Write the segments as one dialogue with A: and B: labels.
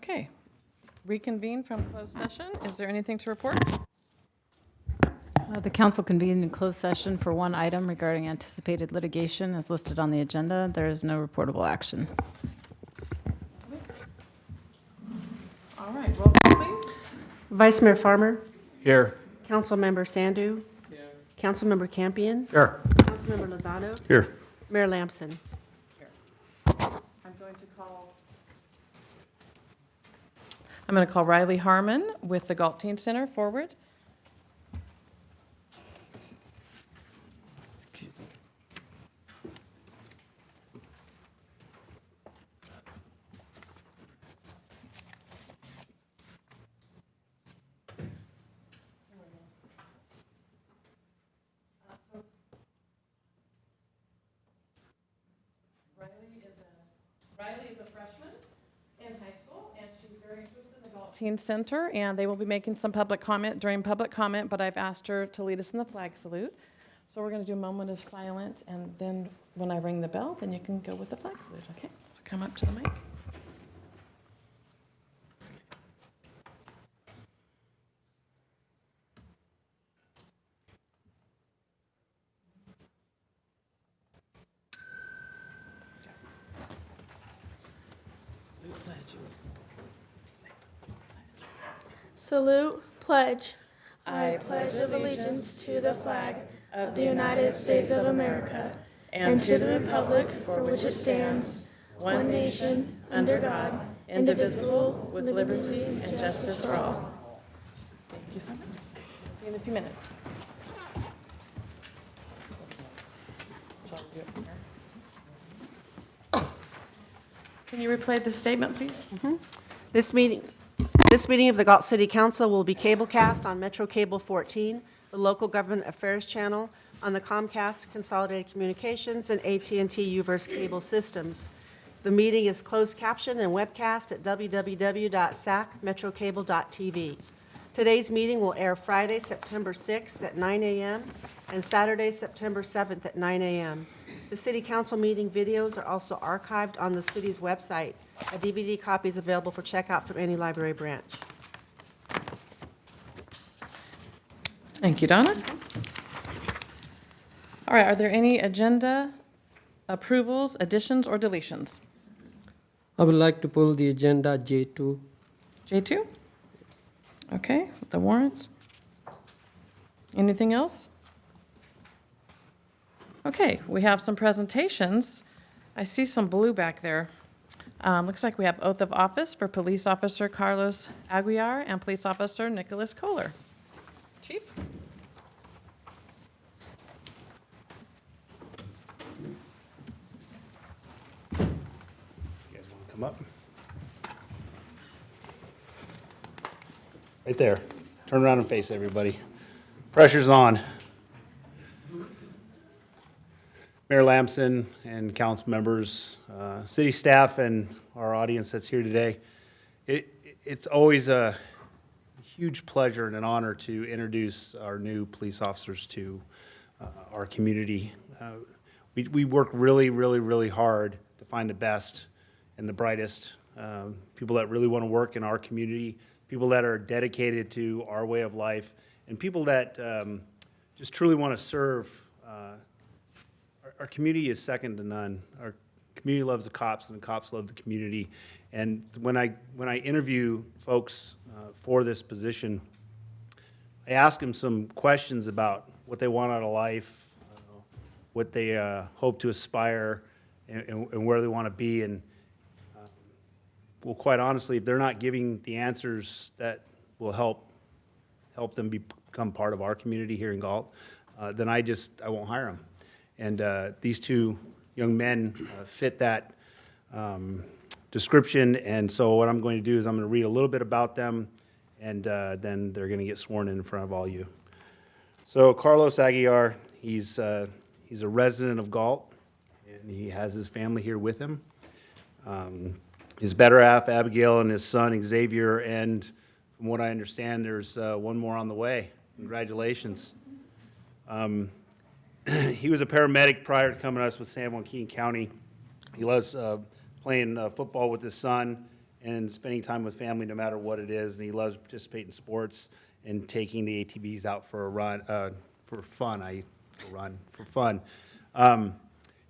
A: Okay. Reconvene from closed session. Is there anything to report?
B: The council convened in closed session for one item regarding anticipated litigation as listed on the agenda. There is no reportable action.
A: All right, roll call, please.
C: Vice Mayor Farmer,
D: Here.
C: Councilmember Sandu, Councilmember Campion,
D: Here.
C: Councilmember Lozano,
D: Here.
C: Mayor Lamson.
A: I'm going to call Riley Harmon with the Galt Teen Center forward. Riley is a freshman in high school, and she's very interested in the Galt Teen Center, and they will be making some public comment during public comment, but I've asked her to lead us in the flag salute. So we're going to do a moment of silence, and then when I ring the bell, then you can go with the flag salute, okay? So come up to the mic.
E: Salute, pledge. I pledge allegiance to the flag of the United States of America and to the republic for which it stands, one nation, under God, indivisible, with liberty and justice for all.
A: Thank you so much. See you in a few minutes. Can you replay the statement, please?
C: This meeting of the Galt City Council will be cablecast on Metro Cable 14, the local government affairs channel, on the Comcast Consolidated Communications and AT&T Uverse cable systems. The meeting is closed captioned and webcast at www.sacmetrocable.tv. Today's meeting will air Friday, September 6th at 9 a.m. and Saturday, September 7th at 9 a.m. The City Council meeting videos are also archived on the city's website. A DVD copy is available for checkout from any library branch.
A: Thank you, Donna. All right, are there any agenda approvals, additions, or deletions?
F: I would like to pull the agenda J2.
A: J2? Okay, the warrants. Anything else? Okay, we have some presentations. I see some blue back there. Looks like we have oath of office for Police Officer Carlos Aguiar and Police Officer Nicholas Kohler. Chief?
D: You guys want to come up? Right there. Turn around and face everybody. Pressure's on. Mayor Lamson and council members, city staff, and our audience that's here today. It's always a huge pleasure and an honor to introduce our new police officers to our community. We work really, really, really hard to find the best and the brightest people that really want to work in our community, people that are dedicated to our way of life, and people that just truly want to serve. Our community is second to none. Our community loves the cops, and the cops love the community. And when I interview folks for this position, I ask them some questions about what they want out of life, what they hope to aspire, and where they want to be. And well, quite honestly, if they're not giving the answers that will help them become part of our community here in Galt, then I won't hire them. And these two young men fit that description. And so what I'm going to do is I'm going to read a little bit about them, and then they're going to get sworn in front of all you. So Carlos Aguiar, he's a resident of Galt, and he has his family here with him. His better half, Abigail, and his son, Xavier, and from what I understand, there's one more on the way. Congratulations. He was a paramedic prior to coming to us with San Joaquin County. He loves playing football with his son, and spending time with family no matter what it is. And he loves to participate in sports and taking the ATVs out for a run, for fun.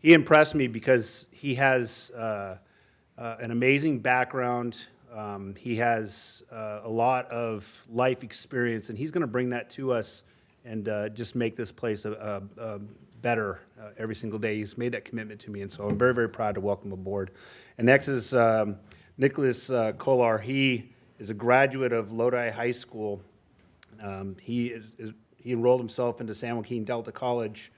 D: He impressed me because he has an amazing background. He has a lot of life experience, and he's going to bring that to us and just make this place better every single day. He's made that commitment to me, and so I'm very, very proud to welcome him aboard. And next is Nicholas Kolar. He is a graduate of Lodi High School. He enrolled himself into San Joaquin Delta College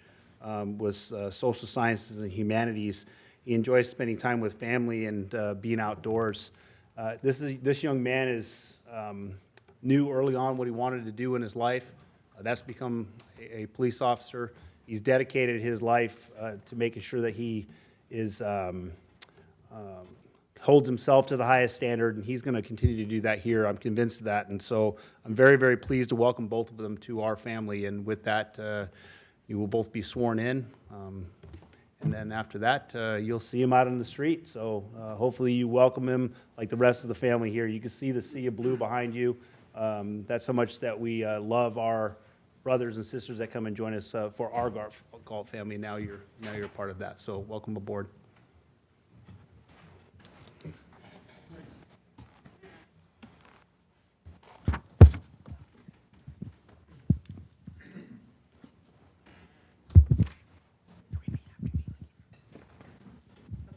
D: with social sciences and humanities. He enjoys spending time with family and being outdoors. This young man knew early on what he wanted to do in his life. That's become a police officer. He's dedicated his life to making sure that he holds himself to the highest standard, and he's going to continue to do that here. I'm convinced of that, and so I'm very, very pleased to welcome both of them to our family. And with that, you will both be sworn in, and then after that, you'll see him out on the street. So hopefully you welcome him like the rest of the family here. You can see the sea of blue behind you. That's how much that we love our brothers and sisters that come and join us for our Galt family. Now you're part of that. So welcome aboard.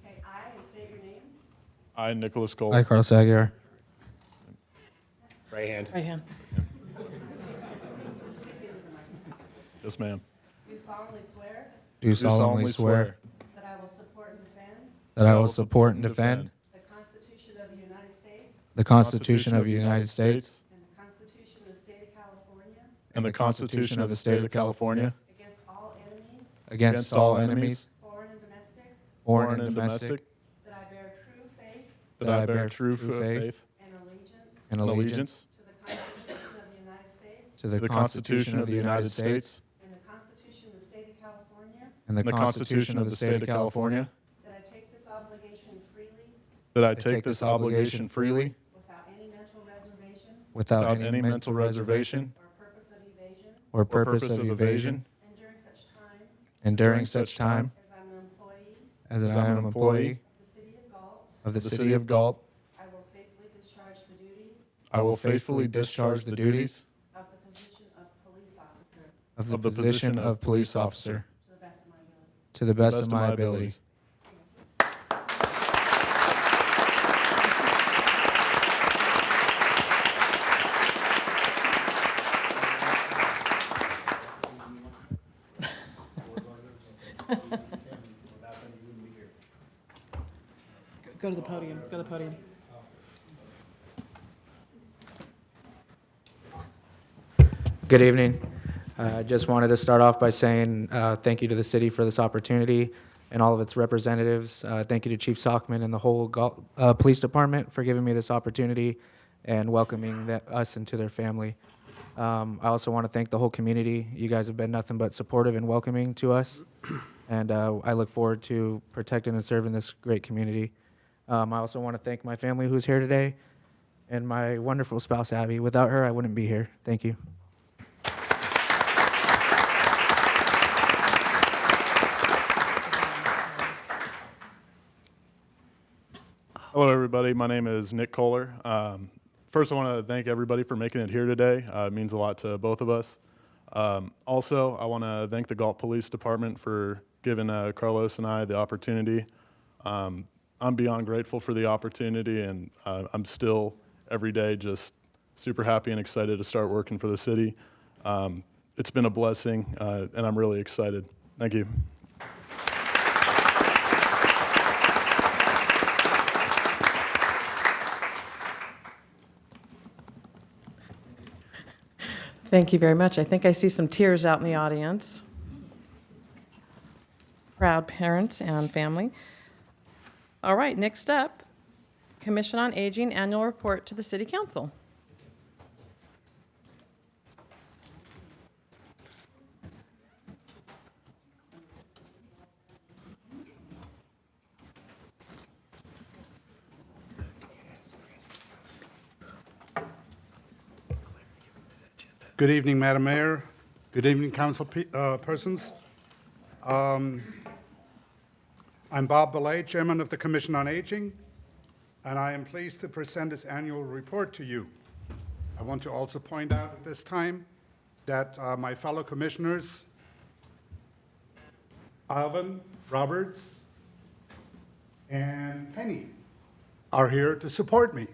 C: Okay, I, and state your name.
G: I, Nicholas Galt.
H: Hi, Carlos Aguiar.
D: Right hand.
A: Right hand.
G: Yes, ma'am.
C: Do solemnly swear
H: Do solemnly swear
C: that I will support and defend
H: that I will support and defend
C: the Constitution of the United States
H: the Constitution of the United States
C: and the Constitution of the State of California
G: and the Constitution of the State of California
C: against all enemies,
H: against all enemies,
C: foreign and domestic,
H: foreign and domestic,
C: that I bear true faith
G: that I bear true faith
C: and allegiance
H: and allegiance
C: to the Constitution of the United States
H: to the Constitution of the United States
C: and the Constitution of the State of California,
H: and
G: and the Constitution of the State of California,
C: that I take this obligation freely
G: that I take this obligation freely
C: without any mental reservation
H: without
G: without
H: any
G: mental reservation
C: or purpose of evasion,
H: or purpose of evasion,
C: and during such time
H: and during such time
C: as I am an employee
H: as I am an employee
C: of the City of Galt,
H: of the City of Galt,
C: I will faithfully discharge the duties
G: I will faithfully discharge the duties
C: of the position of police officer
H: of the position of police officer
C: to the best of my ability.
H: to the best of my ability.
A: Go to the podium, go to the podium.
H: Good evening. I just wanted to start off by saying thank you to the city for this opportunity and all of its representatives. Thank you to Chief Sockman and the whole police department for giving me this opportunity and welcoming us into their family. I also want to thank the whole community. You guys have been nothing but supportive and welcoming to us, and I look forward to protecting and serving this great community. I also want to thank my family who's here today and my wonderful spouse, Abby. Without her, I wouldn't be here. Thank you.
G: Hello, everybody. My name is Nick Kohler. First, I want to thank everybody for making it here today. It means a lot to both of us. Also, I want to thank the Galt Police Department for giving Carlos and I the opportunity. I'm beyond grateful for the opportunity, and I'm still every day just super happy and excited to start working for the city. It's been a blessing, and I'm really excited. Thank you.
A: Thank you very much. I think I see some tears out in the audience. Proud parents and family. All right, next up, Commission on Aging Annual Report to the City Council.
I: Good evening, Madam Mayor. Good evening, council persons. I'm Bob Belay, Chairman of the Commission on Aging, and I am pleased to present this annual report to you. I want to also point out at this time that my fellow commissioners, Alvin, Roberts, and Penny, are here to support me,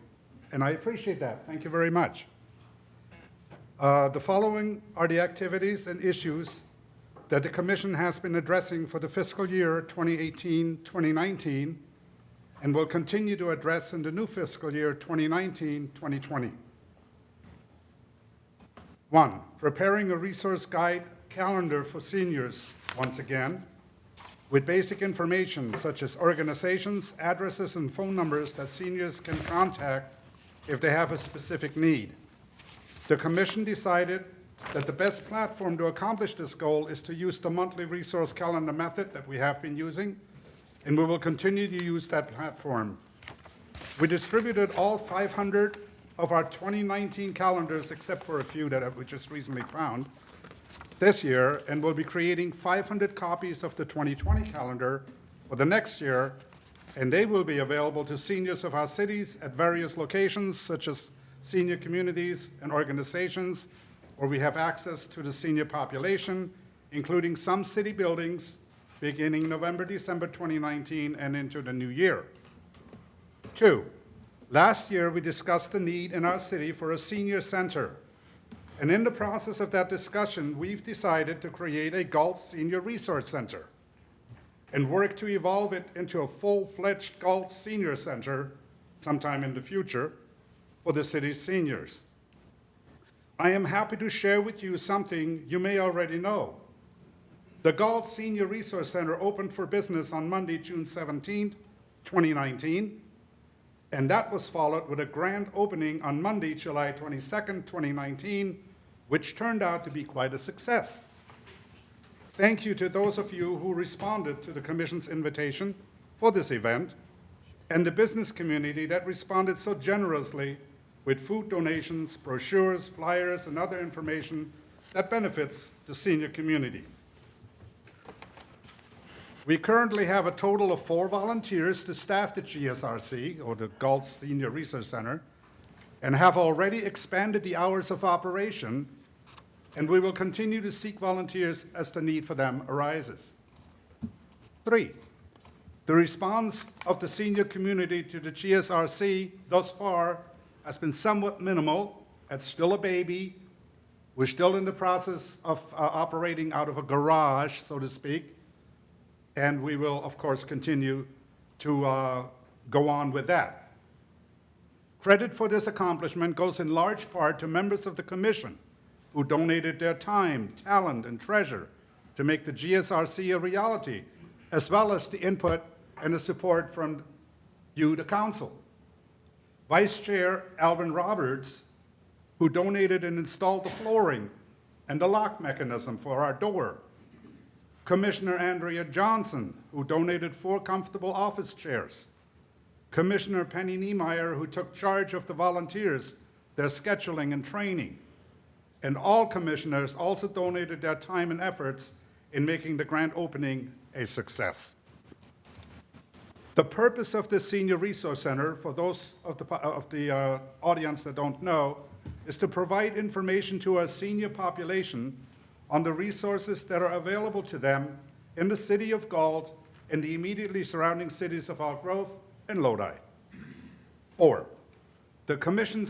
I: and I appreciate that. Thank you very much. The following are the activities and issues that the Commission has been addressing for the fiscal year 2018-2019 and will continue to address in the new fiscal year 2019-2020. 1, preparing a resource guide calendar for seniors once again, with basic information such as organizations, addresses, and phone numbers that seniors can contact if they have a specific need. The Commission decided that the best platform to accomplish this goal is to use the monthly resource calendar method that we have been using, and we will continue to use that platform. We distributed all 500 of our 2019 calendars, except for a few that we just recently found, this year, and we'll be creating 500 copies of the 2020 calendar for the next year, and they will be available to seniors of our cities at various locations, such as senior communities and organizations where we have access to the senior population, including some city buildings beginning November, December 2019 and into the new year. 2, last year we discussed the need in our city for a senior center. And in the process of that discussion, we've decided to create a Galt Senior Resource Center and work to evolve it into a full-fledged Galt Senior Center sometime in the future for the city's seniors. I am happy to share with you something you may already know. The Galt Senior Resource Center opened for business on Monday, June 17, 2019, and that was followed with a grand opening on Monday, July 22, 2019, which turned out to be quite a success. Thank you to those of you who responded to the Commission's invitation for this event and the business community that responded so generously with food donations, brochures, flyers, and other information that benefits the senior community. We currently have a total of 4 volunteers to staff the GSRC, or the Galt Senior Resource Center, and have already expanded the hours of operation, and we will continue to seek volunteers as the need for them arises. 3, the response of the senior community to the GSRC thus far has been somewhat minimal. It's still a baby. We're still in the process of operating out of a garage, so to speak, and we will, of course, continue to go on with that. Credit for this accomplishment goes in large part to members of the Commission who donated their time, talent, and treasure to make the GSRC a reality, as well as the input and the support from you, the Council. Vice Chair Alvin Roberts, who donated and installed the flooring and the lock mechanism for our door. Commissioner Andrea Johnson, who donated 4 comfortable office chairs. Commissioner Penny Niemeyer, who took charge of the volunteers, their scheduling and training. And all commissioners also donated their time and efforts in making the grand opening a success. The purpose of this Senior Resource Center, for those of the audience that don't know, is to provide information to our senior population on the resources that are available to them in the city of Galt and the immediately surrounding cities of Oak Grove and Lodi. 4, the Commission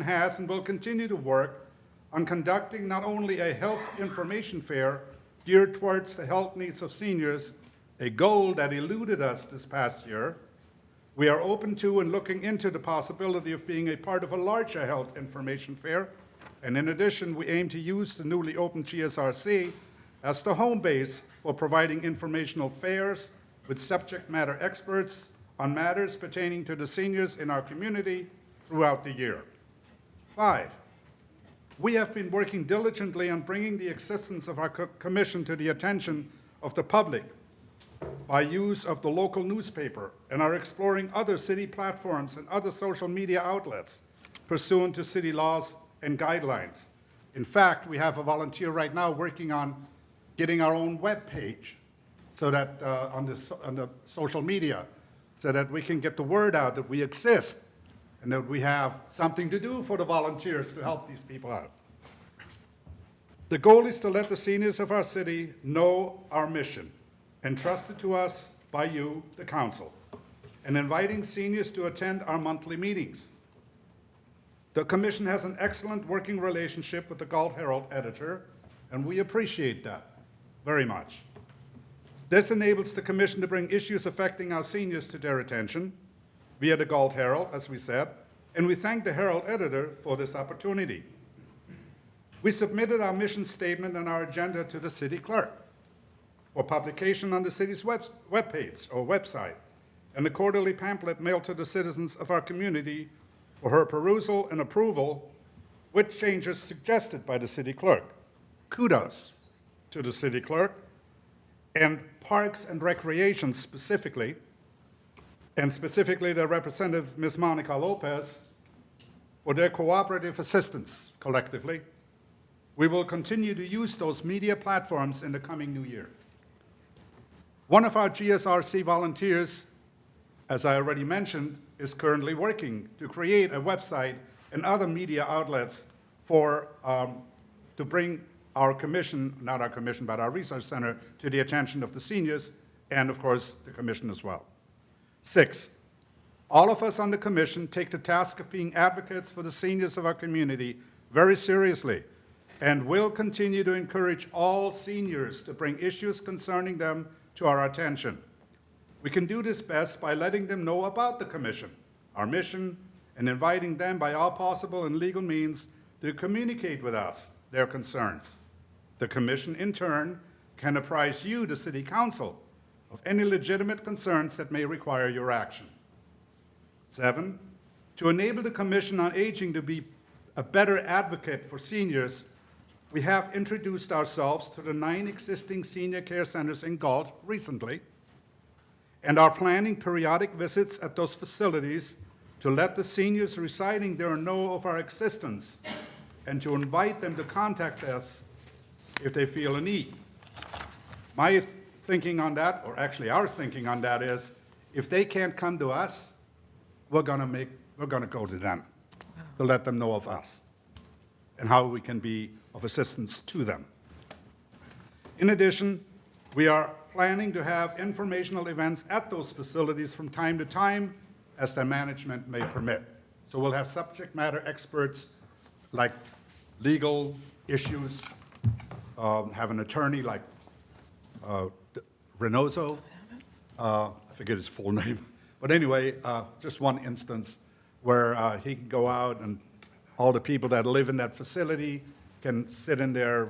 I: has and will continue to work on conducting not only a health information fair geared towards the health needs of seniors, a goal that eluded us this past year. We are open to and looking into the possibility of being a part of a larger health information fair. And in addition, we aim to use the newly opened GSRC as the home base for providing informational fairs with subject matter experts on matters pertaining to the seniors in our community throughout the year. 5, we have been working diligently on bringing the existence of our commission to the attention of the public by use of the local newspaper and are exploring other city platforms and other social media outlets pursuant to city laws and guidelines. In fact, we have a volunteer right now working on getting our own web page so that on the social media, so that we can get the word out that we exist and that we have something to do for the volunteers to help these people out. The goal is to let the seniors of our city know our mission, entrusted to us by you, the council, and inviting seniors to attend our monthly meetings. The commission has an excellent working relationship with the Galt Herald editor, and we appreciate that very much. This enables the commission to bring issues affecting our seniors to their attention via the Galt Herald, as we said, and we thank the Herald editor for this opportunity. We submitted our mission statement and our agenda to the city clerk for publication on the city's webpage or website, and the quarterly pamphlet mailed to the citizens of our community for her perusal and approval with changes suggested by the city clerk. Kudos to the city clerk and Parks and Recreation specifically, and specifically their representative, Ms. Monica Lopez, for their cooperative assistance collectively. We will continue to use those media platforms in the coming new year. One of our GSRC volunteers, as I already mentioned, is currently working to create a website and other media outlets for, to bring our commission, not our commission, but our research center to the attention of the seniors and, of course, the commission as well. 6, all of us on the commission take the task of being advocates for the seniors of our community very seriously and will continue to encourage all seniors to bring issues concerning them to our attention. We can do this best by letting them know about the commission, our mission, and inviting them by all possible and legal means to communicate with us their concerns. The commission, in turn, can apprise you, the city council, of any legitimate concerns that may require your action. 7, to enable the Commission on Aging to be a better advocate for seniors, we have introduced ourselves to the 9 existing senior care centers in Galt recently, and are planning periodic visits at those facilities to let the seniors residing there know of our existence and to invite them to contact us if they feel a need. My thinking on that, or actually our thinking on that, is if they can't come to us, we're going to go to them to let them know of us and how we can be of assistance to them. In addition, we are planning to have informational events at those facilities from time to time as their management may permit. So we'll have subject matter experts like legal issues, have an attorney like Reynoso, I forget his full name, but anyway, just one instance where he can go out and all the people that live in that facility can sit in their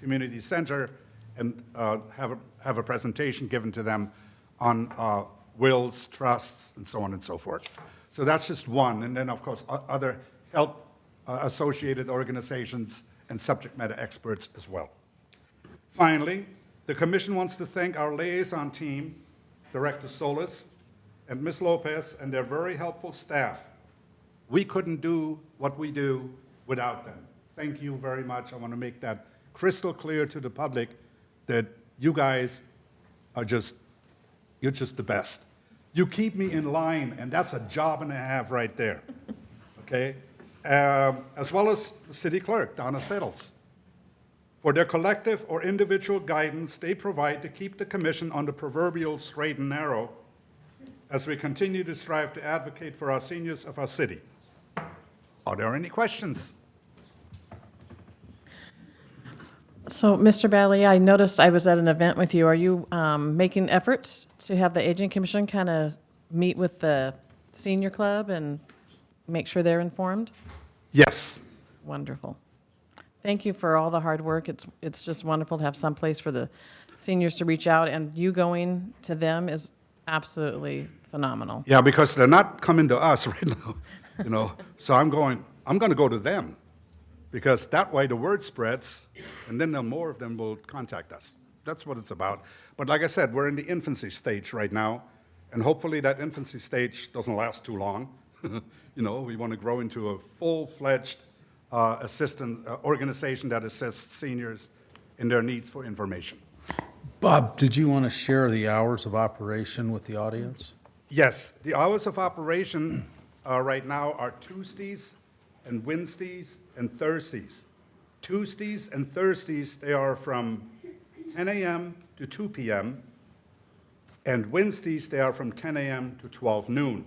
I: community center and have a presentation given to them on wills, trusts, and so on and so forth. So that's just one. And then, of course, other health associated organizations and subject matter experts as well. Finally, the Commission wants to thank our liaison team, Director Solis and Ms. Lopez, and their very helpful staff. We couldn't do what we do without them. Thank you very much. I want to make that crystal clear to the public that you guys are you're just the best. You keep me in line, and that's a job and a half right there, okay? As well as the city clerk, Donna Settles, for their collective or individual guidance they provide to keep the commission on the proverbial straight and narrow as we continue to strive to advocate for our seniors of our city. Are there any questions?
A: So, Mr. Bailey, I noticed I was at an event with you. Are you making efforts to have the Aging Commission kind of meet with the senior club and make sure they're informed?
I: Yes.
A: Wonderful. Thank you for all the hard work. It's just wonderful to have some place for the seniors to reach out, and you going to them is absolutely phenomenal.
I: Yeah, because they're not coming to us right now, you know. So I'm going to go to them, because that way the word spreads, and then more of them will contact us. That's what it's about. But like I said, we're in the infancy stage right now, and hopefully that infancy stage doesn't last too long. You know, we want to grow into a full-fledged organization that assists seniors in their needs for information.
J: Bob, did you want to share the hours of operation with the audience?
I: Yes, the hours of operation right now are Tuesdays and Wednesdays and Thursdays. Tuesdays and Thursdays, they are from 10 a.m. to 2 p.m., and Wednesdays, they are from 10 a.m. to 12 noon.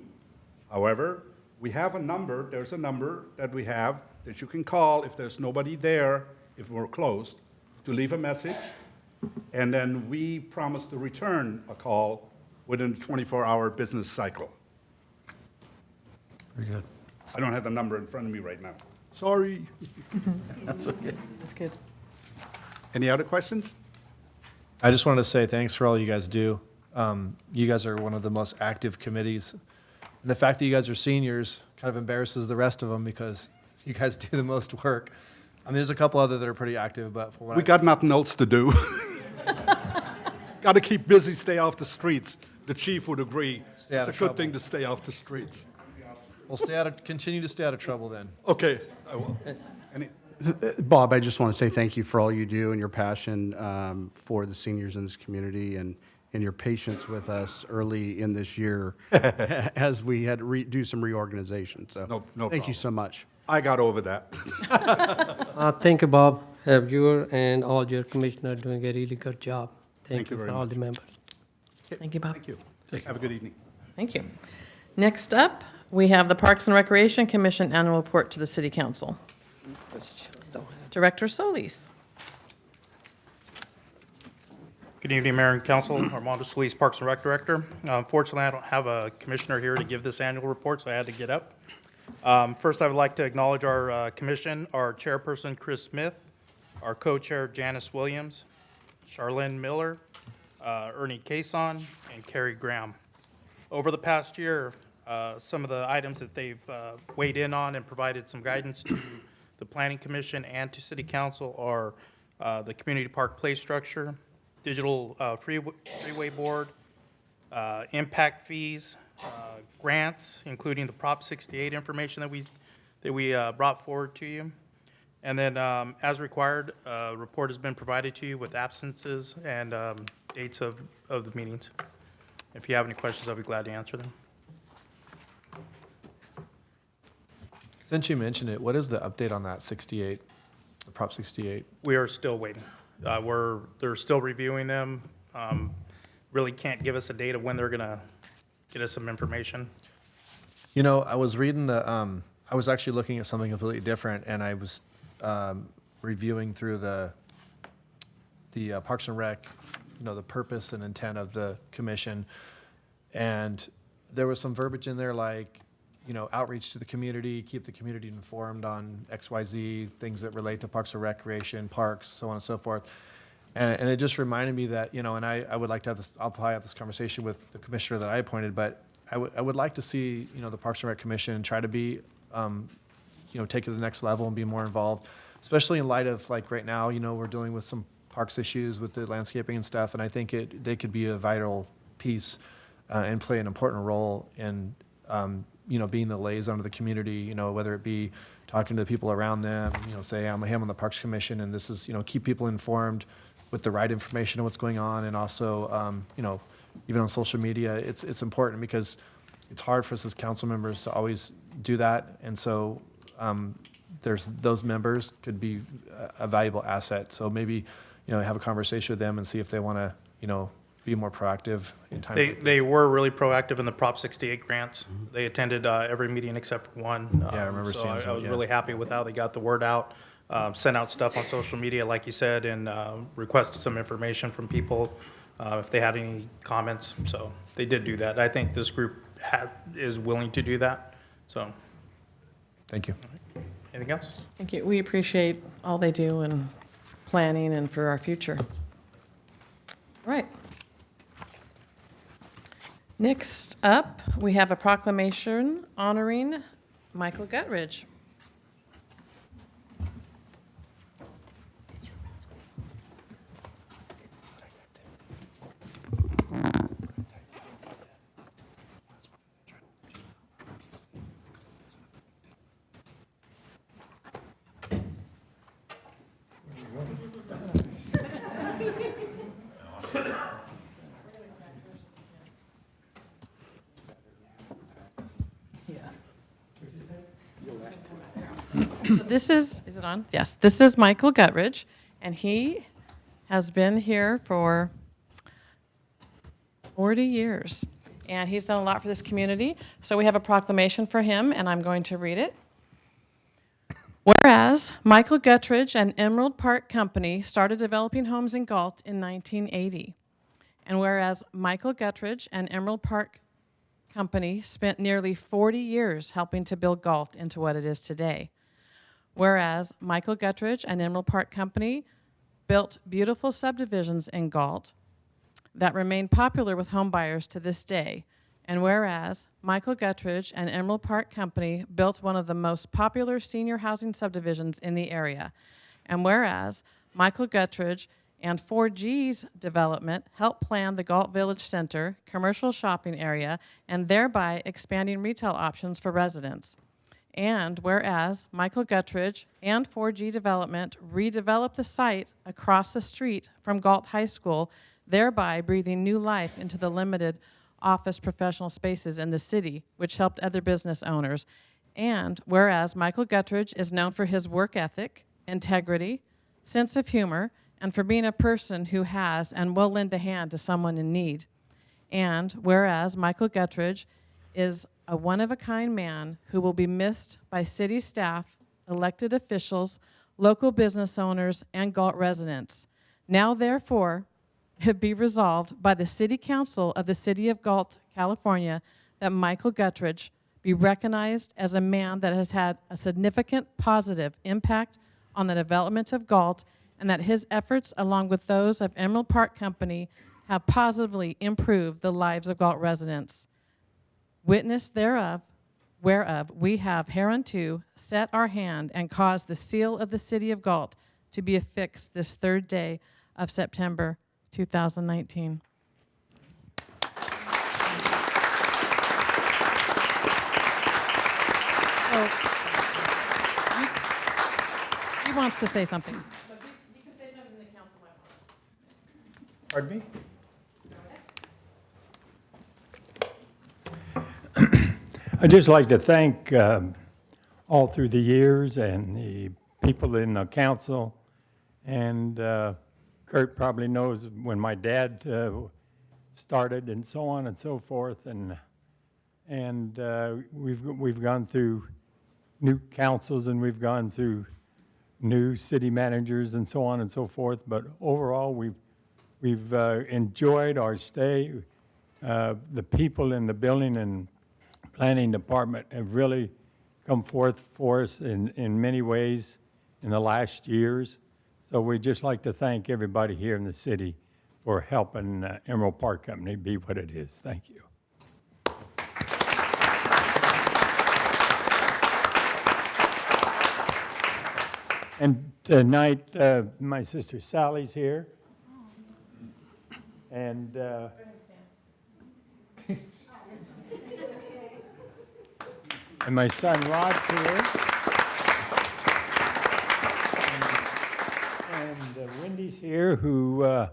I: However, we have a number, there's a number that we have that you can call if there's nobody there, if we're closed, to leave a message, and then we promise to return a call within the 24-hour business cycle.
J: Very good.
I: I don't have the number in front of me right now. Sorry.
J: That's okay.
A: That's good.
I: Any other questions?
K: I just wanted to say thanks for all you guys do. You guys are one of the most active committees. And the fact that you guys are seniors kind of embarrasses the rest of them because you guys do the most work. I mean, there's a couple other that are pretty active, but for what
I: We got nothing else to do. Got to keep busy, stay off the streets. The chief would agree.
K: Stay out
I: It's a
K: of
I: good
K: trouble.
I: thing to stay off the streets.
K: we'll continue to stay out of trouble then.
I: Okay, I will. Any,
D: Bob, I just want to say thank you for all you do and your passion for the seniors in this community and your patience with us early in this year as we had to do some reorganization. So
I: No
D: thank
I: problem.
D: you so much.
I: I got over that.
F: Thank you, Bob. Have you and all your commissioners doing a really good job. Thank
I: you
F: you
I: very
F: for all
I: much.
F: the members.
A: Thank you, Bob.
I: Thank you. Have a good evening.
A: Thank you. Next up, we have the Parks and Recreation Commission Annual Report to the City Council. Director Solis.
L: Good evening, Mayor and Council. Armando Solis, Parks and Rec Director. Unfortunately, I don't have a commissioner here to give this annual report, so I had to get up. First, I would like to acknowledge our commission, our chairperson, Chris Smith, our co-chair, Janice Williams, Charlene Miller, Ernie Cason, and Carrie Graham. Over the past year, some of the items that they've weighed in on and provided some guidance to the Planning Commission and to City Council are the Community Park Play Structure, Digital Freeway Board, impact fees, grants, including the Prop 68 information that we brought forward to you. And then, as required, a report has been provided to you with absences and dates of the meetings. If you have any questions, I'll be glad to answer them.
K: Since you mentioned it, what is the update on that 68, the Prop 68?
L: We are still waiting. They're still reviewing them. Really can't give us a date of when they're gonna get us some information.
K: You know, I was reading I was actually looking at something completely different, and I was reviewing through the Parks and Rec, the purpose and intent of the commission, and there was some verbiage in there like, outreach to the community, keep the community informed on XYZ, things that relate to Parks and Recreation, parks, so on and so forth. And it just reminded me that, and I would like to have this, I'll probably have this conversation with the commissioner that I appointed, but I would like to see, the Parks and Rec Commission try to be, take it to the next level and be more involved, especially in light of like right now, we're dealing with some parks issues with the landscaping and stuff, and I think they could be a vital piece and play an important role in, being the liaison to the community, whether it be talking to the people around them, say, I'm on the Parks Commission, and this is, keep people informed with the right information on what's going on, and also, even on social media, it's important because it's hard for us as council members to always do that, and so there's those members could be a valuable asset. So maybe, have a conversation with them and see if they want to, be more proactive in time.
L: They were really proactive in the Prop 68 grants. They attended every meeting except for one.
K: Yeah, I remember
L: so
K: seeing
L: I
K: some,
L: was
K: yeah.
L: really happy with how they got the word out, sent out stuff on social media, like you said, and requested some information from people if they had any comments. So they did do that. I think this group is willing to do that. So,
K: Thank you.
L: anything else?
A: Thank you. We appreciate all they do in planning and for our future. All right. Next up, we have a proclamation honoring Michael Guttridge. So this is it on? Yes, this is Michael Guttridge, and he has been here for 40 years. And he's done a lot for this community. So we have a proclamation for him, and I'm going to read it. Whereas Michael Guttridge and Emerald Park Company started developing homes in Galt in 1980. And whereas Michael Guttridge and Emerald Park Company spent nearly 40 years helping to build Galt into what it is today. Whereas Michael Guttridge and Emerald Park Company built beautiful subdivisions in Galt that remain popular with home buyers to this day. And whereas Michael Guttridge and Emerald Park Company built one of the most popular senior housing subdivisions in the area. And whereas Michael Guttridge and 4G's development helped plan the Galt Village Center commercial shopping area and thereby expanding retail options for residents. And whereas Michael Guttridge and 4G Development redeveloped the site across the street from Galt High School, thereby breathing new life into the limited office professional spaces in the city, which helped other business owners. And whereas Michael Guttridge is known for his work ethic, integrity, sense of humor, and for being a person who has and will lend a hand to someone in need. And whereas Michael Guttridge is a one-of-a-kind man who will be missed by city staff, elected officials, local business owners, and Galt residents. Now, therefore, it be resolved by the City Council of the City of Galt, California, that Michael Guttridge be recognized as a man that has had a significant positive impact on the development of Galt, and that his efforts, along with those of Emerald Park Company, have positively improved the lives of Galt residents. Witness thereof, whereof we have hereunto set our hand and caused the seal of the City of Galt to be affixed this 3rd day of September 2019. So, he wants to say something. He can say something the council might want.
J: Pardon me?
M: I'd just like to thank all through the years and the people in the council. And Kurt probably knows when my dad started and so on and so forth. And we've gone through new councils and we've gone through new city managers and so on and so forth. But overall, we've enjoyed our stay. The people in the building and planning department have really come forth for us in many ways in the last years. So we'd just like to thank everybody here in the city for helping Emerald Park Company be what it is. Thank you. And tonight, my sister Sally's here. And and my son Rod's here. And Wendy's here, who,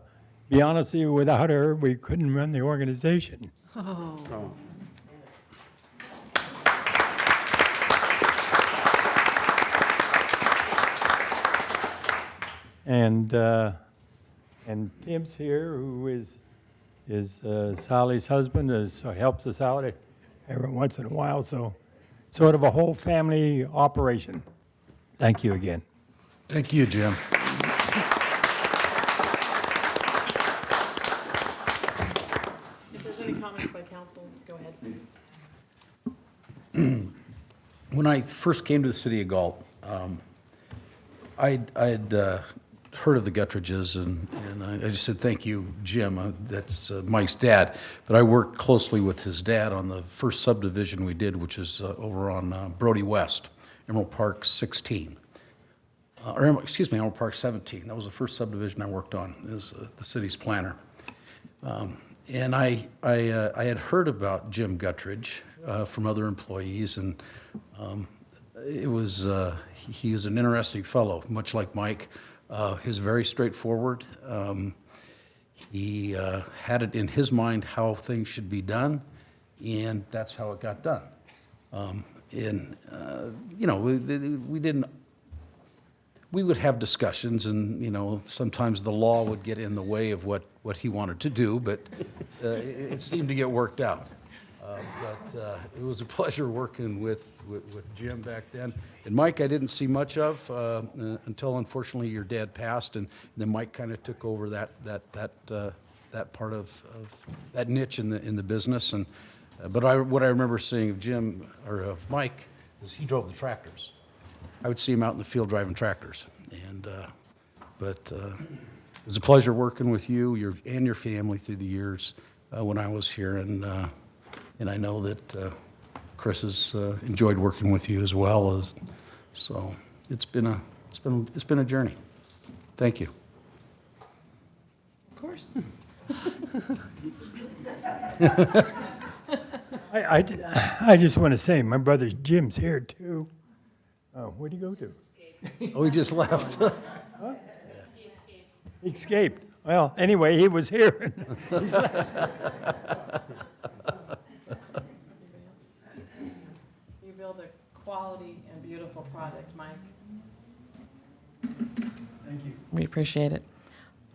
M: be honest with you, without her, we couldn't run the organization.
C: Oh.
M: And Tim's here, who is Sally's husband, helps us out every once in a while. So sort of a whole family operation. Thank you again.
J: Thank you, Jim.
A: If there's any comments by council, go ahead.
J: When I first came to the city of Galt, I'd heard of the Guttridges, and I just said, thank you, Jim. That's Mike's dad. But I worked closely with his dad on the first subdivision we did, which is over on Brody West, Emerald Park 16. Emerald Park 17. That was the first subdivision I worked on as the city's planner. And I had heard about Jim Guttridge from other employees, and he was an interesting fellow, much like Mike. He was very straightforward. He had it in his mind how things should be done, and that's how it got done. We didn't we would have discussions, and, you know, sometimes the law would get in the way of what he wanted to do, but it seemed to get worked out. But it was a pleasure working with Jim back then. And Mike, I didn't see much of until, unfortunately, your dad passed, and then Mike kind of took over that part of that niche in the business. And but what I remember seeing of Jim, or of Mike, is he drove the tractors. I would see him out in the field driving tractors. And but it was a pleasure working with you and your family through the years when I was here. And I know that Chris has enjoyed working with you as well. So it's been a journey. Thank you.
A: Of course.
M: I just want to say, my brother Jim's here too. Oh, where'd he go to?
J: Oh, he just left.
M: Huh? He escaped. Well, anyway, he was here. He's left.
A: You build a quality and beautiful product, Mike.
M: Thank you.
A: We appreciate it.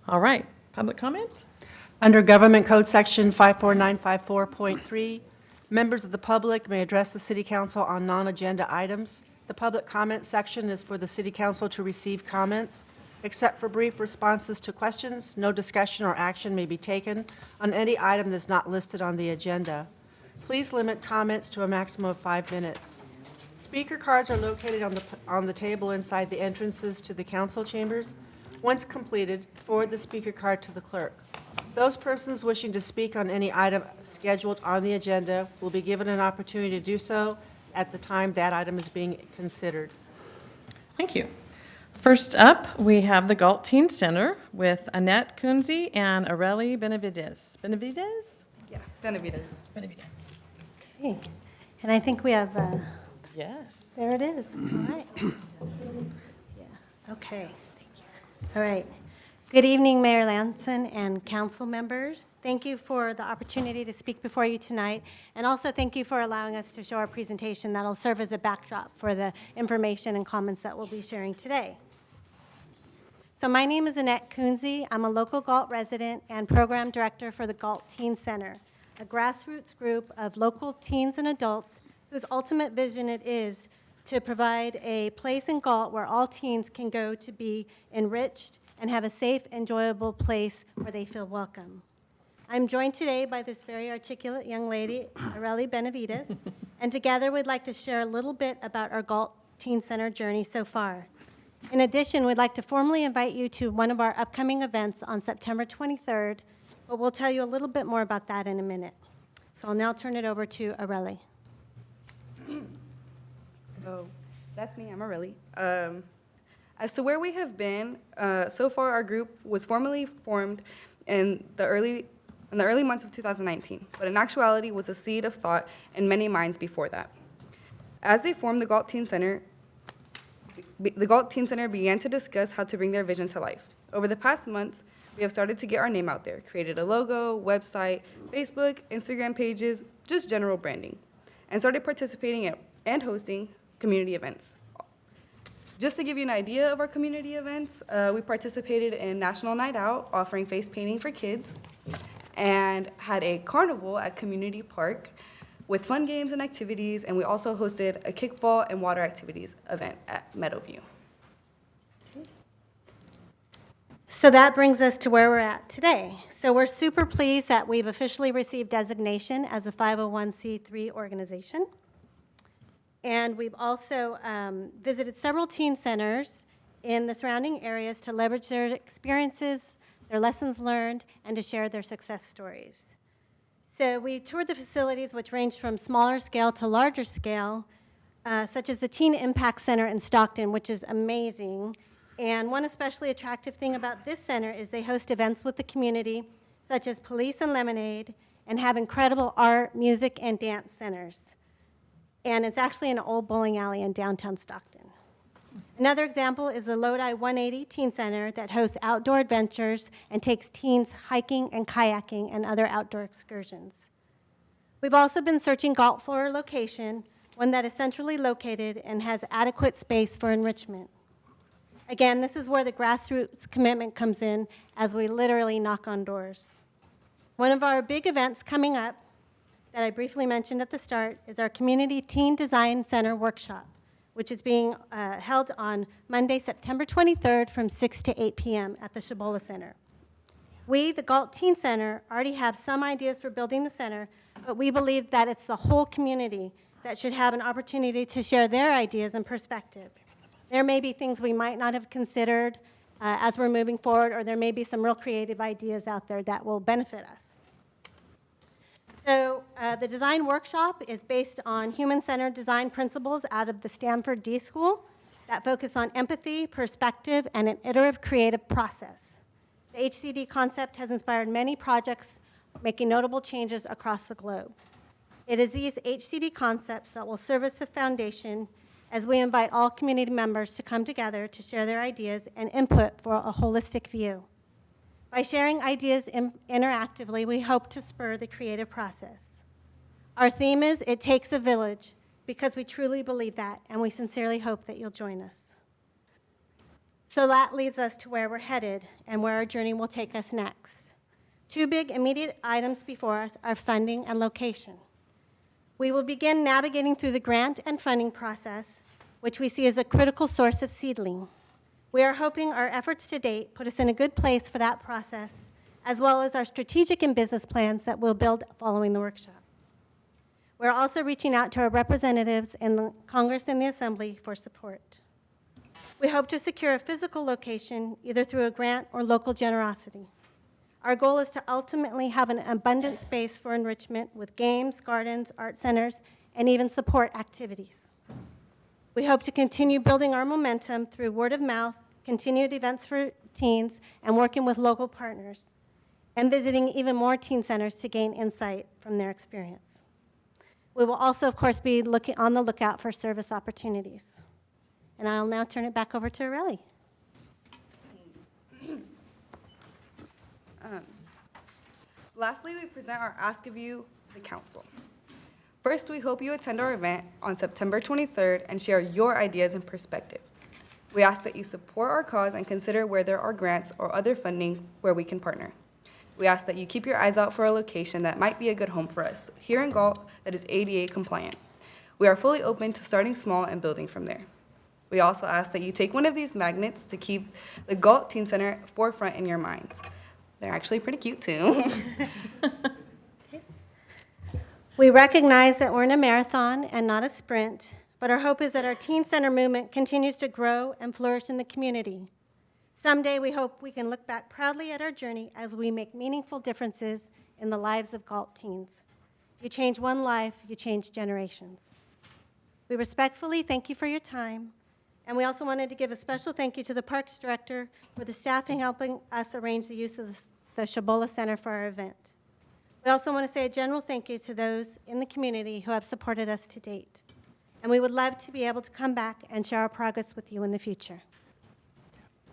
A: All right, public comment?
C: Under Government Code Section 54954.3, members of the public may address the City Council on non-agenda items. The public comment section is for the City Council to receive comments. Except for brief responses to questions, no discussion or action may be taken on any item that is not listed on the agenda. Please limit comments to a maximum of 5 minutes. Speaker cards are located on the table inside the entrances to the council chambers. Once completed, forward the speaker card to the clerk. Those persons wishing to speak on any item scheduled on the agenda will be given an opportunity to do so at the time that item is being considered.
A: Thank you. First up, we have the Galt Teen Center with Annette Kunze and Areli Benavides. Benavides?
N: Yeah, Benavides.
A: Benavides.
O: Okay, and I think we have,
A: Yes.
O: there it is, all right. Yeah, okay. Thank you. All right. Good evening, Mayor Lamson and council members. Thank you for the opportunity to speak before you tonight, and also thank you for allowing us to show our presentation that'll serve as a backdrop for the information and comments that we'll be sharing today. So my name is Annette Kunze. I'm a local Galt resident and program director for the Galt Teen Center, a grassroots group of local teens and adults whose ultimate vision it is to provide a place in Galt where all teens can go to be enriched and have a safe, enjoyable place where they feel welcome. I'm joined today by this very articulate young lady, Areli Benavides, and together we'd like to share a little bit about our Galt Teen Center journey so far. In addition, we'd like to formally invite you to one of our upcoming events on September 23rd, but we'll tell you a little bit more about that in a minute. So I'll now turn it over to Areli.
N: So that's me, I'm Areli. As to where we have been, so far our group was formally formed in the early months of 2019, but in actuality was a seed of thought in many minds before that. As they formed the Galt Teen Center began to discuss how to bring their vision to life. Over the past months, we have started to get our name out there, created a logo, website, Facebook, Instagram pages, just general branding, and started participating in and hosting community events. Just to give you an idea of our community events, we participated in National Night Out, offering face painting for kids, and had a carnival at Community Park with fun games and activities, and we also hosted a kickball and water activities event at Meadowview.
O: So that brings us to where we're at today. So we're super pleased that we've officially received designation as a 501c3 organization. And we've also visited several teen centers in the surrounding areas to leverage their experiences, their lessons learned, and to share their success stories. So we toured the facilities, which ranged from smaller scale to larger scale, such as the Teen Impact Center in Stockton, which is amazing. And one especially attractive thing about this center is they host events with the community, such as Police and Lemonade, and have incredible art, music, and dance centers. And it's actually an old bowling alley in downtown Stockton. Another example is the Lodi 180 Teen Center that hosts outdoor adventures and takes teens hiking and kayaking and other outdoor excursions. We've also been searching Galt for a location, one that is centrally located and has adequate space for enrichment. Again, this is where the grassroots commitment comes in as we literally knock on doors. One of our big events coming up that I briefly mentioned at the start is our Community Teen Design Center Workshop, which is being held on Monday, September 23rd from 6 to 8 p.m. at the Cibola Center. We, the Galt Teen Center, already have some ideas for building the center, but we believe that it's the whole community that should have an opportunity to share their ideas and perspective. There may be things we might not have considered as we're moving forward, or there may be some real creative ideas out there that will benefit us. So the design workshop is based on human-centered design principles out of the Stanford D School that focus on empathy, perspective, and an iterative creative process. The HCD concept has inspired many projects making notable changes across the globe. It is these HCD concepts that will serve as the foundation as we invite all community members to come together to share their ideas and input for a holistic view. By sharing ideas interactively, we hope to spur the creative process. Our theme is It Takes a Village, because we truly believe that, and we sincerely hope that you'll join us. So that leads us to where we're headed and where our journey will take us next. Two big immediate items before us are funding and location. We will begin navigating through the grant and funding process, which we see as a critical source of seedling. We are hoping our efforts to date put us in a good place for that process, as well as our strategic and business plans that we'll build following the workshop. We're also reaching out to our representatives in the Congress and the Assembly for support. We hope to secure a physical location, either through a grant or local generosity. Our goal is to ultimately have an abundant space for enrichment with games, gardens, art centers, and even support activities. We hope to continue building our momentum through word of mouth, continued events for teens, and working with local partners, and visiting even more teen centers to gain insight from their experience. We will also, of course, be on the lookout for service opportunities. And I'll now turn it back over to Aurelie.
N: Lastly, we present our ask of you, the council. First, we hope you attend our event on September 23rd and share your ideas and perspective. We ask that you support our cause and consider where there are grants or other funding where we can partner. We ask that you keep your eyes out for a location that might be a good home for us here in Galt that is ADA compliant. We are fully open to starting small and building from there. We also ask that you take one of these magnets to keep the Galt Teen Center forefront in your minds. They're actually pretty cute, too.
O: We recognize that we're in a marathon and not a sprint, but our hope is that our Teen Center movement continues to grow and flourish in the community. Someday, we hope we can look back proudly at our journey as we make meaningful differences in the lives of Galt teens. You change one life, you change generations. We respectfully thank you for your time, and we also wanted to give a special thank you to the Parks Director for the staffing helping us arrange the use of the Cibola Center for our event. We also want to say a general thank you to those in the community who have supported us to date. And we would love to be able to come back and share our progress with you in the future.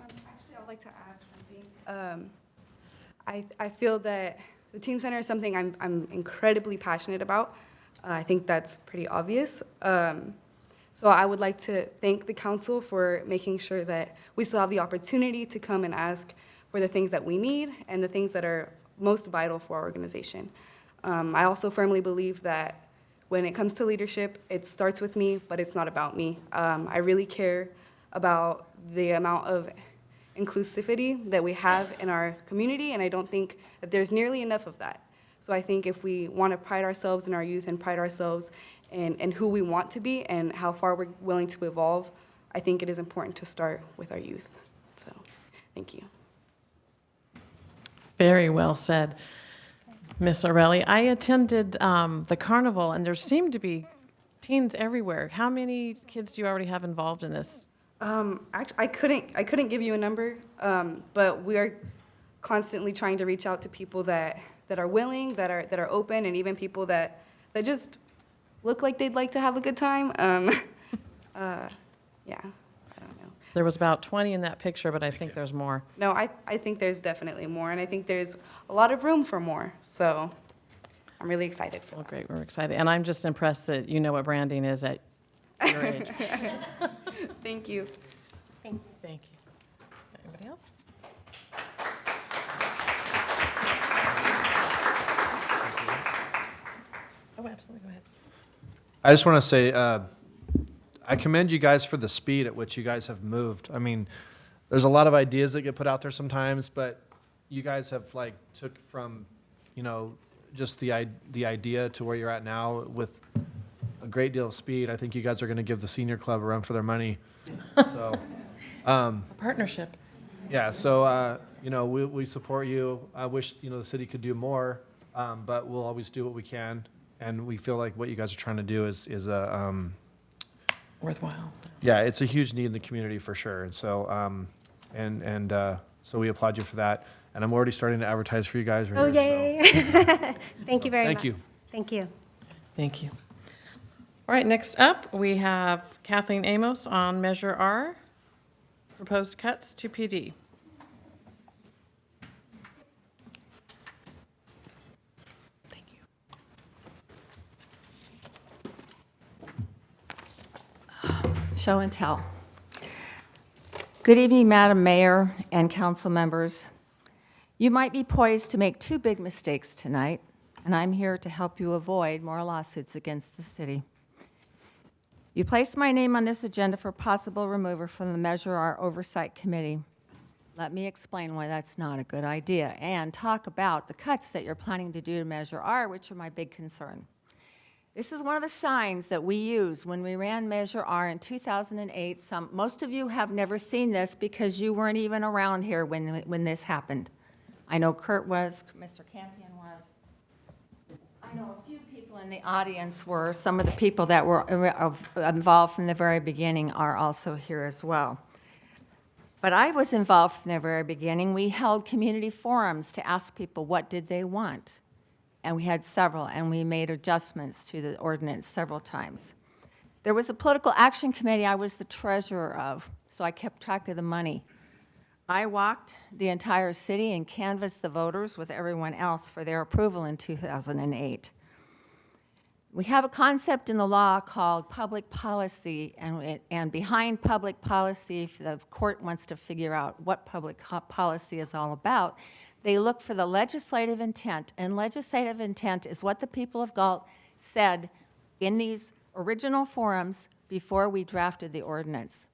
N: Actually, I'd like to add something. I feel that the Teen Center is something I'm incredibly passionate about. I think that's pretty obvious. So I would like to thank the council for making sure that we still have the opportunity to come and ask for the things that we need and the things that are most vital for our organization. I also firmly believe that when it comes to leadership, it starts with me, but it's not about me. I really care about the amount of inclusivity that we have in our community, and I don't think that there's nearly enough of that. So I think if we want to pride ourselves in our youth and pride ourselves in who we want to be and how far we're willing to evolve, I think it is important to start with our youth. So, thank you.
A: Very well said, Miss Aurelie. I attended the carnival, and there seemed to be teens everywhere. How many kids do you already have involved in this?
N: Actually, I couldn't give you a number, but we are constantly trying to reach out to people that are willing, that are open, and even people that just look like they'd like to have a good time. Yeah, I don't know.
A: There was about 20 in that picture, but I think there's more.
N: No, I think there's definitely more, and I think there's a lot of room for more. So I'm really excited for that.
A: Great, we're excited. And I'm just impressed that you know what branding is at your age.
N: Thank you.
O: Thank you.
A: Thank you. Anybody else? Oh, absolutely, go ahead.
K: I just want to say, I commend you guys for the speed at which you guys have moved. I mean, there's a lot of ideas that get put out there sometimes, but you guys have like took from, you know, just the idea to where you're at now with a great deal of speed. I think you guys are going to give the senior club a run for their money. So,
A: A partnership.
K: yeah, so, you know, we support you. I wish, you know, the city could do more, but we'll always do what we can. And we feel like what you guys are trying to do is
A: Worthwhile.
K: yeah, it's a huge need in the community for sure. And so, so we applaud you for that. And I'm already starting to advertise for you guys right
O: Oh,
K: here, so.
O: yay. Thank you very much.
K: Thank you.
O: Thank you.
A: Thank you. All right, next up, we have Kathleen Amos on Measure R, proposed cuts to PD. Thank you.
P: Show and tell. Good evening, Madam Mayor and council members. You might be poised to make two big mistakes tonight, and I'm here to help you avoid more lawsuits against the city. You placed my name on this agenda for possible removal from the Measure R Oversight Committee. Let me explain why that's not a good idea and talk about the cuts that you're planning to do to Measure R, which are my big concern. This is one of the signs that we used when we ran Measure R in 2008. Most of you have never seen this because you weren't even around here when this happened. I know Kurt was, Mr. Campion was. I know a few people in the audience were. Some of the people that were involved from the very beginning are also here as well. But I was involved from the very beginning. We held community forums to ask people what did they want. And we had several, and we made adjustments to the ordinance several times. There was a political action committee I was the treasurer of, so I kept track of the money. I walked the entire city and canvassed the voters with everyone else for their approval in 2008. We have a concept in the law called public policy, and behind public policy, if the court wants to figure out what public policy is all about, they look for the legislative intent, and legislative intent is what the people of Galt said in these original forums before we drafted the ordinance.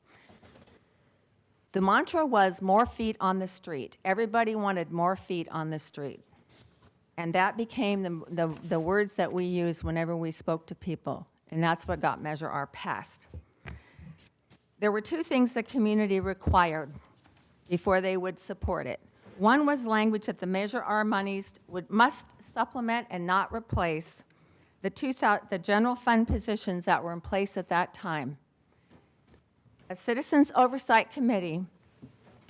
P: The mantra was more feet on the street. Everybody wanted more feet on the street. And that became the words that we used whenever we spoke to people, and that's what got Measure R passed. There were two things the community required before they would support it. One was language that the Measure R monies must supplement and not replace the general fund positions that were in place at that time. A Citizens Oversight Committee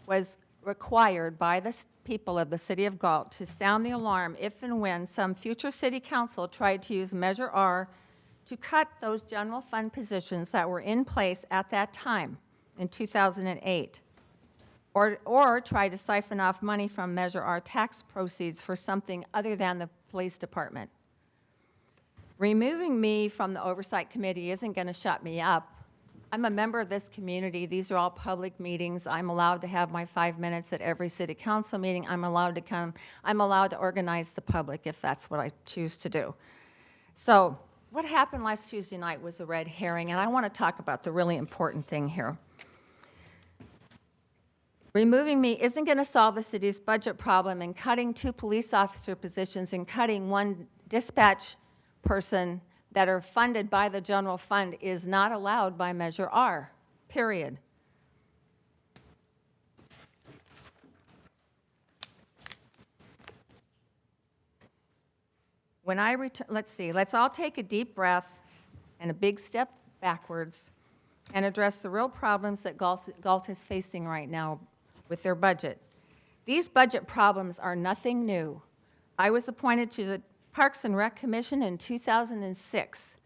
P: was required by the people of the city of Galt to sound the alarm if and when some future city council tried to use Measure R to cut those general fund positions that were in place at that time in 2008. Or try to siphon off money from Measure R tax proceeds for something other than the police department. Removing me from the Oversight Committee isn't going to shut me up. I'm a member of this community. These are all public meetings. I'm allowed to have my 5 minutes at every city council meeting. I'm allowed to come. I'm allowed to organize the public if that's what I choose to do. So what happened last Tuesday night was a red herring, and I want to talk about the really important thing here. Removing me isn't going to solve the city's budget problem, and cutting 2 police officer positions and cutting 1 dispatch person that are funded by the general fund is not allowed by Measure R, period. When I return, let's all take a deep breath and a big step backwards and address the real problems that Galt is facing right now with their budget. These budget problems are nothing new. I was appointed to the Parks and Rec Commission in 2006.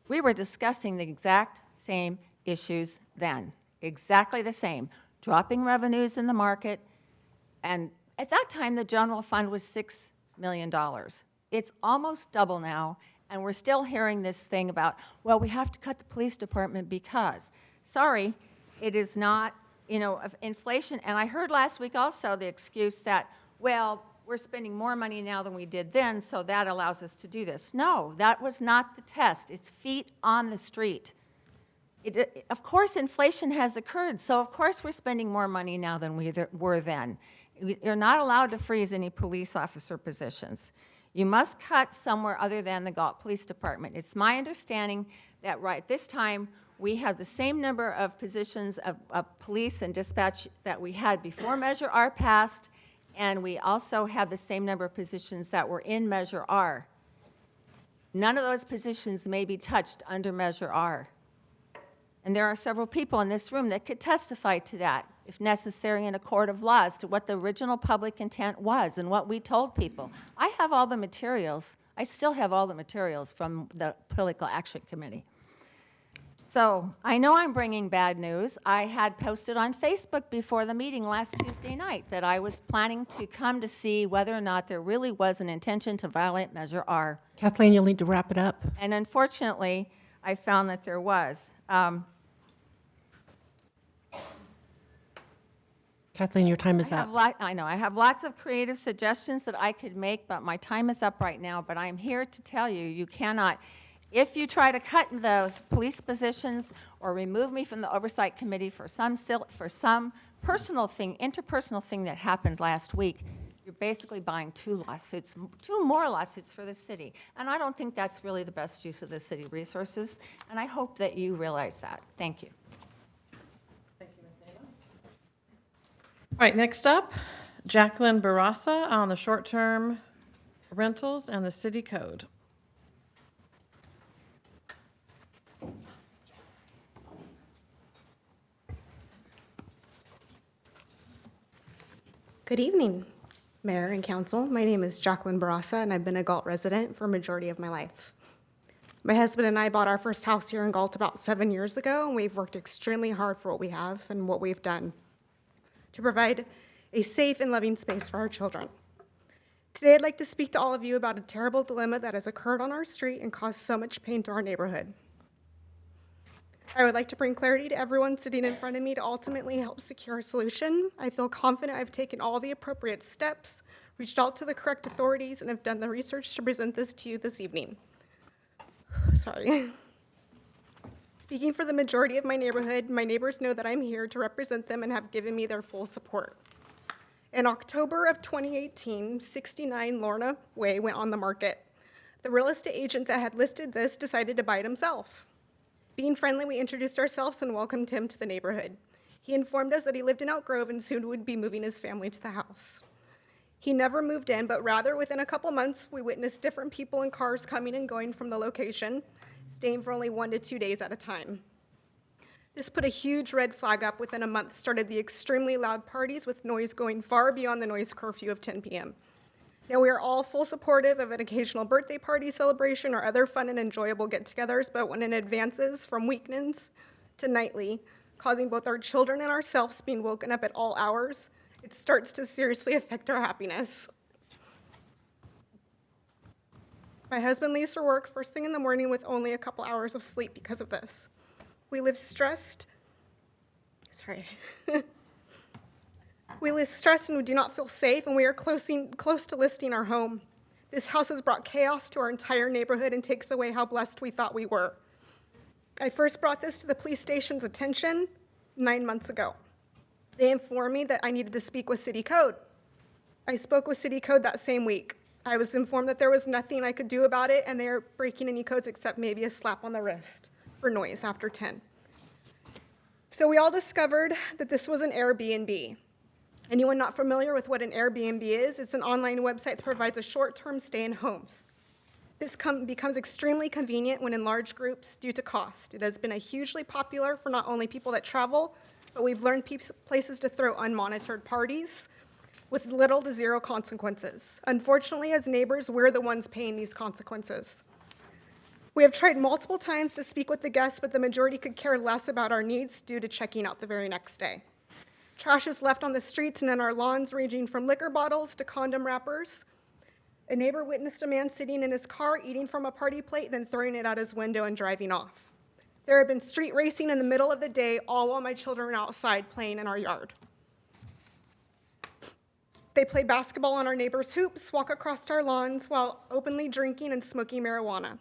P: We were discussing the exact same issues then, exactly the same, dropping revenues in the market, and at that time the general fund was $6 million. It's almost double now, and we're still hearing this thing about, well, we have to cut the police department because. Sorry, it is not of inflation. And I heard last week also the excuse that, well, we're spending more money now than we did then, so that allows us to do this. No, that was not the test. It's feet on the street. Of course, inflation has occurred, so of course we're spending more money now than we were then. You're not allowed to freeze any police officer positions. You must cut somewhere other than the Galt Police Department. It's my understanding that right this time, we have the same number of positions of police and dispatch that we had before Measure R passed, and we also have the same number of positions that were in Measure R. None of those positions may be touched under Measure R. And there are several people in this room that could testify to that, if necessary, in a court of law, as to what the original public intent was and what we told people. I have all the materials. I still have all the materials from the Political Action Committee. So I know I'm bringing bad news. I had posted on Facebook before the meeting last Tuesday night that I was planning to come to see whether or not there really was an intention to violate Measure R.
C: Kathleen, you'll need to wrap it up.
P: And unfortunately, I found that there was.
C: Kathleen, your time is up.
P: I know. I have lots of creative suggestions that I could make, but my time is up right now. But I'm here to tell you, you cannot. If you try to cut those police positions or remove me from the Oversight Committee for some personal thing, interpersonal thing that happened last week, you're basically buying two more lawsuits for the city. And I don't think that's really the best use of the city resources. And I hope that you realize that. Thank you.
A: Thank you, Ms. Amos. All right, next up, Jacqueline Barassa on the short-term rentals and the city code.
Q: Good evening, Mayor and Council. My name is Jacqueline Barassa, and I've been a Galt resident for a majority of my life. My husband and I bought our first house here in Galt about 7 years ago, and we've worked extremely hard for what we have and what we've done to provide a safe and loving space for our children. Today, I'd like to speak to all of you about a terrible dilemma that has occurred on our street and caused so much pain to our neighborhood. I would like to bring clarity to everyone sitting in front of me to ultimately help secure a solution. I feel confident I've taken all the appropriate steps, reached out to the correct authorities, and have done the research to present this to you this evening. Sorry. Speaking for the majority of my neighborhood, my neighbors know that I'm here to represent them and have given me their full support. In October of 2018, 69 Lorna Way went on the market. The real estate agent that had listed this decided to buy it himself. Being friendly, we introduced ourselves and welcomed him to the neighborhood. He informed us that he lived in Elk Grove and soon would be moving his family to the house. He never moved in, but rather within a couple months, we witnessed different people and cars coming and going from the location, staying for only 1 to 2 days at a time. This put a huge red flag up. Within a month, started the extremely loud parties with noise going far beyond the noise curfew of 10 p.m. Now, we are all full supportive of an occasional birthday party celebration or other fun and enjoyable get-togethers, but when it advances from weekends to nightly, causing both our children and ourselves being woken up at all hours, it starts to seriously affect our happiness. My husband leaves for work first thing in the morning with only a couple hours of sleep because of this. We live stressed. We live stressed and we do not feel safe, and we are close to listing our home. This house has brought chaos to our entire neighborhood and takes away how blessed we thought we were. I first brought this to the police station's attention 9 months ago. They informed me that I needed to speak with City Code. I spoke with City Code that same week. I was informed that there was nothing I could do about it, and they are breaking any codes except maybe a slap on the wrist for noise after 10. So we all discovered that this was an Airbnb. Anyone not familiar with what an Airbnb is, it's an online website that provides a short-term stay in homes. This becomes extremely convenient when in large groups due to cost. It has been hugely popular for not only people that travel, but we've learned places to throw unmonitored parties with little to zero consequences. Unfortunately, as neighbors, we're the ones paying these consequences. We have tried multiple times to speak with the guests, but the majority could care less about our needs due to checking out the very next day. Trash is left on the streets and in our lawns, ranging from liquor bottles to condom wrappers. A neighbor witnessed a man sitting in his car, eating from a party plate, then throwing it out his window and driving off. There had been street racing in the middle of the day, all while my children were outside playing in our yard. They play basketball on our neighbors' hoops, walk across our lawns while openly drinking and smoking marijuana.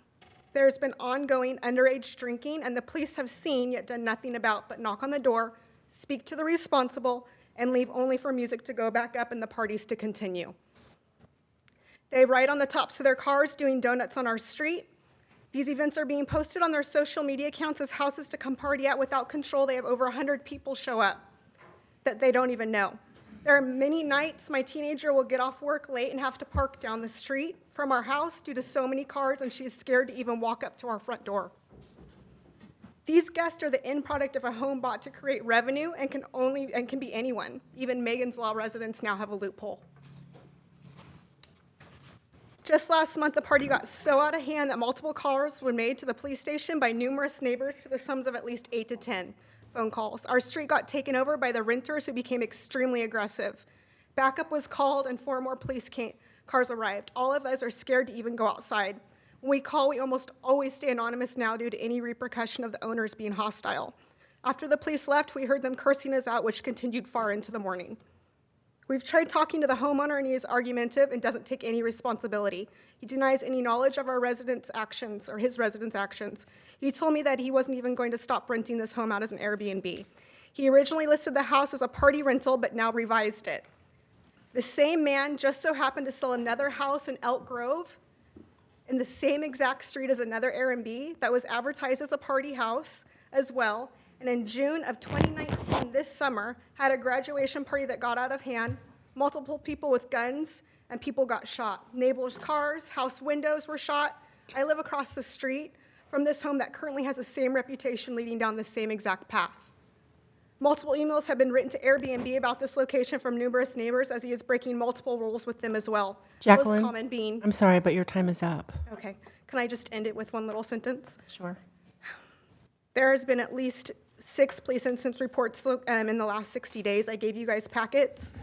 Q: There's been ongoing underage drinking, and the police have seen yet done nothing about but knock on the door, speak to the responsible, and leave only for music to go back up and the parties to continue. They ride on the tops of their cars doing donuts on our street. These events are being posted on their social media accounts as houses to come party at without control. They have over 100 people show up that they don't even know. There are many nights my teenager will get off work late and have to park down the street from our house due to so many cars, and she's scared to even walk up to our front door. These guests are the end product of a home bought to create revenue and can be anyone. Even Megan's Law residents now have a loophole. Just last month, the party got so out of hand that multiple calls were made to the police station by numerous neighbors to the sums of at least 8 to 10 phone calls. Our street got taken over by the renters who became extremely aggressive. Backup was called and 4 more police cars arrived. All of us are scared to even go outside. When we call, we almost always stay anonymous now due to any repercussion of the owners being hostile. After the police left, we heard them cursing us out, which continued far into the morning. We've tried talking to the homeowner, and he is argumentative and doesn't take any responsibility. He denies any knowledge of our residents' actions or his residents' actions. He told me that he wasn't even going to stop renting this home out as an Airbnb. He originally listed the house as a party rental, but now revised it. The same man just so happened to sell another house in Elk Grove in the same exact street as another Airbnb that was advertised as a party house as well. And in June of 2019, this summer, had a graduation party that got out of hand. Multiple people with guns, and people got shot. Neighbors' cars, house windows were shot. I live across the street from this home that currently has the same reputation leading down the same exact path. Multiple emails have been written to Airbnb about this location from numerous neighbors, as he is breaking multiple rules with them as well.
C: Jacqueline,
Q: Most common being,
C: I'm sorry, but your time is up.
Q: okay, can I just end it with one little sentence?
C: Sure.
Q: There has been at least 6 police incident reports in the last 60 days. I gave you guys packets.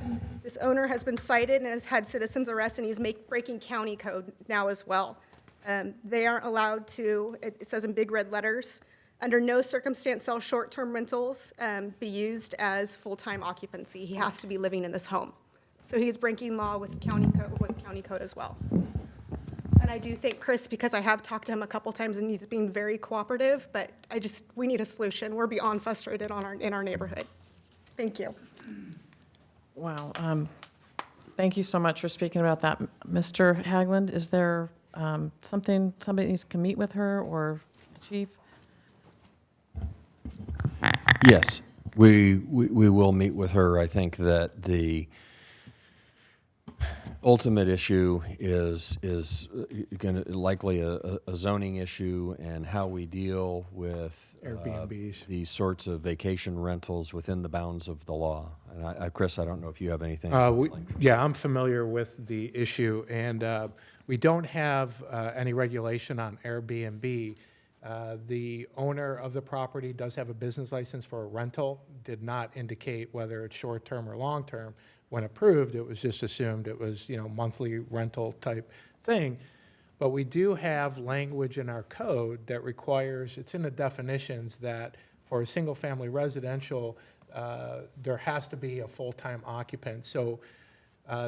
Q: This owner has been cited and has had citizens arrested, and he's breaking county code now as well. They aren't allowed to, it says in big red letters, under no circumstance shall short-term rentals be used as full-time occupancy. He has to be living in this home. So he's breaking law with county code as well. And I do thank Chris, because I have talked to him a couple times and he's being very cooperative, but we need a solution. We're beyond frustrated in our neighborhood. Thank you.
A: Wow. Thank you so much for speaking about that. Mr. Hagland, is there somebody needs to meet with her, or the chief?
R: Yes, we will meet with her. I think that the ultimate issue is going to likely a zoning issue, and how we deal with
H: Airbnbs.
R: these sorts of vacation rentals within the bounds of the law. And Chris, I don't know if you have anything.
S: Yeah, I'm familiar with the issue, and we don't have any regulation on Airbnb. The owner of the property does have a business license for a rental, did not indicate whether it's short-term or long-term. When approved, it was just assumed it was, monthly rental type thing. But we do have language in our code that requires, it's in the definitions, that for a single-family residential, there has to be a full-time occupant. So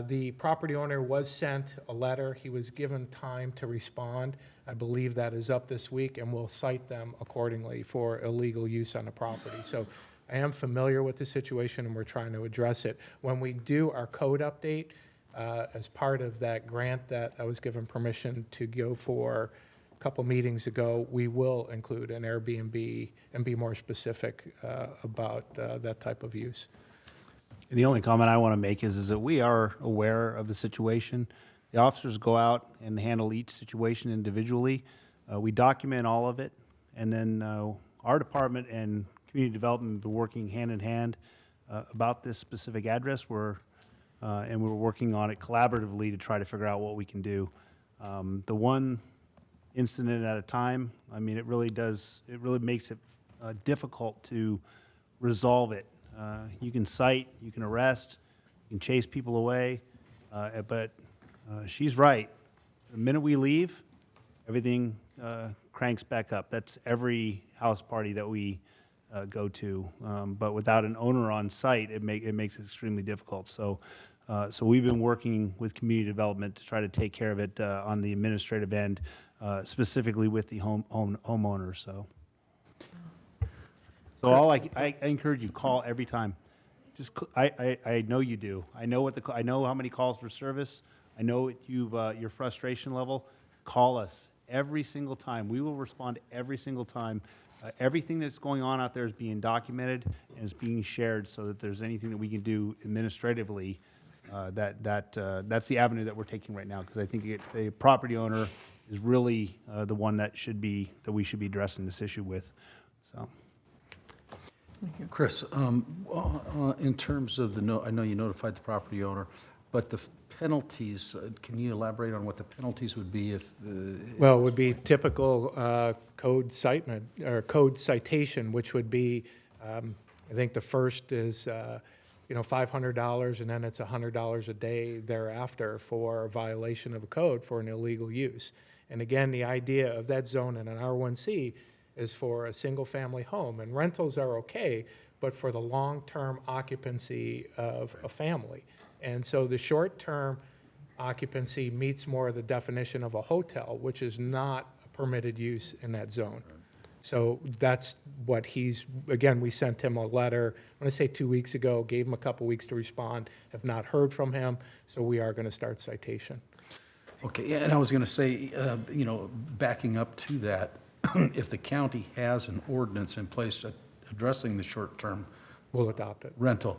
S: the property owner was sent a letter. He was given time to respond. I believe that is up this week, and we'll cite them accordingly for illegal use on the property. So I am familiar with the situation, and we're trying to address it. When we do our code update, as part of that grant that I was given permission to go for a couple meetings ago, we will include an Airbnb and be more specific about that type of use.
D: And the only comment I want to make is that we are aware of the situation. The officers go out and handle each situation individually. We document all of it, and then our department and community development have been working hand in hand about this specific address. And we're working on it collaboratively to try to figure out what we can do. The one incident at a time, I mean, it really makes it difficult to resolve it. You can cite, you can arrest, you can chase people away, but she's right. The minute we leave, everything cranks back up. That's every house party that we go to. But without an owner on site, it makes it extremely difficult. So we've been working with community development to try to take care of it on the administrative end, specifically with the homeowners. So I encourage you, call every time. Just I know you do. I know how many calls for service. I know your frustration level. Call us every single time. We will respond every single time. Everything that's going on out there is being documented and is being shared, so that there's anything that we can do administratively. That's the avenue that we're taking right now, because I think the property owner is really the one that we should be addressing this issue with. So.
J: Chris, in terms of I know you notified the property owner, but the penalties, can you elaborate on what the penalties would be if?
S: Well, it would be typical code citation, which would be, I think the first is, $500, and then it's $100 a day thereafter for violation of a code for an illegal use. And again, the idea of that zone in an R1C is for a single-family home, and rentals are okay, but for the long-term occupancy of a family. And so the short-term occupancy meets more of the definition of a hotel, which is not a permitted use in that zone. So that's what again, we sent him a letter, I want to say 2 weeks ago, gave him a couple weeks to respond, have not heard from him, so we are going to start citation.
J: Okay, yeah, and I was going to say, backing up to that, if the county has an ordinance in place addressing the short-term
S: we'll adopt it.
J: Rental,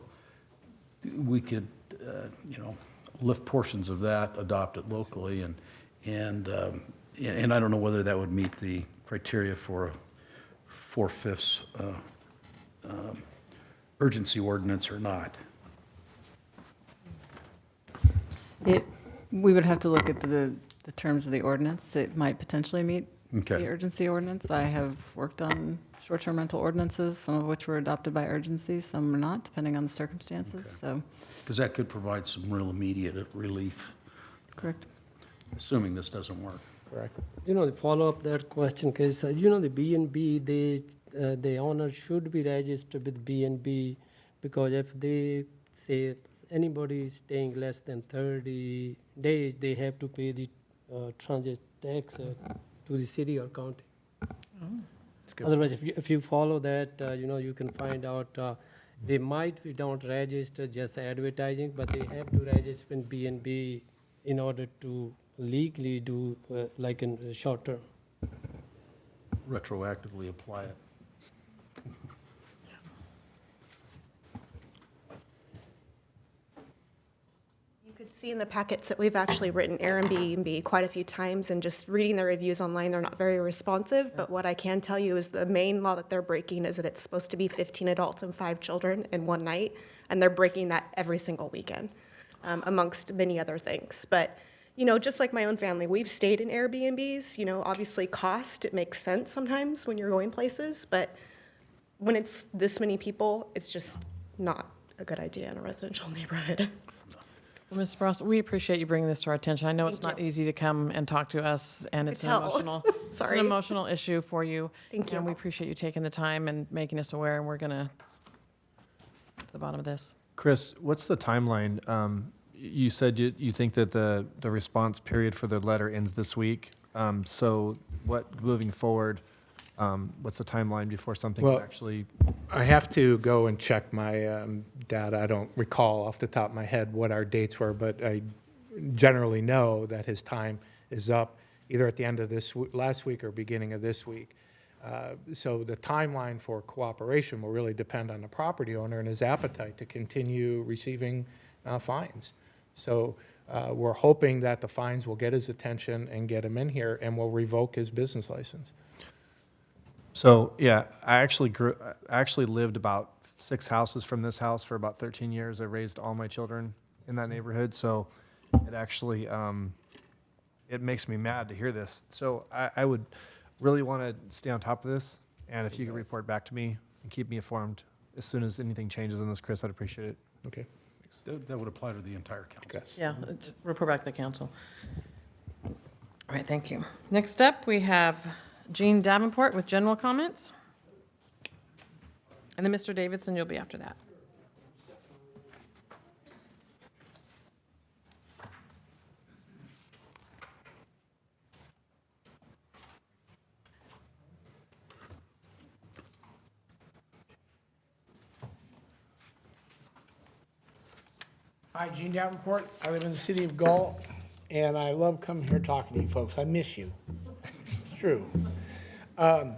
J: we could, lift portions of that, adopt it locally, and I don't know whether that would meet the criteria for a 4/5 urgency ordinance or not.
B: We would have to look at the terms of the ordinance. It might potentially meet
J: Okay.
B: the urgency ordinance. I have worked on short-term rental ordinances, some of which were adopted by urgency, some are not, depending on the circumstances, so.
J: Because that could provide some real immediate relief.
B: Correct.
J: Assuming this doesn't work.
S: Correct.
F: To follow up that question, because, the B&B, the owner should be registered with B&B, because if they say anybody is staying less than 30 days, they have to pay the transit tax to the city or county. Otherwise, if you follow that, you can find out they might be don't register just advertising, but they have to register in B&B in order to legally do like in short term.
J: Retroactively apply it.
Q: You could see in the packets that we've actually written Airbnb quite a few times, and just reading the reviews online, they're not very responsive. But what I can tell you is the main law that they're breaking is that it's supposed to be 15 adults and 5 children in one night, and they're breaking that every single weekend, amongst many other things. But just like my own family, we've stayed in Airbnbs. Obviously cost, it makes sense sometimes when you're going places, but when it's this many people, it's just not a good idea in a residential neighborhood.
A: Well, Ms. Ross, we appreciate you bringing this to our attention. I know it's not easy to come and talk to us, and it's an emotional, it's an emotional issue for you.
Q: Thank you.
A: And we appreciate you taking the time and making us aware, and we're going to get to the bottom of this.
K: Chris, what's the timeline? You said you think that the response period for the letter ends this week. So moving forward, what's the timeline before something can actually?
S: I have to go and check my data. I don't recall off the top of my head what our dates were, but I generally know that his time is up either at the end of last week or beginning of this week. So the timeline for cooperation will really depend on the property owner and his appetite to continue receiving fines. So we're hoping that the fines will get his attention and get him in here, and will revoke his business license.
K: So yeah, I actually lived about 6 houses from this house for about 13 years. I raised all my children in that neighborhood, so it actually it makes me mad to hear this. So I would really want to stay on top of this, and if you could report back to me and keep me informed as soon as anything changes on this, Chris, I'd appreciate it.
S: Okay.
J: That would apply to the entire council.
S: Yes.
A: Yeah, report back to the council. All right, thank you. Next up, we have Jean Davenport with general comments. And then Mr. Davidson, you'll be after that.
T: Hi, Gene Davenport. I live in the city of Galt, and I love coming here talking to you folks. I miss you. It's true. I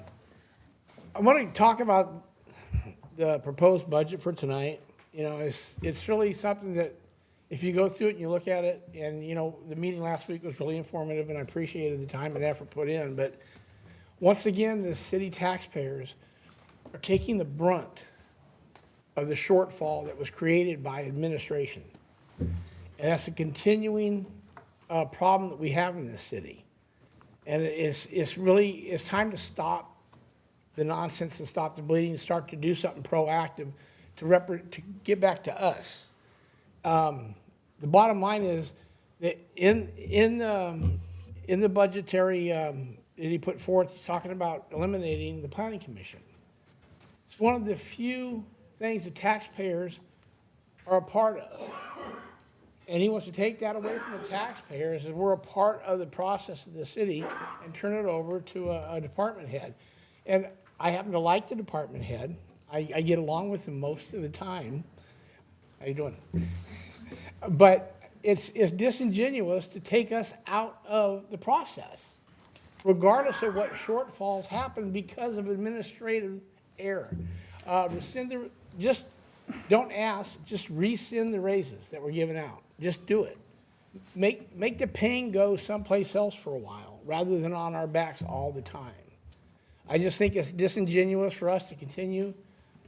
T: want to talk about the proposed budget for tonight. You know, it's really something that if you go through it and you look at it, and, you know, the meeting last week was really informative, and I appreciated the time and effort put in. But once again, the city taxpayers are taking the brunt of the shortfall that was created by administration. And that's a continuing problem that we have in this city. And it's time to stop the nonsense and stop the bleeding and start to do something proactive to get back to us. The bottom line is that in the budgetary that he put forth, he's talking about eliminating the planning commission. It's one of the few things the taxpayers are a part of. And he wants to take that away from the taxpayers, as we're a part of the process of the city, and turn it over to a department head. And I happen to like the department head. I get along with him most of the time. How you doing? But it's disingenuous to take us out of the process, regardless of what shortfalls happen because of administrative error. Just don't ask, just rescind the raises that were given out. Just do it. Make the pain go someplace else for a while, rather than on our backs all the time. I just think it's disingenuous for us to continue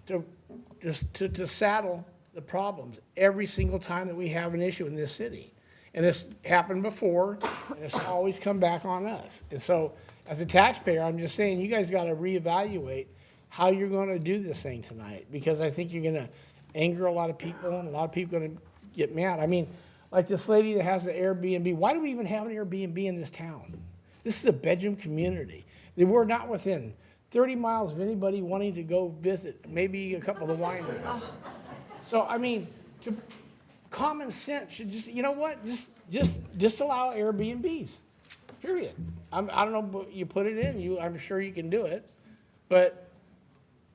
T: to saddle the problems every single time that we have an issue in this city. And this happened before, and it's always come back on us. And so, as a taxpayer, I'm just saying, you guys got to reevaluate how you're going to do this thing tonight, because I think you're going to anger a lot of people, and a lot of people are going to get mad. I mean, like this lady that has an Airbnb. Why do we even have an Airbnb in this town? This is a bedroom community. We're not within 30 miles of anybody wanting to go visit, maybe a couple of wineries. So, I mean, common sense should just, you know what, just allow Airbnbs, period. I don't know, but you put it in, I'm sure you can do it. But,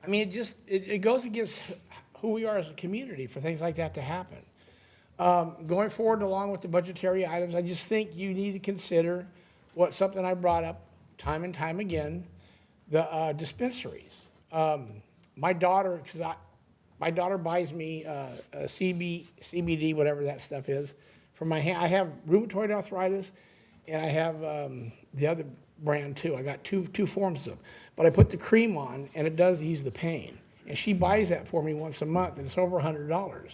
T: I mean, it goes against who we are as a community for things like that to happen. Going forward, along with the budgetary items, I just think you need to consider something I brought up time and time again, the dispensaries. My daughter buys me CBD, whatever that stuff is, for my hand. I have rheumatoid arthritis, and I have the other brand too. I got two forms of them. But I put the cream on, and it does ease the pain. And she buys that for me once a month, and it's over $100.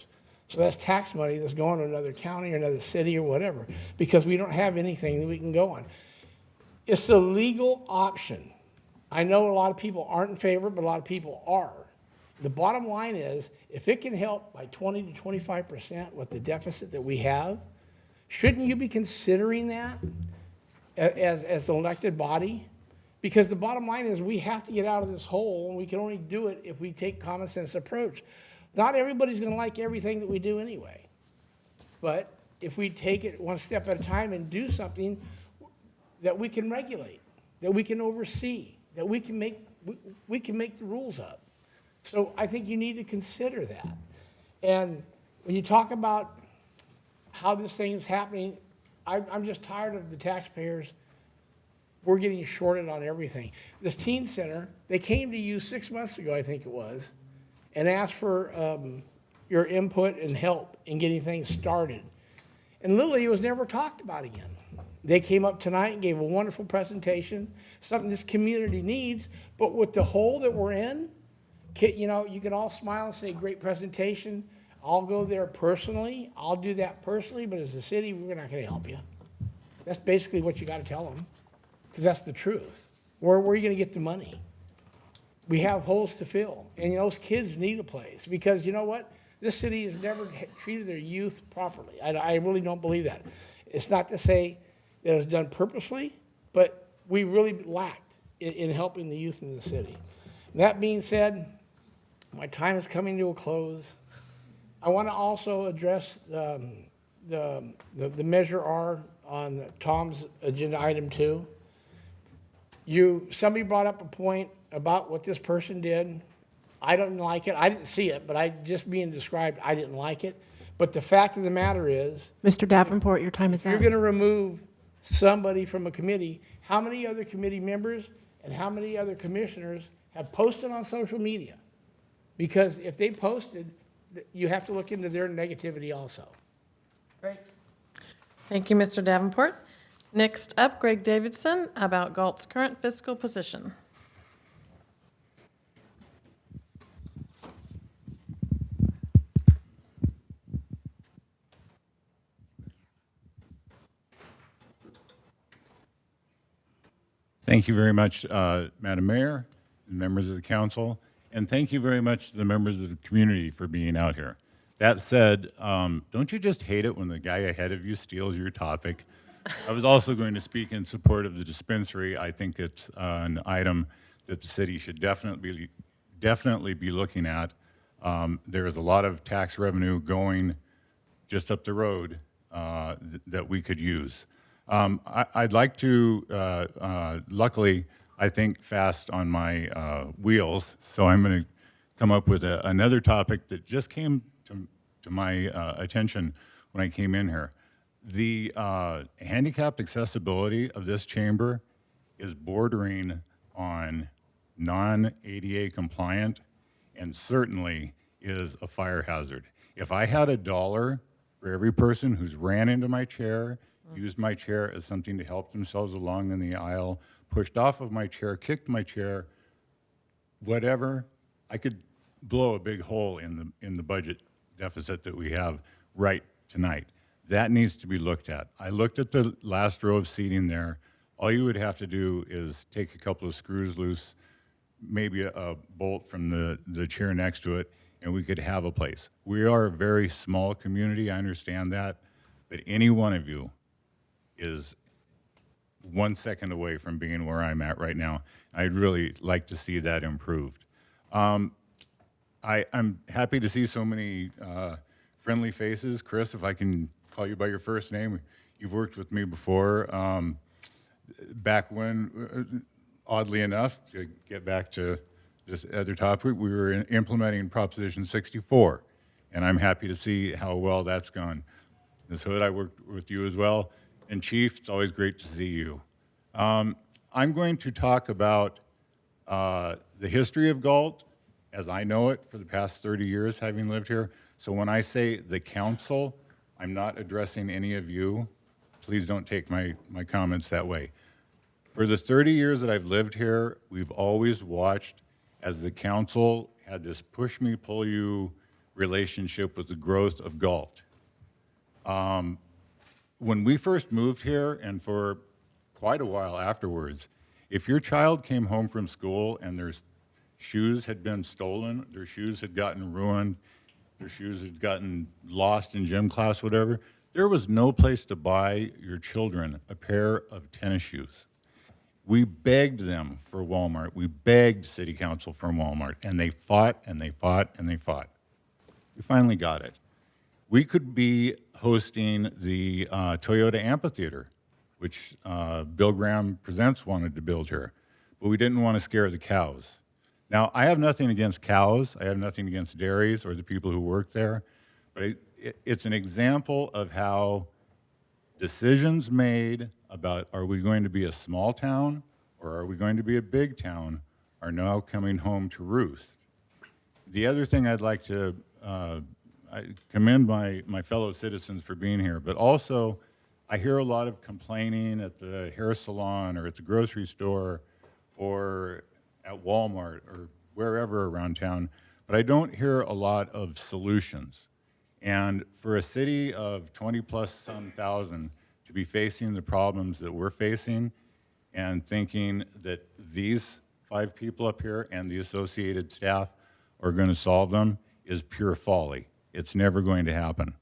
T: So that's tax money that's going to another county or another city or whatever, because we don't have anything that we can go on. It's a legal option. I know a lot of people aren't in favor, but a lot of people are. The bottom line is, if it can help by 20 to 25% with the deficit that we have, shouldn't you be considering that as the elected body? Because the bottom line is, we have to get out of this hole, and we can only do it if we take common sense approach. Not everybody's going to like everything that we do anyway. But if we take it one step at a time and do something that we can regulate, that we can oversee, that we can make the rules up. So I think you need to consider that. And when you talk about how this thing is happening, I'm just tired of the taxpayers. We're getting shorted on everything. This teen center, they came to you 6 months ago, I think it was, and asked for your input and help in getting things started. And literally, it was never talked about again. They came up tonight and gave a wonderful presentation, something this community needs, but with the hole that we're in, you know, you can all smile and say, great presentation. I'll go there personally. I'll do that personally, but as a city, we're not going to help you. That's basically what you got to tell them, because that's the truth. Where are you going to get the money? We have holes to fill, and those kids need a place, because you know what? This city has never treated their youth properly. I really don't believe that. It's not to say that it was done purposely, but we really lacked in helping the youth in the city. And that being said, My time is coming to a close. I want to also address the Measure R on Tom's agenda item 2. Somebody brought up a point about what this person did. I didn't like it. I didn't see it, but just being described, I didn't like it. But the fact of the matter is,
A: Mr. Davenport, your time is
T: you're
A: up.
T: going to remove somebody from a committee. How many other committee members and how many other commissioners have posted on social media? Because if they posted, you have to look into their negativity also. Thanks.
A: Thank you, Mr. Davenport. Next up, Greg Davidson about Galt's current fiscal position.
U: Thank you very much, Madam Mayor, and members of the council, and thank you very much to the members of the community for being out here. That said, don't you just hate it when the guy ahead of you steals your topic? I was also going to speak in support of the dispensary. I think it's an item that the city should definitely be looking at. There is a lot of tax revenue going just up the road that we could use. I'd like to, luckily, I think fast on my wheels, so I'm going to come up with another topic that just came to my attention when I came in here. The handicapped accessibility of this chamber is bordering on non-ADA compliant and certainly is a fire hazard. If I had $1 for every person who's ran into my chair, used my chair as something to help themselves along in the aisle, pushed off of my chair, kicked my chair, whatever, I could blow a big hole in the budget deficit that we have right tonight. That needs to be looked at. I looked at the last row of seating there. All you would have to do is take a couple of screws loose, maybe a bolt from the chair next to it, and we could have a place. We are a very small community, I understand that, but any one of you is 1 second away from being where I'm at right now. I'd really like to see that improved. I'm happy to see so many friendly faces. Chris, if I can call you by your first name, you've worked with me before. Back when, oddly enough, to get back to this other topic, we were implementing Proposition 64, and I'm happy to see how well that's gone. Ms. Hood, I worked with you as well. And Chief, it's always great to see you. I'm going to talk about the history of Galt as I know it for the past 30 years having lived here. So when I say the council, I'm not addressing any of you. Please don't take my comments that way. For the 30 years that I've lived here, we've always watched as the council had this push me, pull you relationship with the growth of Galt. When we first moved here, and for quite a while afterwards, if your child came home from school and their shoes had been stolen, their shoes had gotten ruined, their shoes had gotten lost in gym class, whatever, there was no place to buy your children a pair of tennis shoes. We begged them for Walmart. We begged City Council for Walmart, and they fought and they fought and they fought. We finally got it. We could be hosting the Toyota Amphitheater, which Bill Graham Presents wanted to build here, but we didn't want to scare the cows. Now, I have nothing against cows. I have nothing against dairies or the people who work there, but it's an example of how decisions made about are we going to be a small town or are we going to be a big town are now coming home to roost. The other thing I'd like to I commend my fellow citizens for being here, but also I hear a lot of complaining at the hair salon or at the grocery store or at Walmart or wherever around town, but I don't hear a lot of solutions. And for a city of 20 plus some thousand to be facing the problems that we're facing and thinking that these 5 people up here and the associated staff are going to solve them is pure folly. It's never going to happen.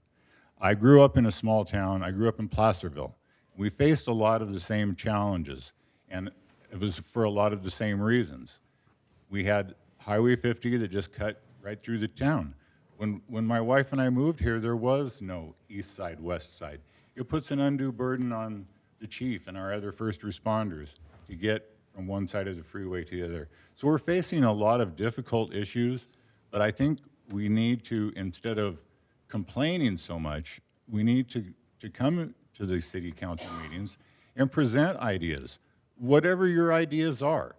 U: I grew up in a small town. I grew up in Placerville. We faced a lot of the same challenges, and it was for a lot of the same reasons. We had Highway 50 that just cut right through the town. When my wife and I moved here, there was no east side, west side. It puts an undue burden on the chief and our other first responders to get from one side of the freeway to the other. So we're facing a lot of difficult issues, but I think we need to, instead of complaining so much, we need to come to the city council meetings and present ideas, whatever your ideas are.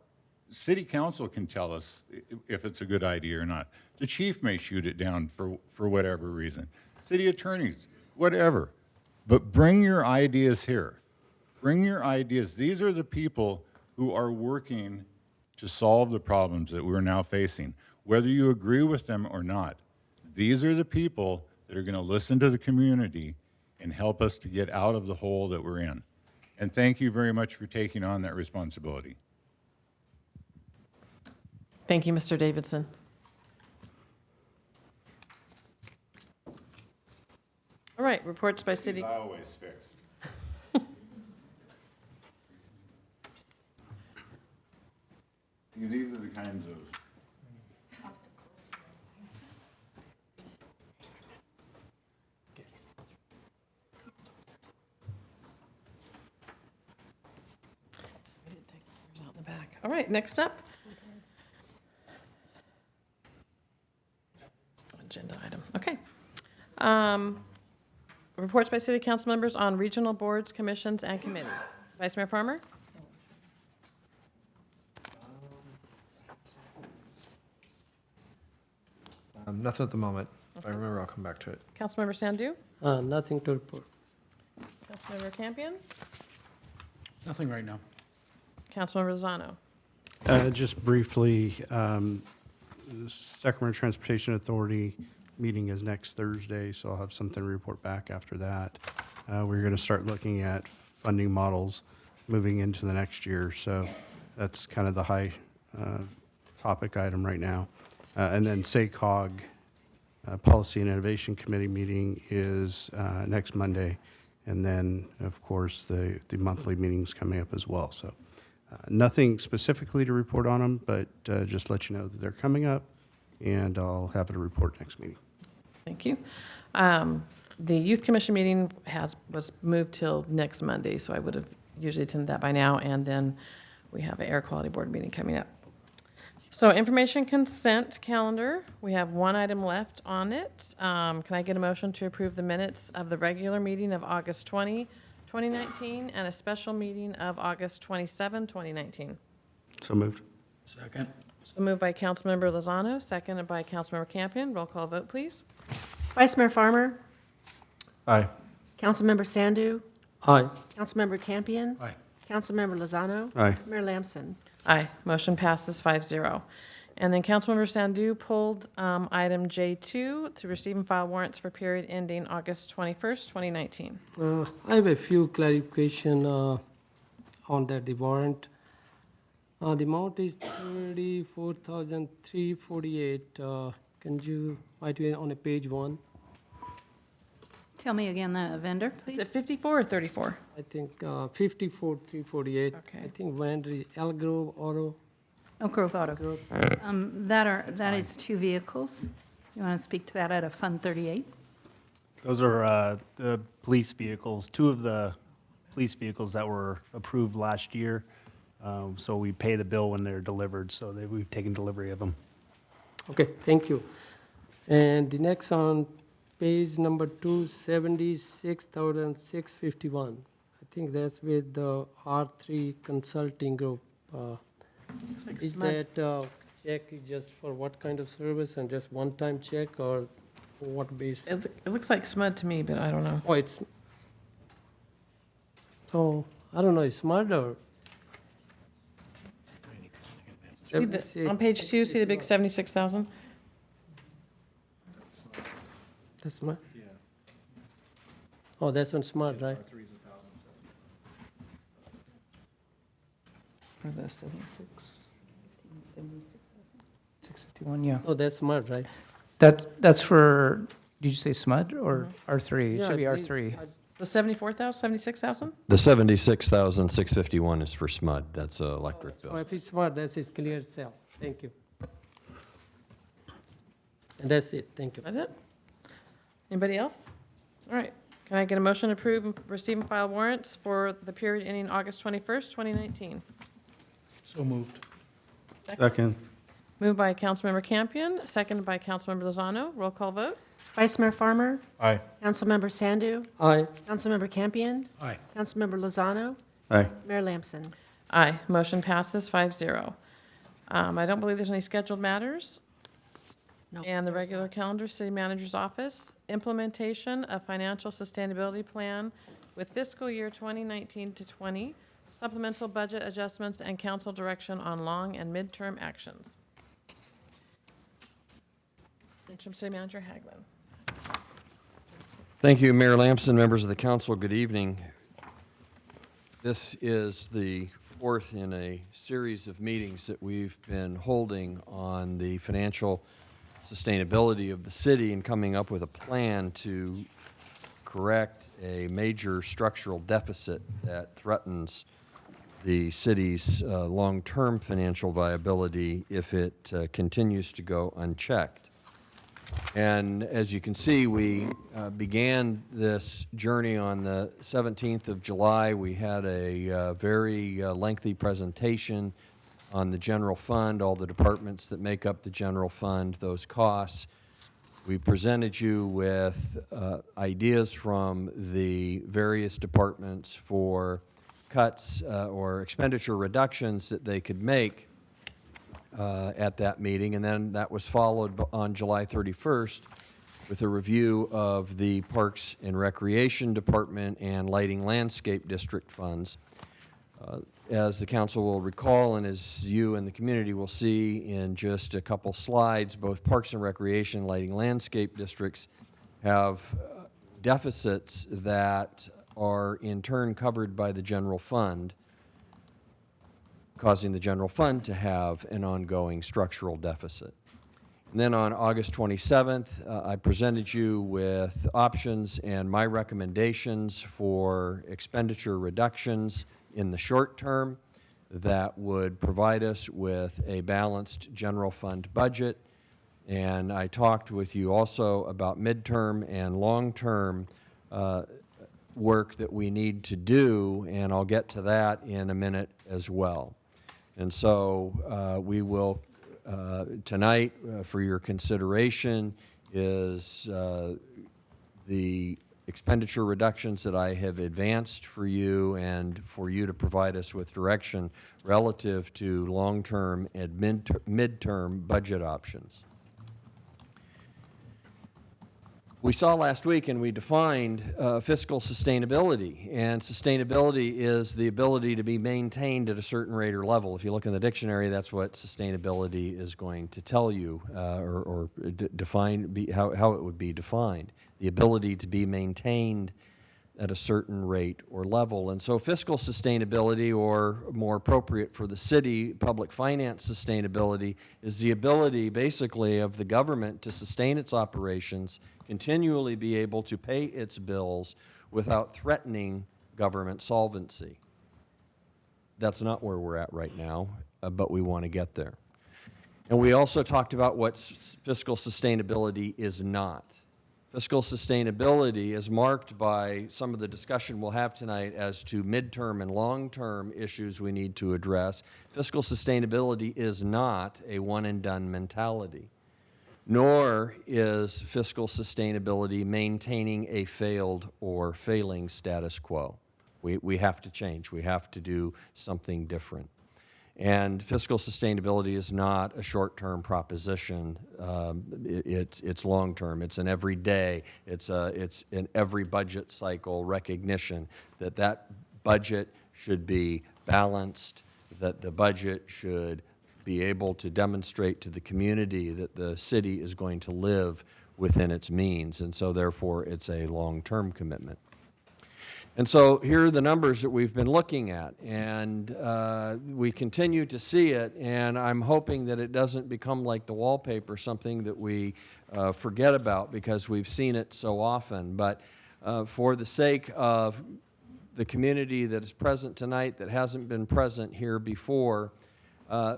U: City council can tell us if it's a good idea or not. The chief may shoot it down for whatever reason. City attorneys, whatever. But bring your ideas here. Bring your ideas. These are the people who are working to solve the problems that we're now facing. Whether you agree with them or not, these are the people that are going to listen to the community and help us to get out of the hole that we're in. And thank you very much for taking on that responsibility.
A: Thank you, Mr. Davidson. All right, reports by city.
U: He's always fixed. See, these are the kinds of
A: Out in the back. All right, next up. Agenda item, okay. Reports by city council members on regional boards, commissions, and committees. Vice Mayor Farmer?
K: Nothing at the moment. If I remember, I'll come back to it.
A: Councilmember Sandu?
F: Nothing to report.
A: Councilmember Campion?
J: Nothing right now.
A: Councilmember Lozano?
E: Just briefly, Sacramento Transportation Authority meeting is next Thursday, so I'll have something to report back after that. We're going to start looking at funding models moving into the next year, so that's kind of the high topic item right now. And then SACOG, Policy and Innovation Committee meeting is next Monday, and then, of course, the monthly meetings coming up as well. So nothing specifically to report on them, but just let you know that they're coming up, and I'll have a report next meeting.
A: Thank you. The Youth Commission meeting was moved till next Monday, so I would have usually attended that by now, and then we have an Air Quality Board meeting coming up. So information consent calendar, we have one item left on it. Can I get a motion to approve the minutes of the regular meeting of August 20, 2019, and a special meeting of August 27, 2019?
E: So moved.
J: Second.
A: So moved by Councilmember Lozano, seconded by Councilmember Campion. Roll call vote, please.
C: Vice Mayor Farmer?
K: Aye.
C: Councilmember Sandu?
F: Aye.
C: Councilmember Campion?
J: Aye.
C: Councilmember Lozano?
E: Aye.
C: Mayor Lamson?
A: Aye, motion passes 5-0. And then Councilmember Sandu pulled item J2 to receive and file warrants for period ending August 21st, 2019.
F: I have a few clarification on that, the warrant. The amount is 34,348. Can you write it on a page 1?
V: Tell me again the vendor,
A: Is
V: please.
A: it 54 or 34?
F: I think 54,348.
A: Okay.
F: I think vendor is Elgrove Auto.
V: Oak Grove Auto.
F: Grove.
V: That is 2 vehicles. You want to speak to that out of Fund 38?
D: Those are the police vehicles, two of the police vehicles that were approved last year. So we pay the bill when they're delivered, so we've taken delivery of them.
F: Okay, thank you. And the next on page number 2, 76,651. I think that's with the R3 Consulting Group. Is that check just for what kind of service and just one-time check or what base?
A: It looks like SMUD to me, but I don't know.
F: Oh, it's, oh, I don't know, it's SMUD or?
A: See on page 2, see the big 76,000?
F: That's SMUD? Yeah. Oh, that's on SMUD, right?
V: For the 651, yeah.
F: Oh, that's SMUD, right?
H: That's for, did you say SMUD or R3? It
F: Yeah,
H: should be
F: I think-
H: R3.
A: The 74,000, 76,000?
R: The 76,651 is for SMUD. That's an electric
F: Oh,
R: bill.
F: if it's SMUD, that's its clear sale. Thank you. And that's it. Thank you.
A: That's it? Anybody else? All right. Can I get a motion to approve and receive and file warrants for the period ending August 21st, 2019?
J: So moved.
E: Second.
A: Moved by Councilmember Campion, seconded by Councilmember Lozano. Roll call vote.
C: Vice Mayor Farmer.
K: Aye.
C: Councilmember Sandu.
F: Aye.
C: Councilmember Campion.
J: Aye.
C: Councilmember Lozano.
E: Aye.
C: Mayor Lamson.
A: Aye. Motion passes 5-0. I don't believe there's any scheduled matters.
C: No.
A: And the regular calendar, City Manager's Office, implementation of financial sustainability plan with fiscal year 2019 to 20, supplemental budget adjustments, and council direction on long and midterm actions. Interim City Manager Haglund.
R: Thank you, Mayor Lamson, members of the council. Good evening. This is the fourth in a series of meetings that we've been holding on the financial sustainability of the city and coming up with a plan to correct a major structural deficit that threatens the city's long-term financial viability if it continues to go unchecked. And as you can see, we began this journey on the 17th of July. We had a very lengthy presentation on the general fund, all the departments that make up the general fund, those costs. We presented you with ideas from the various departments for cuts or expenditure reductions that they could make at that meeting, and then that was followed on July 31st with a review of the Parks and Recreation Department and Lighting Landscape District funds. As the council will recall, and as you and the community will see in just a couple slides, both Parks and Recreation and Lighting Landscape Districts have deficits that are in turn covered by the general fund, causing the general fund to have an ongoing structural deficit. And then on August 27th, I presented you with options and my recommendations for expenditure reductions in the short term that would provide us with a balanced general fund budget. And I talked with you also about midterm and long-term work that we need to do, and I'll get to that in a minute as well. And so we will, tonight, for your consideration, is the expenditure reductions that I have advanced for you and for you to provide us with direction relative to long-term and midterm budget options. We saw last week and we defined fiscal sustainability, and sustainability is the ability to be maintained at a certain rate or level. If you look in the dictionary, that's what sustainability is going to tell you, or define how it would be defined. The ability to be maintained at a certain rate or level. And so fiscal sustainability, or more appropriate for the city, public finance sustainability, is the ability basically of the government to sustain its operations, continually be able to pay its bills without threatening government solvency. That's not where we're at right now, but we want to get there. And we also talked about what fiscal sustainability is not. Fiscal sustainability is marked by some of the discussion we'll have tonight as to midterm and long-term issues we need to address. Fiscal sustainability is not a one-and-done mentality, nor is fiscal sustainability maintaining a failed or failing status quo. We have to change. We have to do something different. And fiscal sustainability is not a short-term proposition. It's long-term. It's an everyday. It's an every budget cycle recognition that that budget should be balanced, that the budget should be able to demonstrate to the community that the city is going to live within its means, and so therefore it's a long-term commitment. And so here are the numbers that we've been looking at, and we continue to see it, and I'm hoping that it doesn't become like the wallpaper, something that we forget about because we've seen it so often. But for the sake of the community that is present tonight that hasn't been present here before,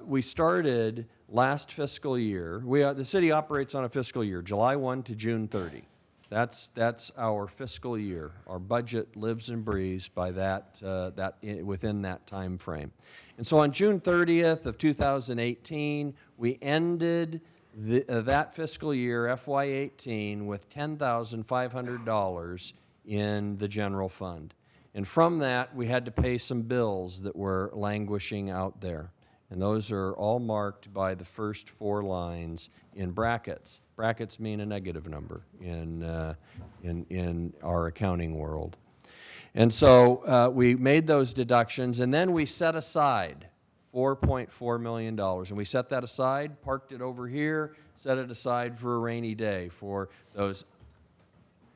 R: We started last fiscal year. The city operates on a fiscal year, July 1 to June 30. That's our fiscal year. Our budget lives and breathes by within that time frame. And so on June 30th of 2018, we ended that fiscal year, FY18, with $10,500 in the general fund. And from that, we had to pay some bills that were languishing out there. And those are all marked by the first 4 lines in brackets. Brackets mean a negative number in our accounting world. And so we made those deductions, and then we set aside $4.4 million. And we set that aside, parked it over here, set it aside for a rainy day, for those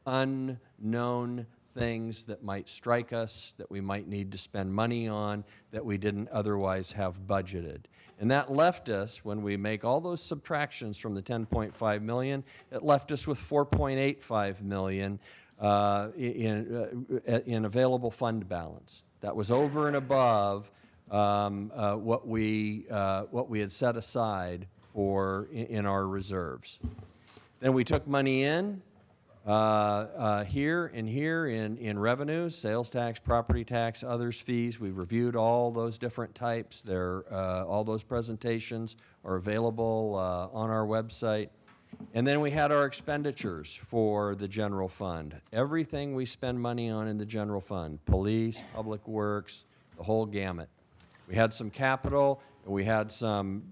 R: unknown things that might strike us, that we might need to spend money on, that we didn't otherwise have budgeted. And that left us, when we make all those subtractions from the $10.5 million, it left us with $4.85 million in available fund balance. That was over and above what we had set aside in our reserves. Then we took money in here in revenues, sales tax, property tax, others, fees. We reviewed all those different types. All those presentations are available on our website. And then we had our expenditures for the general fund. Everything we spend money on in the general fund, police, public works, the whole gamut. We had some capital, and we had some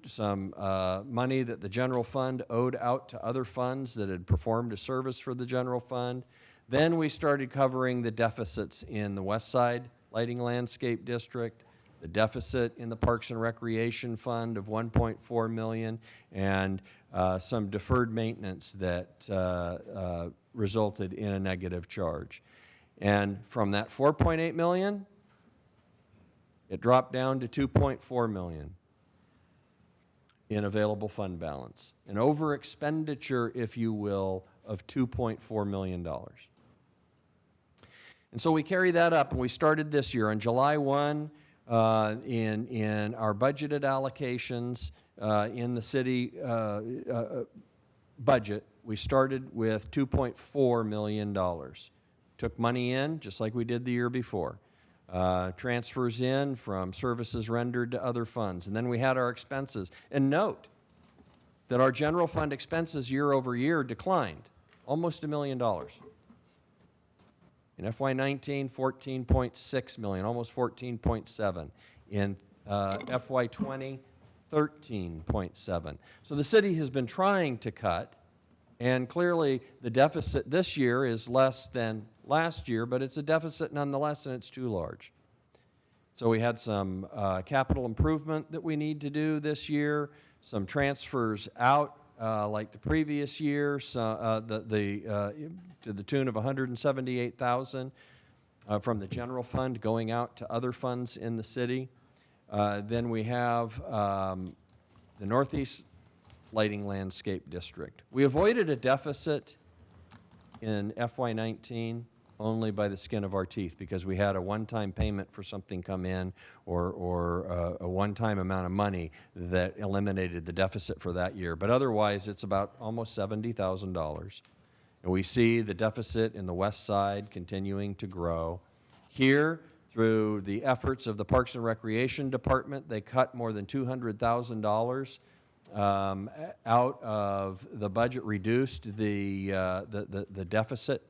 R: money that the general fund owed out to other funds that had performed a service for the general fund. Then we started covering the deficits in the West Side Lighting Landscape District, the deficit in the Parks and Recreation Fund of $1.4 million, and some deferred maintenance that resulted in a negative charge. And from that $4.8 million, it dropped down to $2.4 million in available fund balance. An over expenditure, if you will, of $2.4 million. And so we carry that up, and we started this year on July 1 in our budgeted allocations in the city budget. We started with $2.4 million. Took money in, just like we did the year before. Transfers in from services rendered to other funds. And then we had our expenses. And note that our general fund expenses year over year declined almost $1 million. In FY19, $14.6 million, almost $14.7. In FY20, $13.7. So the city has been trying to cut, and clearly the deficit this year is less than last year, but it's a deficit nonetheless, and it's too large. So we had some capital improvement that we need to do this year, some transfers out like the previous year, to the tune of $178,000 from the general fund going out to other funds in the city. Then we have the Northeast Lighting Landscape District. We avoided a deficit in FY19 only by the skin of our teeth, because we had a one-time payment for something come in, or a one-time amount of money that eliminated the deficit for that year. But otherwise, it's about almost $70,000. And we see the deficit in the west side continuing to grow. Here, through the efforts of the Parks and Recreation Department, they cut more than $200,000 out of the budget, reduced the deficit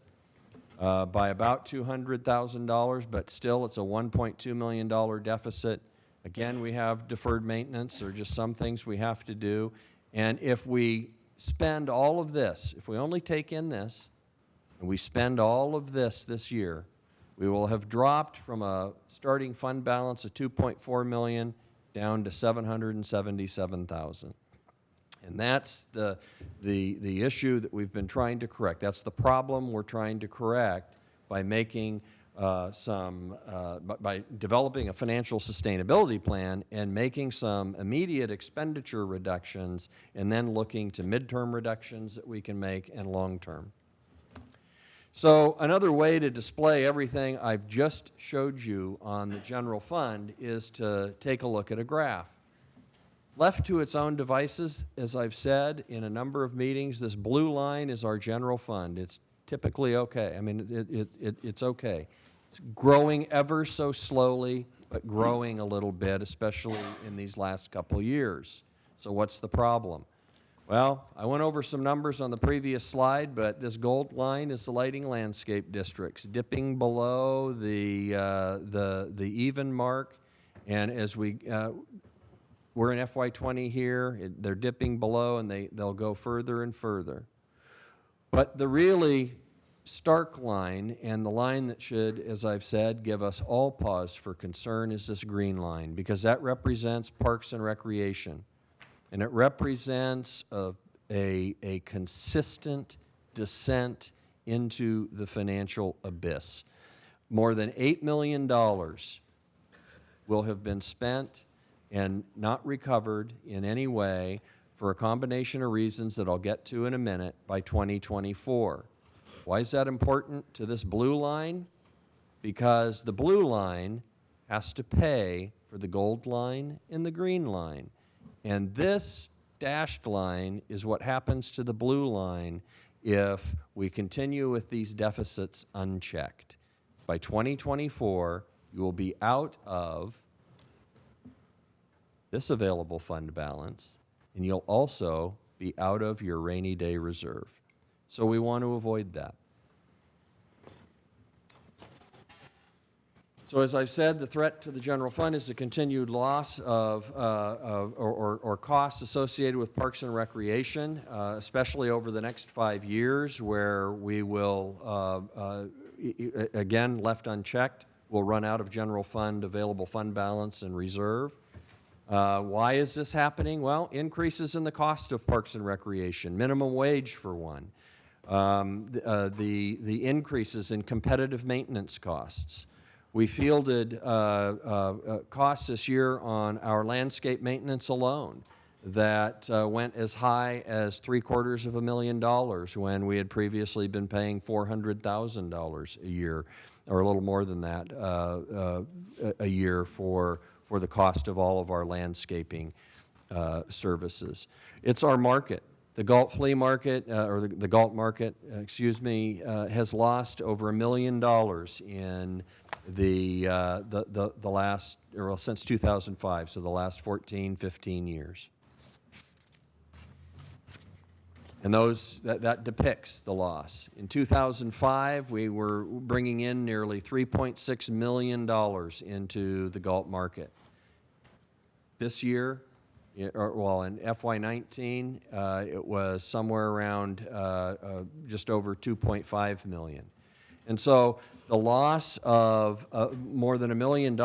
R: by about $200,000, but still it's a $1.2 million deficit. Again, we have deferred maintenance. There are just some things we have to do. And if we spend all of this, if we only take in this, and we spend all of this year, we will have dropped from a starting fund balance of $2.4 million down to $777,000. And that's the issue that we've been trying to correct. That's the problem we're trying to correct by making by developing a financial sustainability plan and making some immediate expenditure reductions, and then looking to midterm reductions that we can make and long-term. So another way to display everything I've just showed you on the general fund is to take a look at a graph. Left to its own devices, as I've said in a number of meetings, this blue line is our general fund. It's typically okay. I mean, it's okay. It's growing ever so slowly, but growing a little bit, especially in these last couple years. So what's the problem? Well, I went over some numbers on the previous slide, but this gold line is the lighting landscape districts, dipping below the even mark. And as we're in FY20 here, they're dipping below, and they'll go further and further. But the really stark line, and the line that should, as I've said, give us all pause for concern, is this green line, because that represents Parks and Recreation. And it represents a consistent descent into the financial abyss. More than $8 million will have been spent and not recovered in any way for a combination of reasons that I'll get to in a minute by 2024. Why is that important to this blue line? Because the blue line has to pay for the gold line and the green line. And this dashed line is what happens to the blue line if we continue with these deficits unchecked. By 2024, you will be out of this available fund balance, and you'll also be out of your rainy day reserve. So we want to avoid that. So as I've said, the threat to the general fund is the continued loss or costs associated with Parks and Recreation, especially over the next 5 years, where we will, again, left unchecked, will run out of general fund, available fund balance, and reserve. Why is this happening? Well, increases in the cost of Parks and Recreation, minimum wage for one, the increases in competitive maintenance costs. We fielded costs this year on our landscape maintenance alone that went as high as $750,000 when we had previously been paying $400,000 a year, or a little more than that a year for the cost of all of our landscaping services. It's our market. The Galt flea market, or the Galt market, excuse me, has lost over $1 million in the last, well, since 2005, so the last 14, 15 years. And that depicts the loss. In 2005, we were bringing in nearly $3.6 million into the Galt market. This year, well, in FY19, it was somewhere around just over $2.5 million. And so the loss of more than $1 million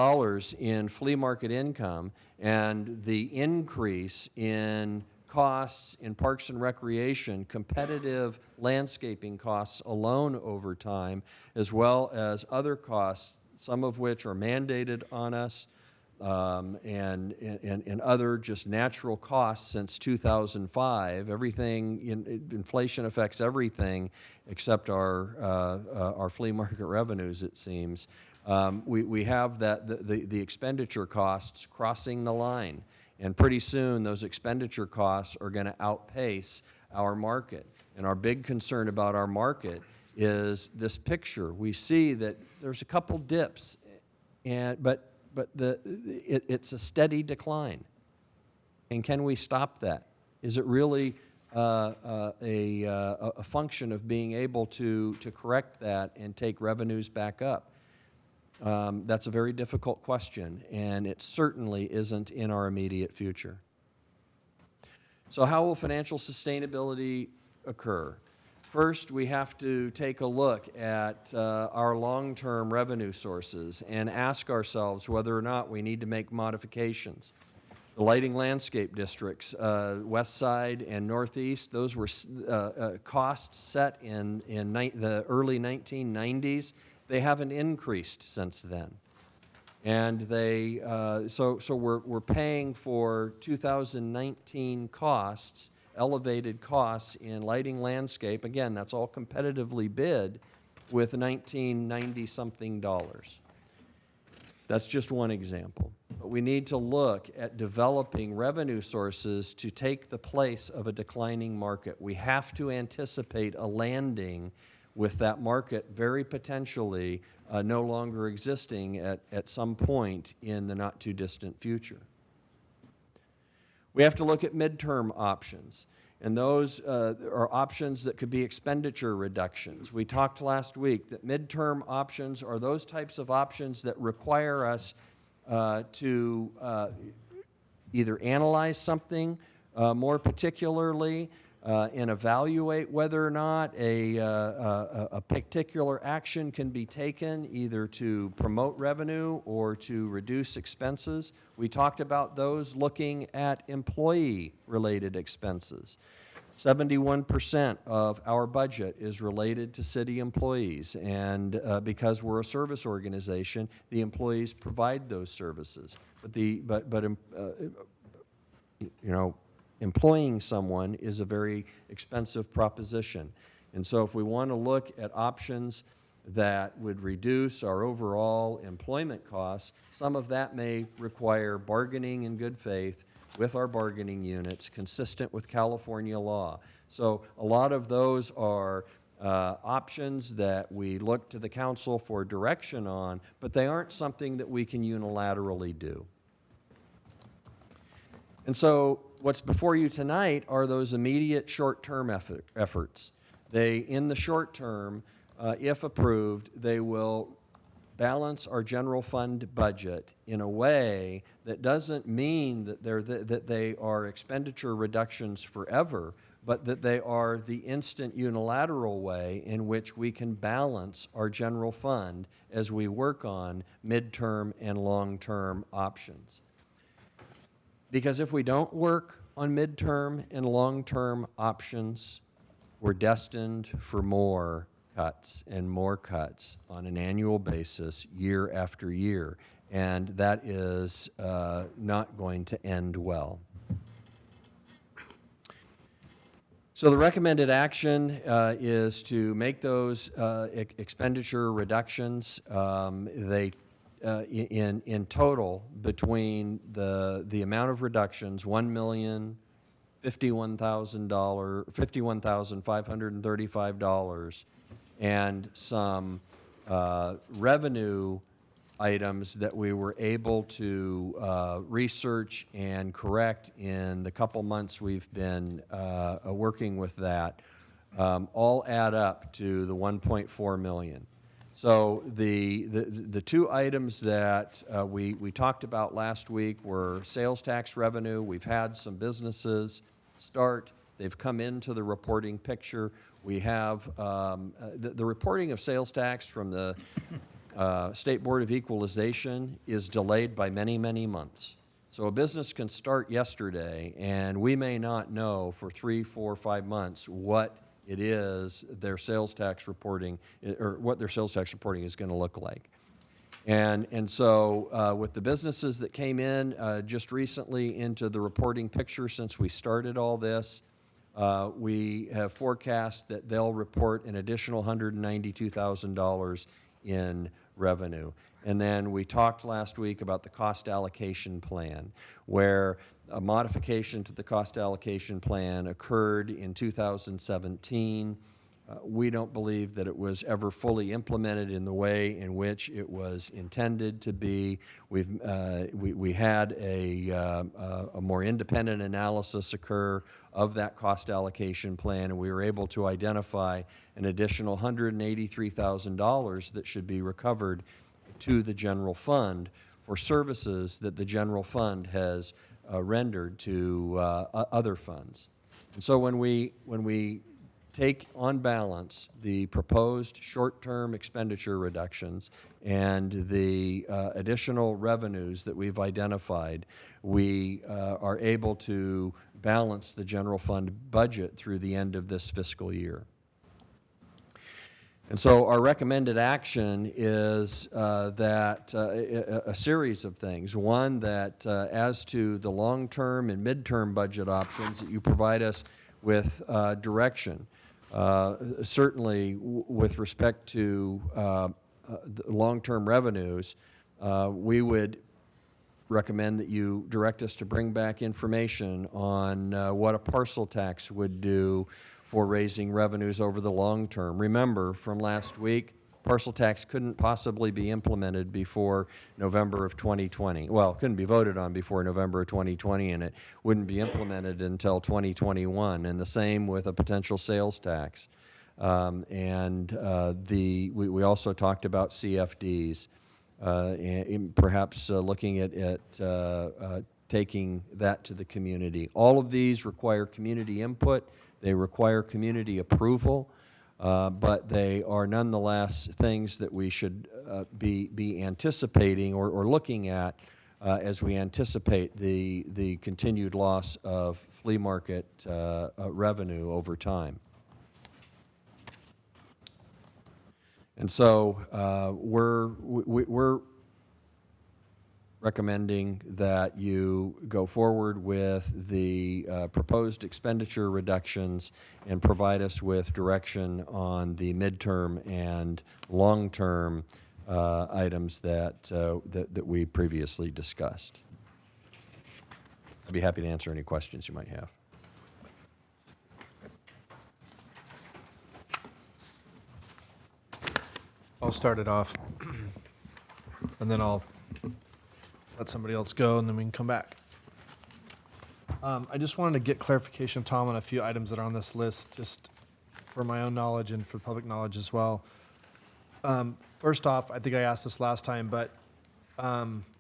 R: in flea market income and the increase in costs in Parks and Recreation, competitive landscaping costs alone over time, as well as other costs, some of which are mandated on us, and other just natural costs since 2005. Everything, inflation affects everything except our flea market revenues, it seems. We have the expenditure costs crossing the line, and pretty soon those expenditure costs are going to outpace our market. And our big concern about our market is this picture. We see that there's a couple dips, but it's a steady decline. And can we stop that? Is it really a function of being able to correct that and take revenues back up? That's a very difficult question, and it certainly isn't in our immediate future. So how will financial sustainability occur? First, we have to take a look at our long-term revenue sources and ask ourselves whether or not we need to make modifications. The lighting landscape districts, west side and northeast, those were costs set in the early 1990s. They haven't increased since then. And so we're paying for 2019 costs, elevated costs in lighting landscape. Again, that's all competitively bid with 1990-something dollars. That's just one example. but we need to look at developing revenue sources to take the place of a declining market. We have to anticipate a landing with that market very potentially no longer existing at some point in the not-too-distant future. We have to look at midterm options, and those are options that could be expenditure reductions. We talked last week that midterm options are those types of options that require us to either analyze something more particularly and evaluate whether or not a particular action can be taken either to promote revenue or to reduce expenses. We talked about those looking at employee-related expenses. 71% of our budget is related to city employees, and because we're a service organization, the employees provide those services. Employing someone is a very expensive proposition. And so if we want to look at options that would reduce our overall employment costs, some of that may require bargaining in good faith with our bargaining units, consistent with California law. So a lot of those are options that we look to the council for direction on, but they aren't something that we can unilaterally do. And so what's before you tonight are those immediate short-term efforts. They, in the short term, if approved, they will balance our general fund budget in a way that doesn't mean that they are expenditure reductions forever, but that they are the instant unilateral way in which we can balance our general fund as we work on midterm and long-term options. Because if we don't work on midterm and long-term options, we're destined for more cuts and more cuts on an annual basis, year after year, and that is not going to end well. So the recommended action is to make those expenditure reductions. In total, between the amount of reductions, $1,051,535, and some revenue items that we were able to research and correct in the couple months we've been working with that, all add up to the $1.4 million. So the two items that we talked about last week were sales tax revenue. We've had some businesses start. They've come into the reporting picture. We have the reporting of sales tax from the State Board of Equalization is delayed by many, many months. So a business can start yesterday, and we may not know for 3, 4, 5 months what it is their sales tax reporting, or what their sales tax reporting is going to look like. And so with the businesses that came in just recently into the reporting picture since we started all this, we have forecast that they'll report an additional $192,000 in revenue. And then we talked last week about the cost allocation plan, where a modification to the cost allocation plan occurred in 2017. We don't believe that it was ever fully implemented in the way in which it was intended to be. We had a more independent analysis occur of that cost allocation plan, and we were able to identify an additional $183,000 that should be recovered to the general fund for services that the general fund has rendered to other funds. And so when we take on balance the proposed short-term expenditure reductions and the additional revenues that we've identified, we are able to balance the general fund budget through the end of this fiscal year. And so our recommended action is that a series of things. One, that as to the long-term and midterm budget options, that you provide us with direction. Certainly, with respect to long-term revenues, we would recommend that you direct us to bring back information on what a parcel tax would do for raising revenues over the long term. Remember, from last week, parcel tax couldn't possibly be implemented before November of 2020. Well, couldn't be voted on before November of 2020, and it wouldn't be implemented until 2021, and the same with a potential sales tax. We also talked about CFDs. And perhaps looking at taking that to the community. All of these require community input. They require community approval, but they are nonetheless things that we should be anticipating or looking at as we anticipate the continued loss of flea market revenue over time. And so we're recommending that you go forward with the proposed expenditure reductions and provide us with direction on the midterm and long-term items that we previously discussed. I'd be happy to answer any questions you might have.
K: I'll start it off, and then I'll let somebody else go, and then we can come back. I just wanted to get clarification, Tom, on a few items that are on this list, just for my own knowledge and for public knowledge as well. First off, I think I asked this last time, but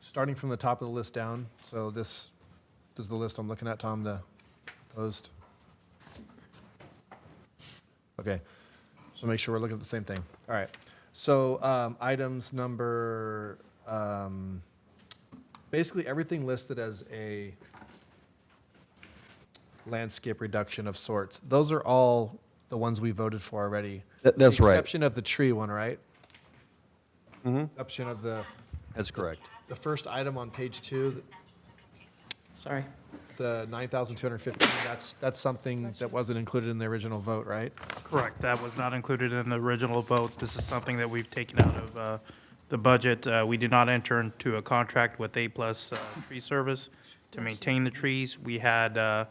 K: starting from the top of the list down, so this is the list I'm looking at, Tom, the proposed. Okay, so make sure we're looking at the same thing. All right. So items number, basically everything listed as a landscape reduction of sorts. Those are all the ones we voted for already.
R: That's
K: with the
R: right.
K: exception of the tree one, right?
R: Mm-hmm.
K: Exception of the.
R: That's correct.
K: The first item on page 2.
C: Sorry.
K: The 9,215. That's something that wasn't included in the original vote, right?
L: Correct. That was not included in the original vote. This is something that we've taken out of the budget. We did not enter into a contract with A+ Tree Service to maintain the trees. We had a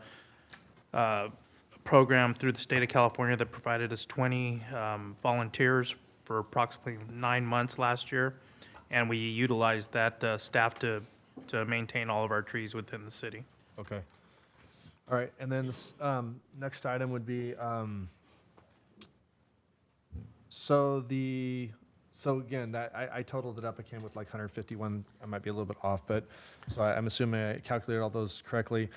L: program through the state of California that provided us 20 volunteers for approximately 9 months last year, and we utilized that staff to maintain all of our trees within the city.
K: Okay. All right, and then this next item would be, so again, that I totaled it up, it came with like 151, I might be a little bit off, but, so I'm assuming I calculated all those correctly.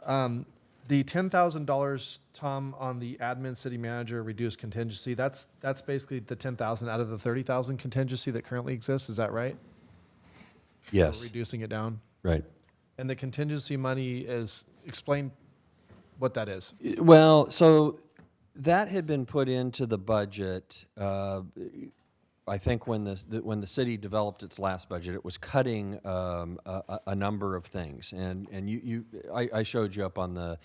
K: The $10,000, Tom, on the admin city manager reduced contingency, that's basically the 10,000 out of the 30,000 contingency that currently exists, is that right?
R: Yes.
K: So reducing it down?
R: Right.
K: And the contingency money is, explain what that is.
R: Well, so that had been put into the budget, I think when the city developed its last budget, it was cutting a number of things. And I showed you up on the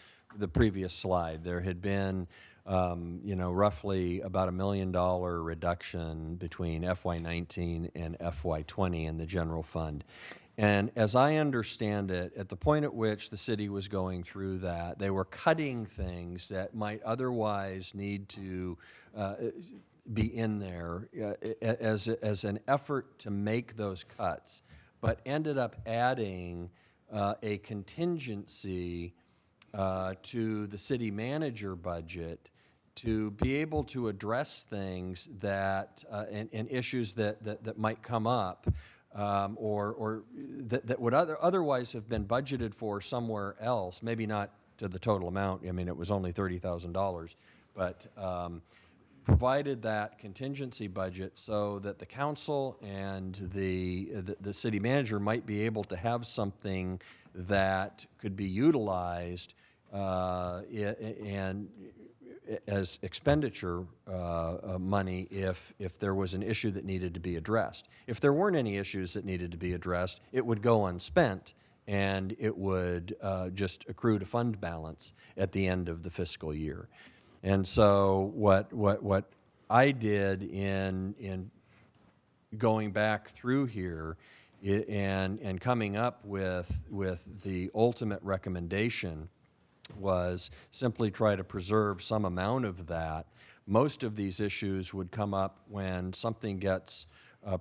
R: previous slide. There had been, roughly about $1 million reduction between FY19 and FY20 in the general fund. And as I understand it, at the point at which the city was going through that, they were cutting things that might otherwise need to be in there as an effort to make those cuts, but ended up adding a contingency to the city manager budget to be able to address things that and issues that might come up. Or that would otherwise have been budgeted for somewhere else, maybe not to the total amount. I mean, it was only $30,000, but provided that contingency budget so that the council and the city manager might be able to have something that could be utilized and as expenditure money if there was an issue that needed to be addressed. If there weren't any issues that needed to be addressed, it would go unspent and it would just accrue to fund balance at the end of the fiscal year. And so what I did in going back through here And coming up with the ultimate recommendation was simply try to preserve some amount of that. Most of these issues would come up when something gets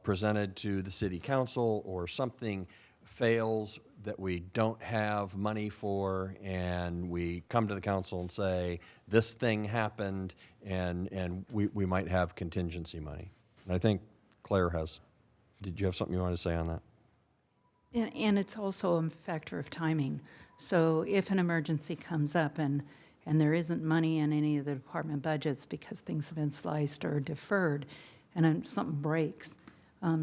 R: presented to the city council or something fails that we don't have money for, and we come to the council and say, this thing happened, and we might have contingency money. And I think Claire did you have something you want to say on that?
V: And it's also a factor of timing. So if an emergency comes up and there isn't money in any of the department budgets because things have been sliced or deferred, and then something breaks,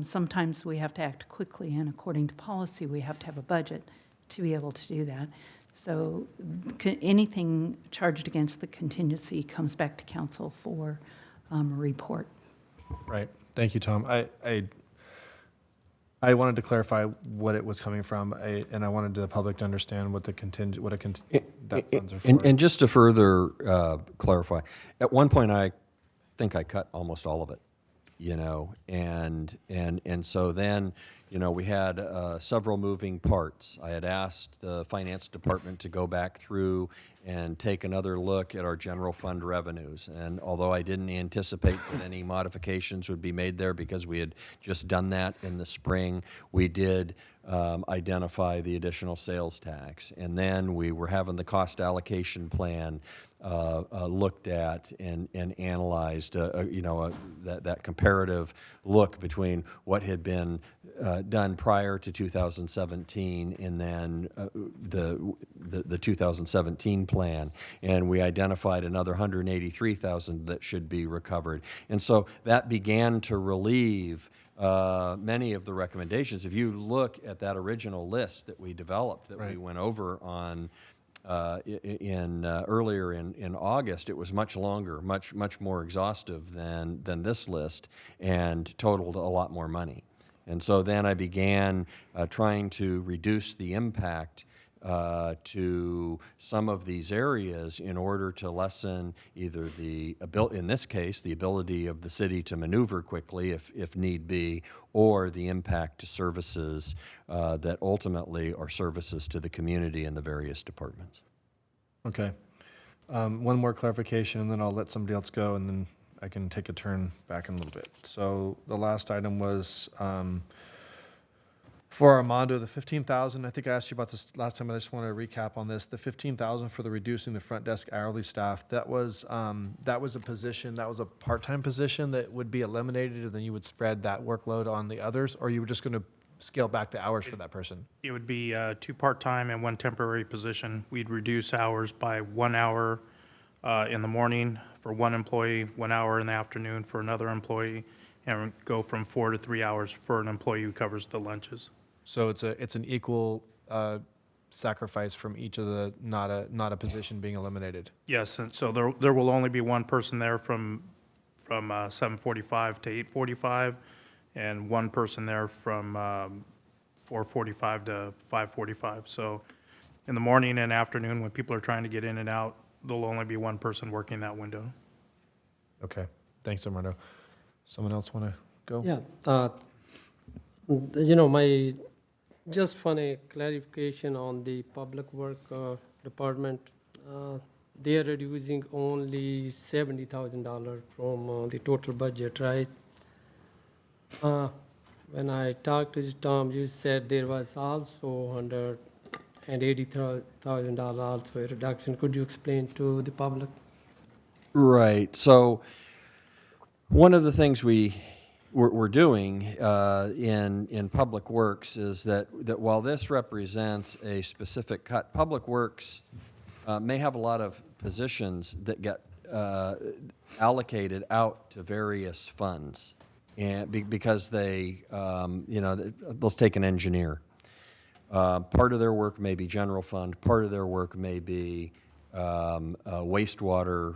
V: sometimes we have to act quickly, and according to policy, we have to have a budget to be able to do that. So anything charged against the contingency comes back to council for a report.
K: Right. Thank you, Tom. I wanted to clarify what it was coming from, and I wanted the public to understand what that funds are for.
R: And just to further clarify, at one point I think I cut almost all of it, and so then, we had several moving parts. I had asked the finance department to go back through and take another look at our general fund revenues. And although I didn't anticipate that any modifications would be made there because we had just done that in the spring, we did identify the additional sales tax. And then we were having the cost allocation plan looked at and analyzed, that comparative look between what had been done prior to 2017 and then the 2017 plan. And we identified another $183,000 that should be recovered. And so that began to relieve many of the recommendations. If you look at that original list that we developed, that we went over on earlier in August, it was much longer, much more exhaustive than this list, and totaled a lot more money. And so then I began trying to reduce the impact to some of these areas in order to lessen either in this case, the ability of the city to maneuver quickly if need be, or the impact to services that ultimately are services to the community and the various departments.
K: Okay. One more clarification, and then I'll let somebody else go, and then I can take a turn back in a little bit. So the last item was for Armando, the $15,000. I think I asked you about this last time, but I just want to recap on this. The $15,000 for the reducing the front desk hourly staff. That was a position. That was a part-time position that would be eliminated, and then you would spread that workload on the others, or you were just going to scale back the hours for that person?
L: It would be 2 part-time and 1 temporary position. We'd reduce hours by 1 hour in the morning for 1 employee, 1 hour in the afternoon for another employee, and go from 4 to 3 hours for an employee who covers the lunches.
K: So it's an equal sacrifice from each of the, not a position being eliminated.
L: Yes, and so there will only be 1 person there from 7:45 to 8:45, and 1 person there from 4:45 to 5:45. So in the morning and afternoon, when people are trying to get in and out, there'll only be 1 person working that window.
K: Okay, thanks, Armando. Someone else want to go?
F: Yeah, my just funny clarification on the public work department. They are reducing only $70,000 from the total budget, right? When I talked to Tom, you said there was also $180,000 also a reduction. Could you explain to the public?
R: Right. So one of the things we're doing in Public Works is that while this represents a specific cut, Public Works may have a lot of positions that get allocated out to various funds, and because they, let's take an engineer. Part of their work may be general fund, part of their work may be wastewater,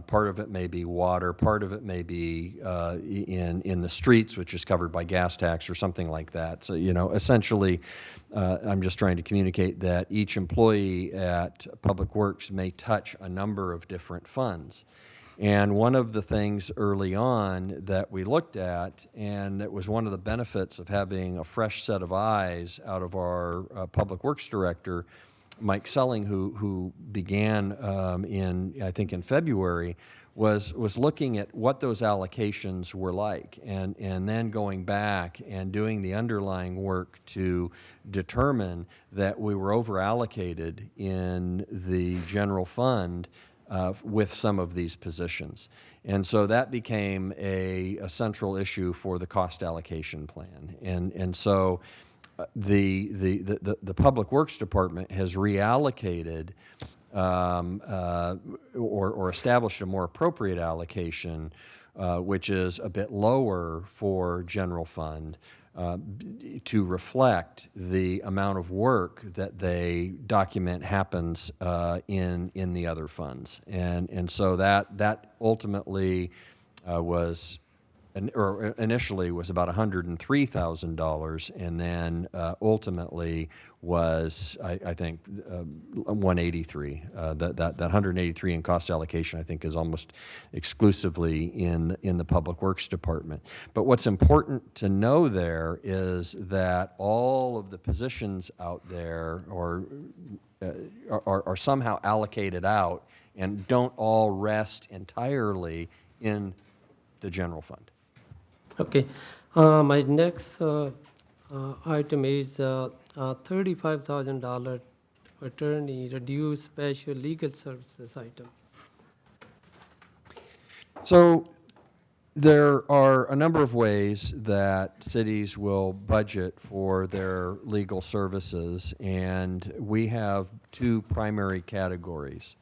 R: part of it may be water, part of it may be in the streets, which is covered by gas tax or something like that. So, essentially, I'm just trying to communicate that each employee at Public Works may touch a number of different funds. And one of the things early on that we looked at, and it was one of the benefits of having a fresh set of eyes out of our Public Works Director, Mike Selling, who began I think in February, was looking at what those allocations were like, and then going back and doing the underlying work to determine that we were over allocated in the general fund with some of these positions. And so that became a central issue for the cost allocation plan. And so the Public Works Department has reallocated or established a more appropriate allocation, which is a bit lower for general fund, to reflect the amount of work that they document happens in the other funds. And so that ultimately was, or initially was about $103,000, and then ultimately was, I think, 183. That 183 in cost allocation, I think, is almost exclusively in the Public Works Department. But what's important to know there is that all of the positions out there are somehow allocated out and don't all rest entirely in the general fund.
F: Okay. My next item is $35,000 attorney reduced special legal services item.
R: So there are a number of ways that cities will budget for their legal services, and we have two primary categories.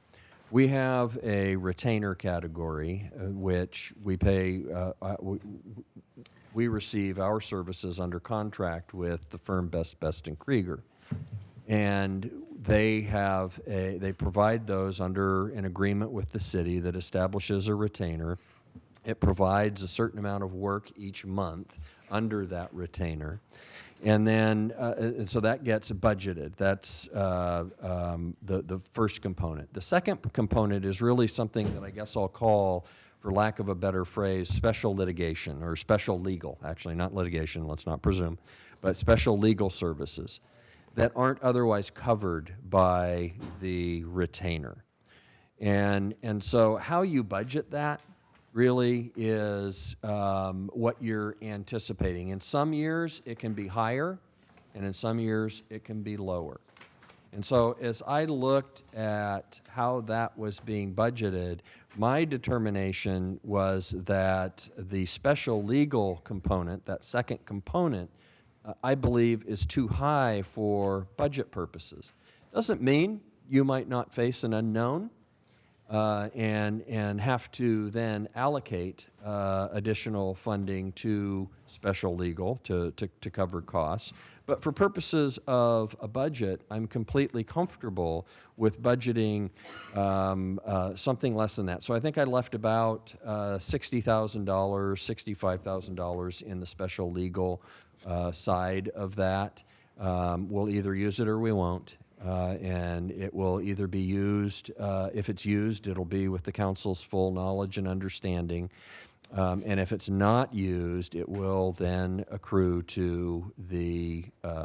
R: We have a retainer category, which we pay, we receive our services under contract with the firm Best & Krieger. And they provide those under an agreement with the city that establishes a retainer. It provides a certain amount of work each month under that retainer. And then, so that gets budgeted. That's the first component. The second component is really something that I guess I'll call, for lack of a better phrase, special litigation, or special legal, actually, not litigation, let's not presume, but special legal services that aren't otherwise covered by the retainer. And so how you budget that really is what you're anticipating. In some years, it can be higher, and in some years, it can be lower. And so as I looked at how that was being budgeted, my determination was that the special legal component, that second component, I believe is too high for budget purposes. Doesn't mean you might not face an unknown, and have to then allocate additional funding to special legal to cover costs. But for purposes of a budget, I'm completely comfortable with budgeting something less than that. So I think I left about $60,000, $65,000 in the special legal side of that. We'll either use it or we won't. And it will either be used, if it's used, it'll be with the council's full knowledge and understanding. And if it's not used, it will then accrue to the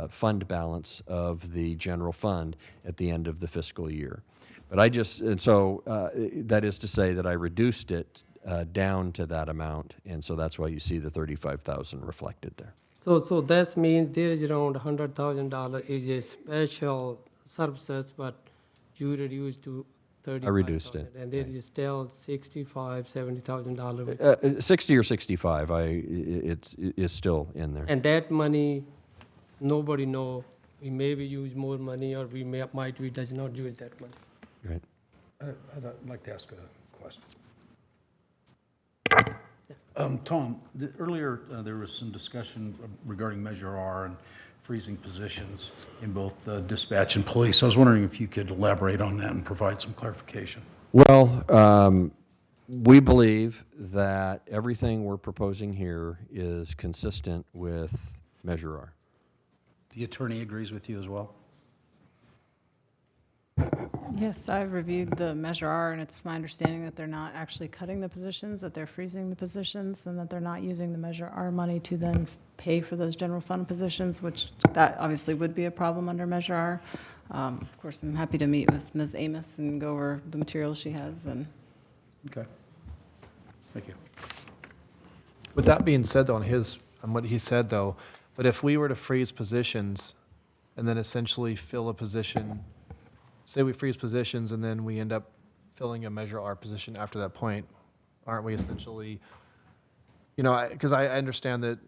R: fund balance of the general fund at the end of the fiscal year. But that is to say that I reduced it down to that amount, and so that's why you see the $35,000 reflected there.
F: So that means there is around $100,000 is a special services, but you reduced to 35.
R: I reduced it.
F: And there is still $65,000, $70,000.
R: 60 or 65, it's still in there.
F: And that money, nobody know. We maybe use more money, or we does not use that money.
R: Right.
J: I'd like to ask a question. Tom, earlier there was some discussion regarding Measure R and freezing positions in both dispatch and police. I was wondering if you could elaborate on that and provide some clarification.
R: Well, we believe that everything we're proposing here is consistent with Measure R.
J: The attorney agrees with you as well?
B: Yes, I've reviewed the Measure R, and it's my understanding that they're not actually cutting the positions, that they're freezing the positions, and that they're not using the Measure R money to then pay for those general fund positions, which that obviously would be a problem under Measure R. Of course, I'm happy to meet with Ms. Amos and go over the materials she has, and
J: Okay. Thank you.
K: With that being said, though, on what he said, though, but if we were to freeze positions and then essentially fill a position, say we freeze positions and then we end up filling a Measure R position after that point, aren't we essentially, because I understand that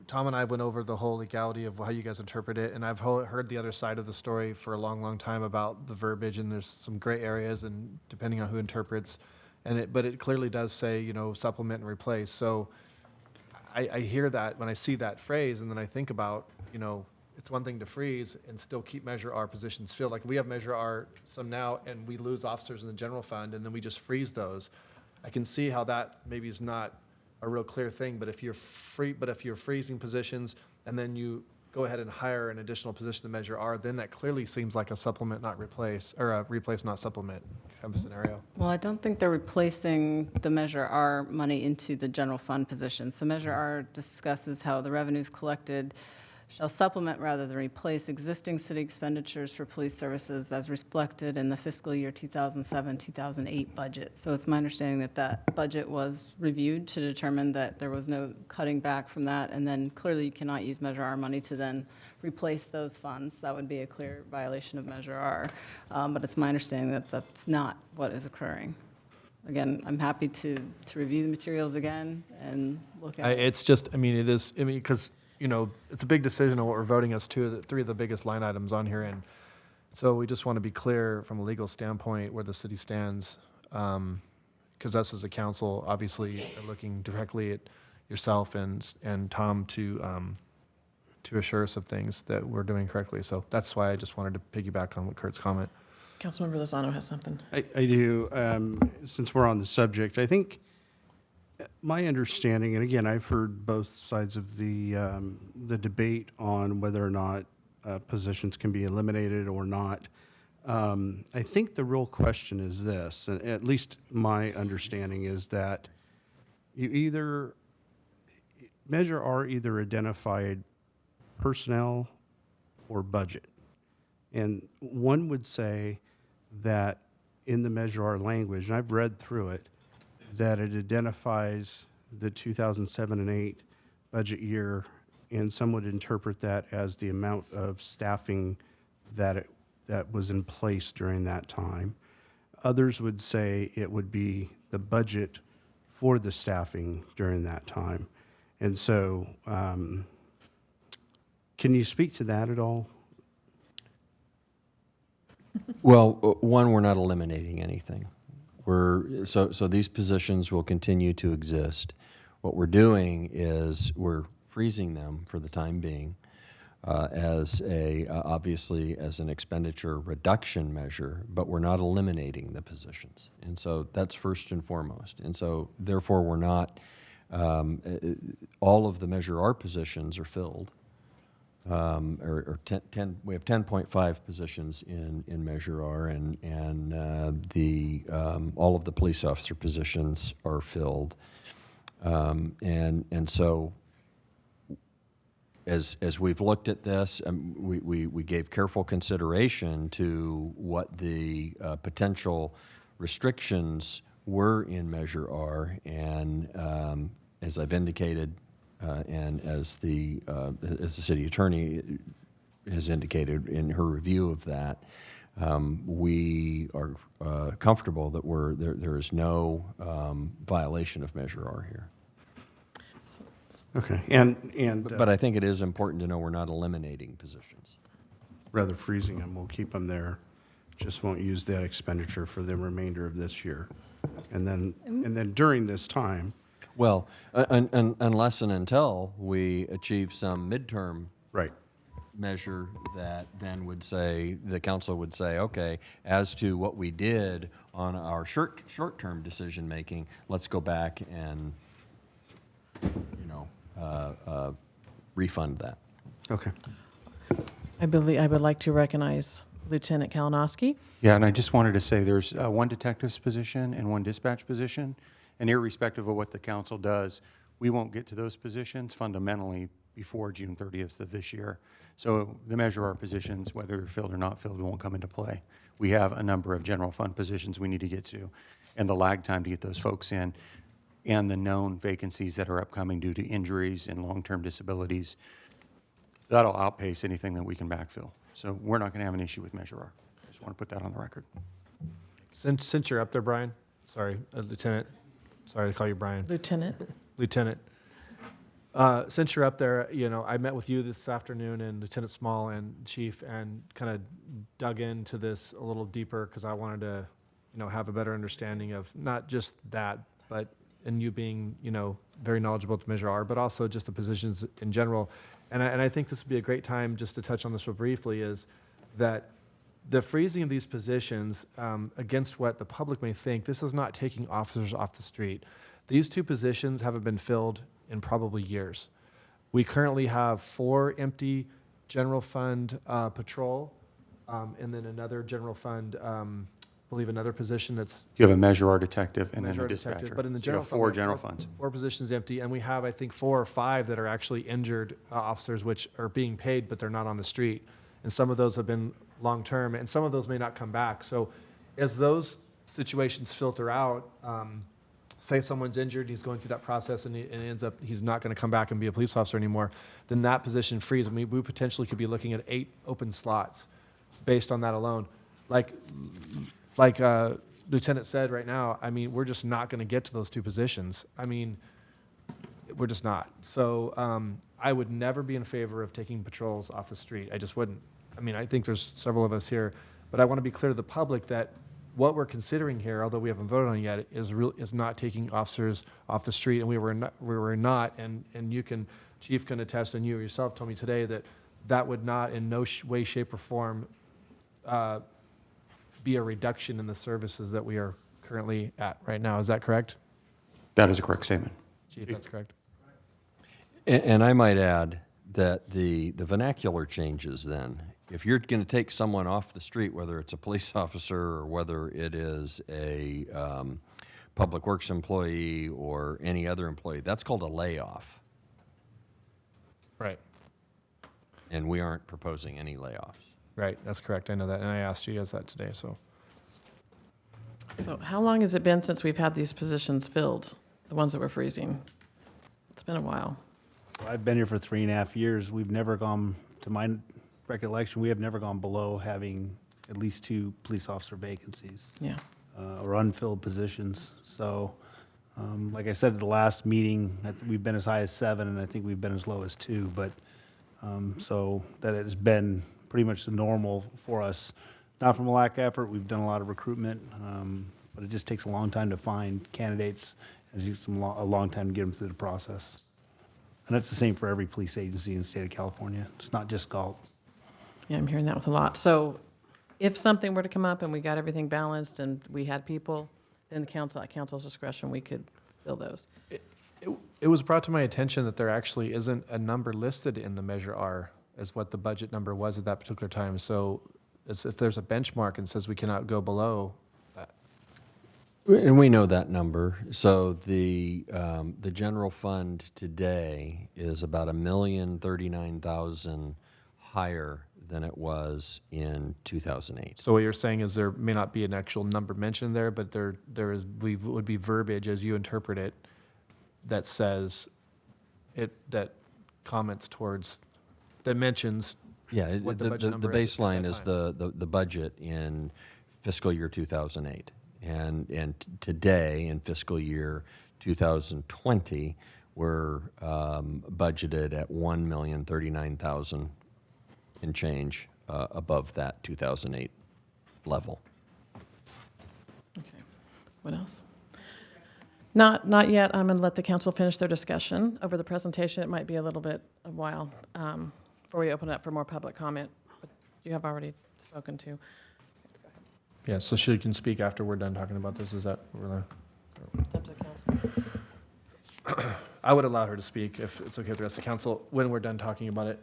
K: Tom and I went over the whole legality of how you guys interpret it, and I've heard the other side of the story for a long, long time about the verbiage, and there's some gray areas, and depending on who interprets, but it clearly does say, supplement and replace. So I hear that when I see that phrase, and then I think about, it's one thing to freeze and still keep Measure R positions filled. Like we have Measure R some now, and we lose officers in the general fund, and then we just freeze those. I can see how that maybe is not a real clear thing, but if you're freezing positions and then you go ahead and hire an additional position to Measure R, then that clearly seems like a supplement, not replace, or a replace, not supplement kind of scenario.
B: well, I don't think they're replacing the Measure R money into the general fund position. So Measure R discusses how the revenues collected shall supplement rather than replace existing city expenditures for police services as reflected in the fiscal year 2007-2008 budget. So it's my understanding that that budget was reviewed to determine that there was no cutting back from that, and then clearly you cannot use Measure R money to then replace those funds. That would be a clear violation of Measure R. But it's my understanding that that's not what is occurring. Again, I'm happy to review the materials again and look at it.
K: It's just, because, it's a big decision on what we're voting as three of the biggest line items on here. And so we just want to be clear from a legal standpoint where the city stands. Because us as a council, obviously, are looking directly at yourself and Tom to assure us of things that we're doing correctly. So that's why I just wanted to piggyback on what Kurt's comment.
G: Councilmember Lozano has something.
E: I do. Since we're on the subject, I think my understanding, and again, I've heard both sides of the debate on whether or not positions can be eliminated or not. I think the real question is this, and at least my understanding is that Measure R either identified personnel or budget. And one would say that in the Measure R language, and I've read through it, that it identifies the 2007 and 8 budget year, and some would interpret that as the amount of staffing that was in place during that time. Others would say it would be the budget for the staffing during that time. And so, can you speak to that at all?
R: Well, one, we're not eliminating anything. So these positions will continue to exist. What we're doing is we're freezing them for the time being obviously as an expenditure reduction measure, but we're not eliminating the positions. And so that's first and foremost. And so therefore we're not, all of the Measure R positions are filled. We have 10.5 positions in Measure R, and all of the police officer positions are filled. And so as we've looked at this, we gave careful consideration to what the potential restrictions were in Measure R, and as I've indicated, and as the city attorney has indicated in her review of that, we are comfortable that there is no violation of Measure R here.
E: Okay,
R: but I think it is important to know we're not eliminating positions.
E: Rather freezing them, we'll keep them there, just won't use that expenditure for the remainder of this year. And then during this time.
R: Well, unless and until we achieve some midterm measure that then would say, the council would say, okay, as to what we did on our short-term decision-making, let's go back and, refund that.
E: Okay.
G: I would like to recognize
A: Lieutenant Kalinowski.
I: Yeah, and I just wanted to say there's one detective's position and one dispatch position, and irrespective of what the council does, we won't get to those positions fundamentally before June 30th of this year. So the Measure R positions, whether they're filled or not filled, won't come into play. We have a number of general fund positions we need to get to, and the lag time to get those folks in, and the known vacancies that are upcoming due to injuries and long-term disabilities, that'll outpace anything that we can backfill. So we're not going to have an issue with Measure R. I just want to put that on the record.
K: Since you're up there, Brian, sorry, Lieutenant, sorry to call you Brian.
A: Lieutenant.
K: Lieutenant. Since you're up there, you know, I met with you this afternoon and Lieutenant Small and Chief and kind of dug into this a little deeper because I wanted to, you know, have a better understanding of not just that, but and you being, you know, very knowledgeable to Measure R, but also just the positions in general. And I think this would be a great time just to touch on this real briefly is that the freezing of these positions, against what the public may think, this is not taking officers off the street. These two positions haven't been filled in probably years. We currently have 4 empty general fund patrol, and then another general fund, I believe another position that's...
I: You have a Measure R detective and then
K: Measure
I: a
K: R detective,
I: dispatcher.
K: but in the
I: So you
K: general
I: have
K: fund,
I: 4
K: we have
I: general funds.
K: 4 positions empty, and we have, I think, 4 or 5 that are actually injured officers, which are being paid, but they're not on the street. And some of those have been long-term, and some of those may not come back. So as those situations filter out, say someone's injured, he's going through that process, and it ends up he's not going to come back and be a police officer anymore, then that position frees. I mean, we potentially could be looking at 8 open slots based on that alone. Like Lieutenant said right now, I mean, we're just not going to get to those 2 positions. I mean, we're just not. So I would never be in favor of taking patrols off the street. I just wouldn't. I mean, I think there's several of us here, but I want to be clear to the public that what we're considering here, although we haven't voted on it yet, is not taking officers off the street, and we were not, and you can, Chief can attest, and you yourself told me today that that would not in no way, shape, or form be a reduction in the services that we are currently at right now. Is that correct?
I: That is a correct statement.
K: Chief, that's correct.
R: And I might add that the vernacular changes then. If you're going to take someone off the street, whether it's a police officer or whether it is a public works employee or any other employee, that's called a layoff.
K: Right.
R: And we aren't proposing any layoffs.
K: Right, that's correct. I know that, and I asked you guys that today, so.
A: So how long has it been since we've had these positions filled, the ones that we're freezing? It's been a while.
D: I've been here for 3.5 years. We've never gone, to my recollection, we have never gone below having at least 2 police officer vacancies.
A: Yeah.
D: Or unfilled positions. So, like I said at the last meeting, we've been as high as 7, and I think we've been as low as 2. But so that has been pretty much the normal for us. Not from a lack of effort. We've done a lot of recruitment, but it just takes a long time to find candidates, and it takes a long time to get them through the process. And that's the same for every police agency in the state of California. It's not just Galt.
A: Yeah, I'm hearing that with a lot. So if something were to come up and we got everything balanced and we had people, then the council, at council's discretion, we could fill those.
K: It was brought to my attention that there actually isn't a number listed in the Measure R as what the budget number was at that particular time. So if there's a benchmark and says we cannot go below that.
R: And we know that number. So the general fund today is about $1,039,000 higher than it was in 2008.
K: So what you're saying is there may not be an actual number mentioned there, but there would be verbiage as you interpret it that says that comments towards, that mentions
R: Yeah,
K: what
R: the
K: budget number is at
R: baseline
K: that
R: is
K: time.
R: the budget in fiscal year 2008. And today, in fiscal year 2020, we're budgeted at $1,039,000 and change above that 2008 level.
A: Okay. What else? Not yet. I'm going to let the council finish their discussion over the presentation. It might be a little bit a while before we open it up for more public comment. But you have already spoken to.
K: Yeah, so she can speak after we're done talking about this. Is that what we're
A: It's up to the council.
K: I would allow her to speak if it's okay with the rest of the council when we're done talking about it.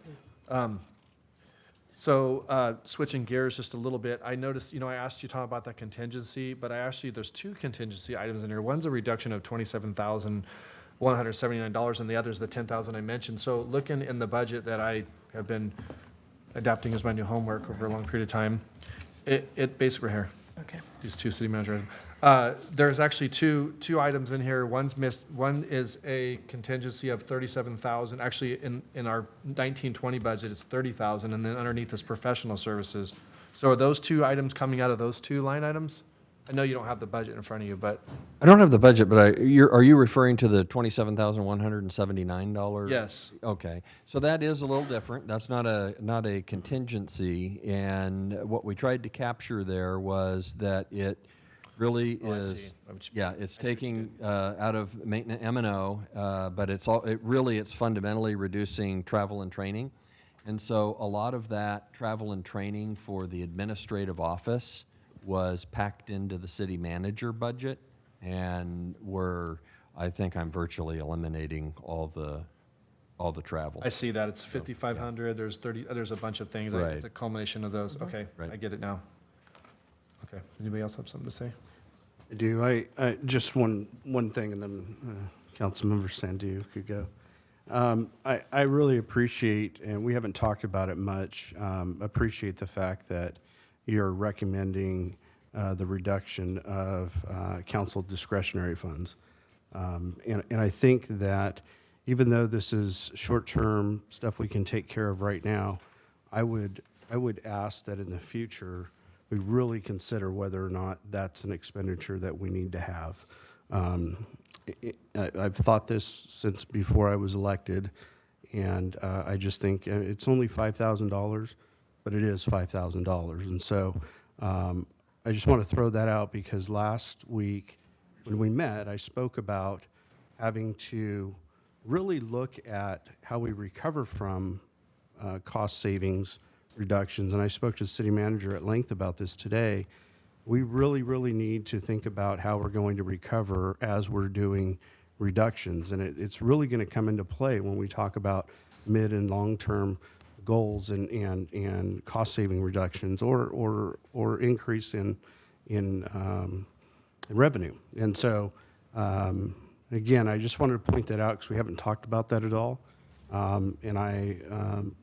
K: So switching gears just a little bit, I noticed, I asked you, Tom, about that contingency, but I asked you, there's two contingency items in here. One's a reduction of $27,179, and the other is the $10,000 I mentioned. So looking in the budget that I have been adapting as my new homework over a long period of time, it basically here.
G: Okay.
K: These two city manager items. There's actually two items in here. One's missed. One is a contingency of $37,000. Actually, in our 1920 budget, it's $30,000, and then underneath is professional services. So are those two items coming out of those two line items? I know you don't have the budget in front of you, but
R: I don't have the budget, but are you referring to the $27,179?
K: Yes.
R: Okay, so that is a little different. That's not a contingency, and what we tried to capture there was that it really is. Yeah, it's taking out of maintenance M&O, but it's fundamentally reducing travel and training, and so a lot of that travel and training for the administrative office was packed into the city manager budget, and I think I'm virtually eliminating all the travel.
K: I see that. It's 5,500. There's 30. There's a bunch of things.
R: Right.
K: It's a culmination of those. Okay,
R: Right.
K: I get it now. Okay. Anybody else have something to say?
E: I do. I just one thing, and then Councilmember Sandu could go. I really appreciate, and we haven't talked about it much, appreciate the fact that you're recommending the reduction of council discretionary funds. And I think that even though this is short-term stuff we can take care of right now, I would ask that in the future, we really consider whether or not that's an expenditure that we need to have. I've thought this since before I was elected, and I just think it's only $5,000, but it is $5,000. And so I just want to throw that out because last week when we met, I spoke about having to really look at how we recover from cost savings reductions. And I spoke to the city manager at length about this today. We really, really need to think about how we're going to recover as we're doing reductions. And it's really going to come into play when we talk about mid and long-term goals and cost-saving reductions or increase in revenue. And so, again, I just wanted to point that out because we haven't talked about that at all. And I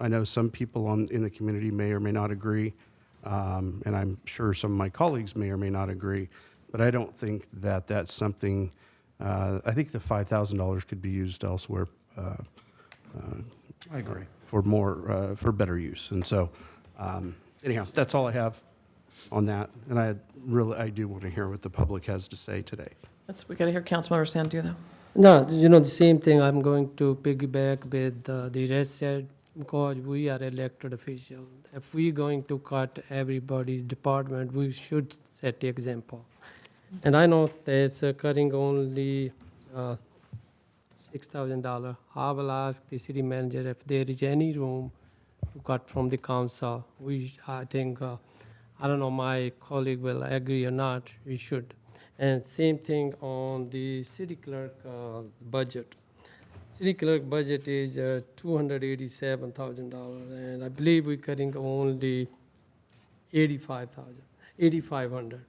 E: know some people in the community may or may not agree, and I'm sure some of my colleagues may or may not agree, but I don't think that that's something, I think the $5,000 could be used elsewhere.
K: I agree.
E: For better use. And so, anyhow, that's all I have on that. And I do want to hear what the public has to say today.
G: We got to hear Councilmember Sandu, though.
F: No, the same thing I'm going to piggyback with the rest said, because we are elected officials. If we're going to cut everybody's department, we should set the example. And I know there's cutting only $6,000. I will ask the city manager if there is any room to cut from the council. I think, I don't know, my colleague will agree or not, we should. And same thing on the city clerk budget. City clerk budget is $287,000, and I believe we're cutting only $8,500.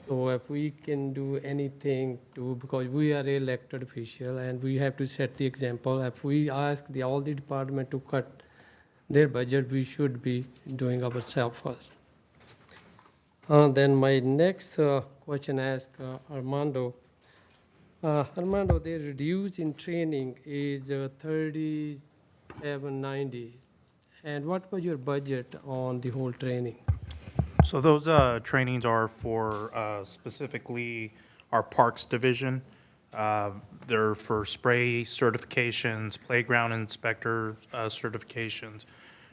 F: So if we can do anything because we are elected official and we have to set the example. If we ask all the department to cut their budget, we should be doing ourselves first. Then my next question I ask Armando. Armando, the reduce in training is $37.90. And what was your budget on the whole training?
L: So those trainings are for specifically our Parks Division. They're for spray certifications, playground inspector certifications.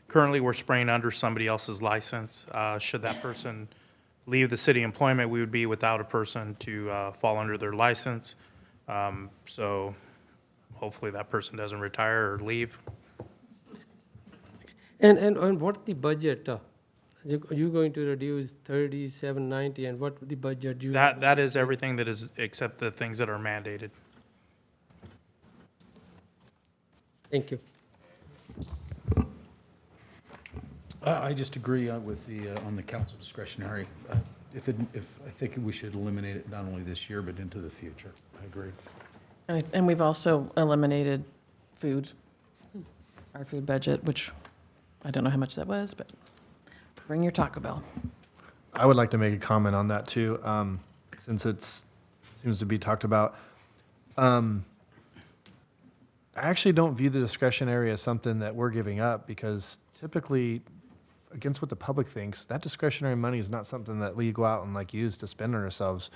L: Currently, we're spraying under somebody else's license. Should that person leave the city employment, we would be without a person to fall under their license. So hopefully that person doesn't retire or leave.
F: And what's the budget? You're going to reduce $37.90, and what the budget you?
L: That is everything that is except the things that are mandated.
F: Thank you.
J: I just agree with the, on the council discretionary. If I think we should eliminate it not only this year, but into the future. I agree.
G: And we've also eliminated food, our food budget, which I don't know how much that was, but bring your Taco Bell.
K: I would like to make a comment on that too, since it seems to be talked about. I actually don't view the discretionary as something that we're giving up, because typically, against what the public thinks, that discretionary money is not something that we go out and like use to spend on ourselves.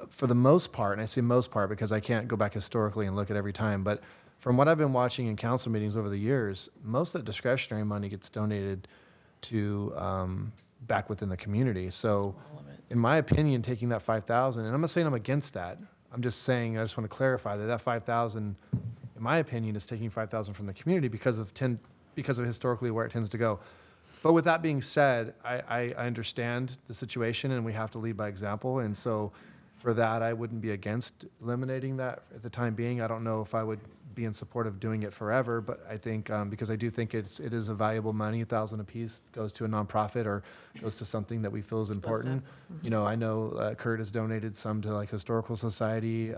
K: For the most part, and I say most part because I can't go back historically and look at every time, but from what I've been watching in council meetings over the years, most of that discretionary money gets donated to back within the community. So in my opinion, taking that 5,000, and I'm not saying I'm against that, I'm just saying, I just want to clarify that that 5,000, in my opinion, is taking 5,000 from the community because of historically where it tends to go. But with that being said, I understand the situation and we have to lead by example. And so for that, I wouldn't be against eliminating that at the time being. I don't know if I would be in support of doing it forever, but I think, because I do think it is a valuable money, 1,000 apiece goes to a nonprofit or goes to something that we feel is important. You know, I know Kurt has donated some to like Historical Society.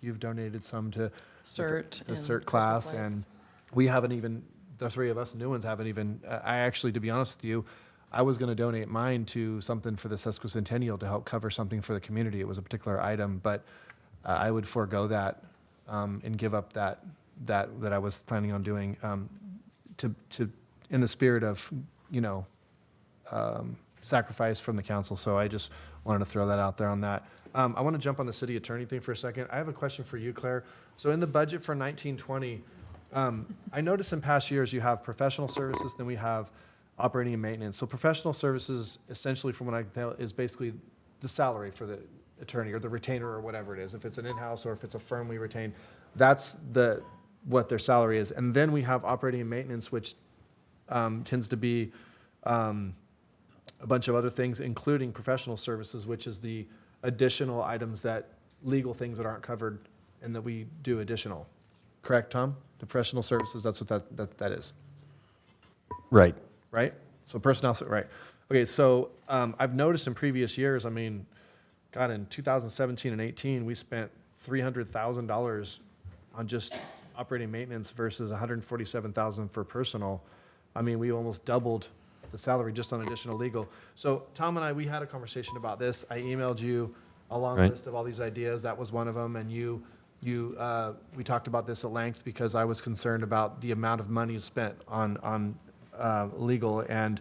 K: You've donated some to
G: CERT
K: the
G: and
K: CERT
G: Christmas
K: class,
G: lights.
K: and we haven't even, the three of us new ones haven't even, I actually, to be honest with you, I was going to donate mine to something for the sesquicentennial to help cover something for the community. It was a particular item, but I would forego that and give up that I was planning on doing to in the spirit of, you know, sacrifice from the council. So I just wanted to throw that out there on that. I want to jump on the city attorney thing for a second. I have a question for you, Claire. So in the budget for 1920, I noticed in past years you have professional services, then we have operating and maintenance. So professional services, essentially from what I can tell, is basically the salary for the attorney or the retainer or whatever it is. If it's an in-house or if it's a firm we retain, that's what their salary is. And then we have operating and maintenance, which tends to be a bunch of other things, including professional services, which is the additional items that legal things that aren't covered and that we do additional. Correct, Tom? The professional services, that's what that is.
R: Right.
K: Right? So personnel, right. Okay, so I've noticed in previous years, I mean, God, in 2017 and 18, we spent $300,000 on just operating maintenance versus $147,000 for personal. I mean, we almost doubled the salary just on additional legal. So Tom and I, we had a conversation about this. I emailed you a long list of all these ideas. That was one of them. And we talked about this at length because I was concerned about the amount of money spent on legal. And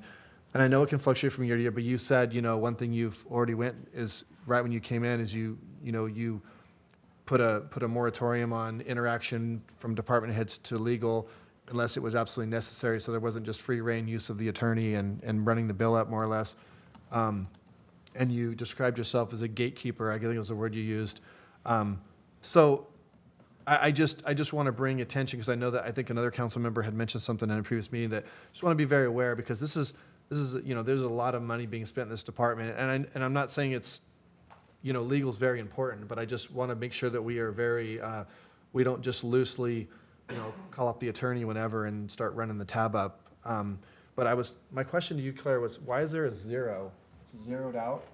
K: I know it can fluctuate from year to year, but you said, you know, one thing you've already went is right when you came in is you put a moratorium on interaction from department heads to legal unless it was absolutely necessary, so there wasn't just free reign use of the attorney and running the bill up more or less. And you described yourself as a gatekeeper, I think it was the word you used. So I just want to bring attention, because I know that I think another council member had mentioned something in a previous meeting that just want to be very aware, because this is, you know, there's a lot of money being spent in this department, and I'm not saying it's, you know, legal is very important, but I just want to make sure that we are very, we don't just loosely, you know, call up the attorney whenever and start running the tab up. But my question to you, Claire, was why is there a zero? It's zeroed out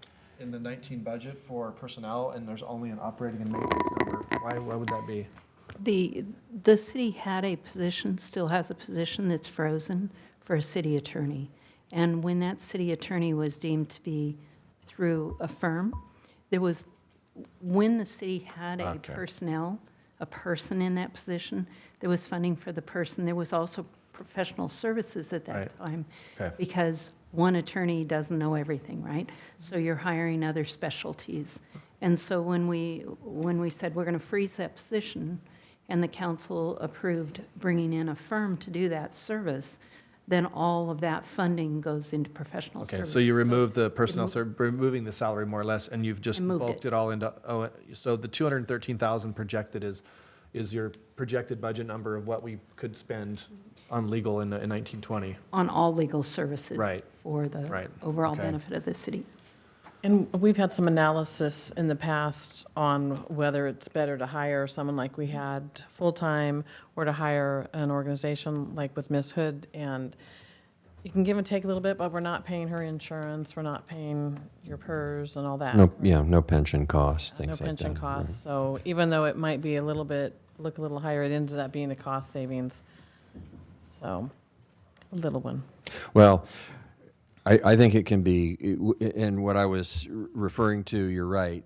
K: in the 19 budget for personnel, and there's only an operating and maintenance number. Why would that be?
V: The city had a position, still has a position that's frozen for a city attorney. And when that city attorney was deemed to be through a firm, when the city had a person in that position, there was funding for the person. There was also professional services at that time, because one attorney doesn't know everything, right? So you're hiring other specialties. And so when we said we're going to freeze that position, and the council approved bringing in a firm to do that service, then all of that funding goes into professional services.
K: So you remove the personnel, removing the salary more or less, and you've just bulked it all into, so the 213,000 projected is your projected budget number of what we could spend on legal in 1920?
V: On all legal services.
K: Right.
V: For the overall benefit of the city.
G: And we've had some analysis in the past on whether it's better to hire someone like we had full-time or to hire an organization like with Ms. Hood. And,
A: you can give and take a little bit, but we're not paying her insurance, we're not paying your PERS and all that.
R: No, yeah, no pension costs, things
A: No
R: like that.
A: pension
R: right.
A: costs, so even though it might be a little bit, look a little higher, it ended up being a cost savings. So, a little one.
R: Well, I think it can be, and what I was referring to, you're right,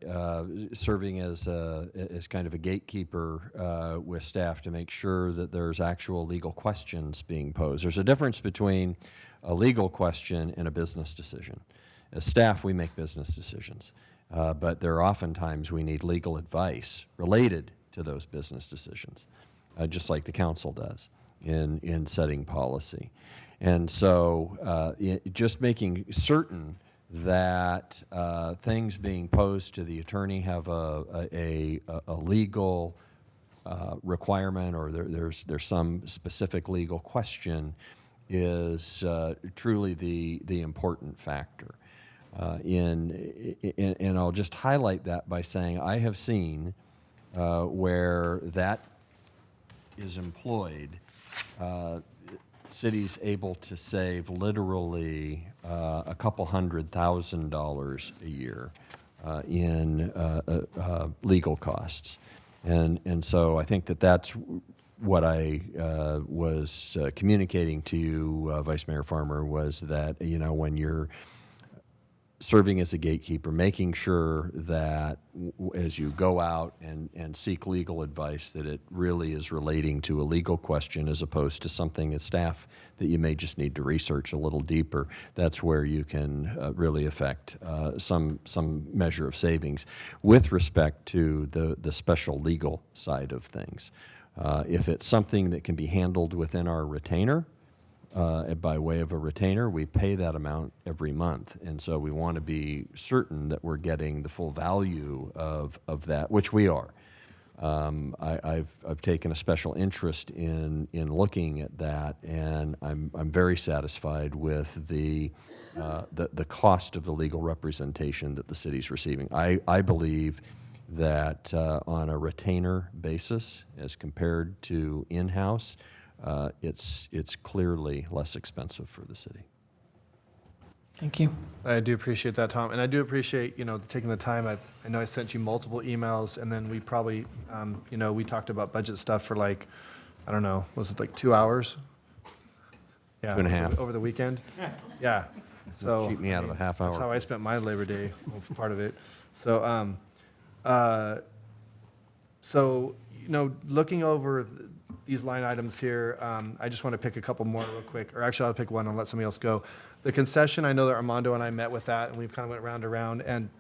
R: serving as kind of a gatekeeper with staff to make sure that there's actual legal questions being posed. There's a difference between a legal question and a business decision. As staff, we make business decisions, but there are often times we need legal advice related to those business decisions, just like the council does in setting policy. And so just making certain that things being posed to the attorney have a legal requirement, or there's some specific legal question, is truly the important factor. And I'll just highlight that by saying I have seen where that is employed, cities able to save literally a couple $100,000 a year in legal costs. And so I think that that's what I was communicating to you, Vice Mayor Farmer, was that, you know, when you're serving as a gatekeeper, making sure that as you go out and seek legal advice, that it really is relating to a legal question as opposed to something as staff that you may just need to research a little deeper. That's where you can really affect some measure of savings with respect to the special legal side of things. If it's something that can be handled within our retainer, by way of a retainer, we pay that amount every month. And so we want to be certain that we're getting the full value of that, which we are. I've taken a special interest in looking at that, and I'm very satisfied with the cost of the legal representation that the city's receiving. I believe that on a retainer basis, as compared to in-house, it's clearly less expensive for the city.
A: Thank you.
K: I do appreciate that, Tom, and I do appreciate, you know, taking the time. I know I sent you multiple emails, and then we probably, you know, we talked about budget stuff for like, I don't know, was it like 2 hours? Yeah,
R: 2.5.
K: over the weekend. Yeah, so
R: Cheat me out of a half hour.
K: That's how I spent my Labor Day, part of it. So, you know, looking over these line items here, I just want to pick a couple more real quick, or actually I'll pick one and let somebody else go. The concession, I know that Armando and I met with that, and we've kind of went round and round, and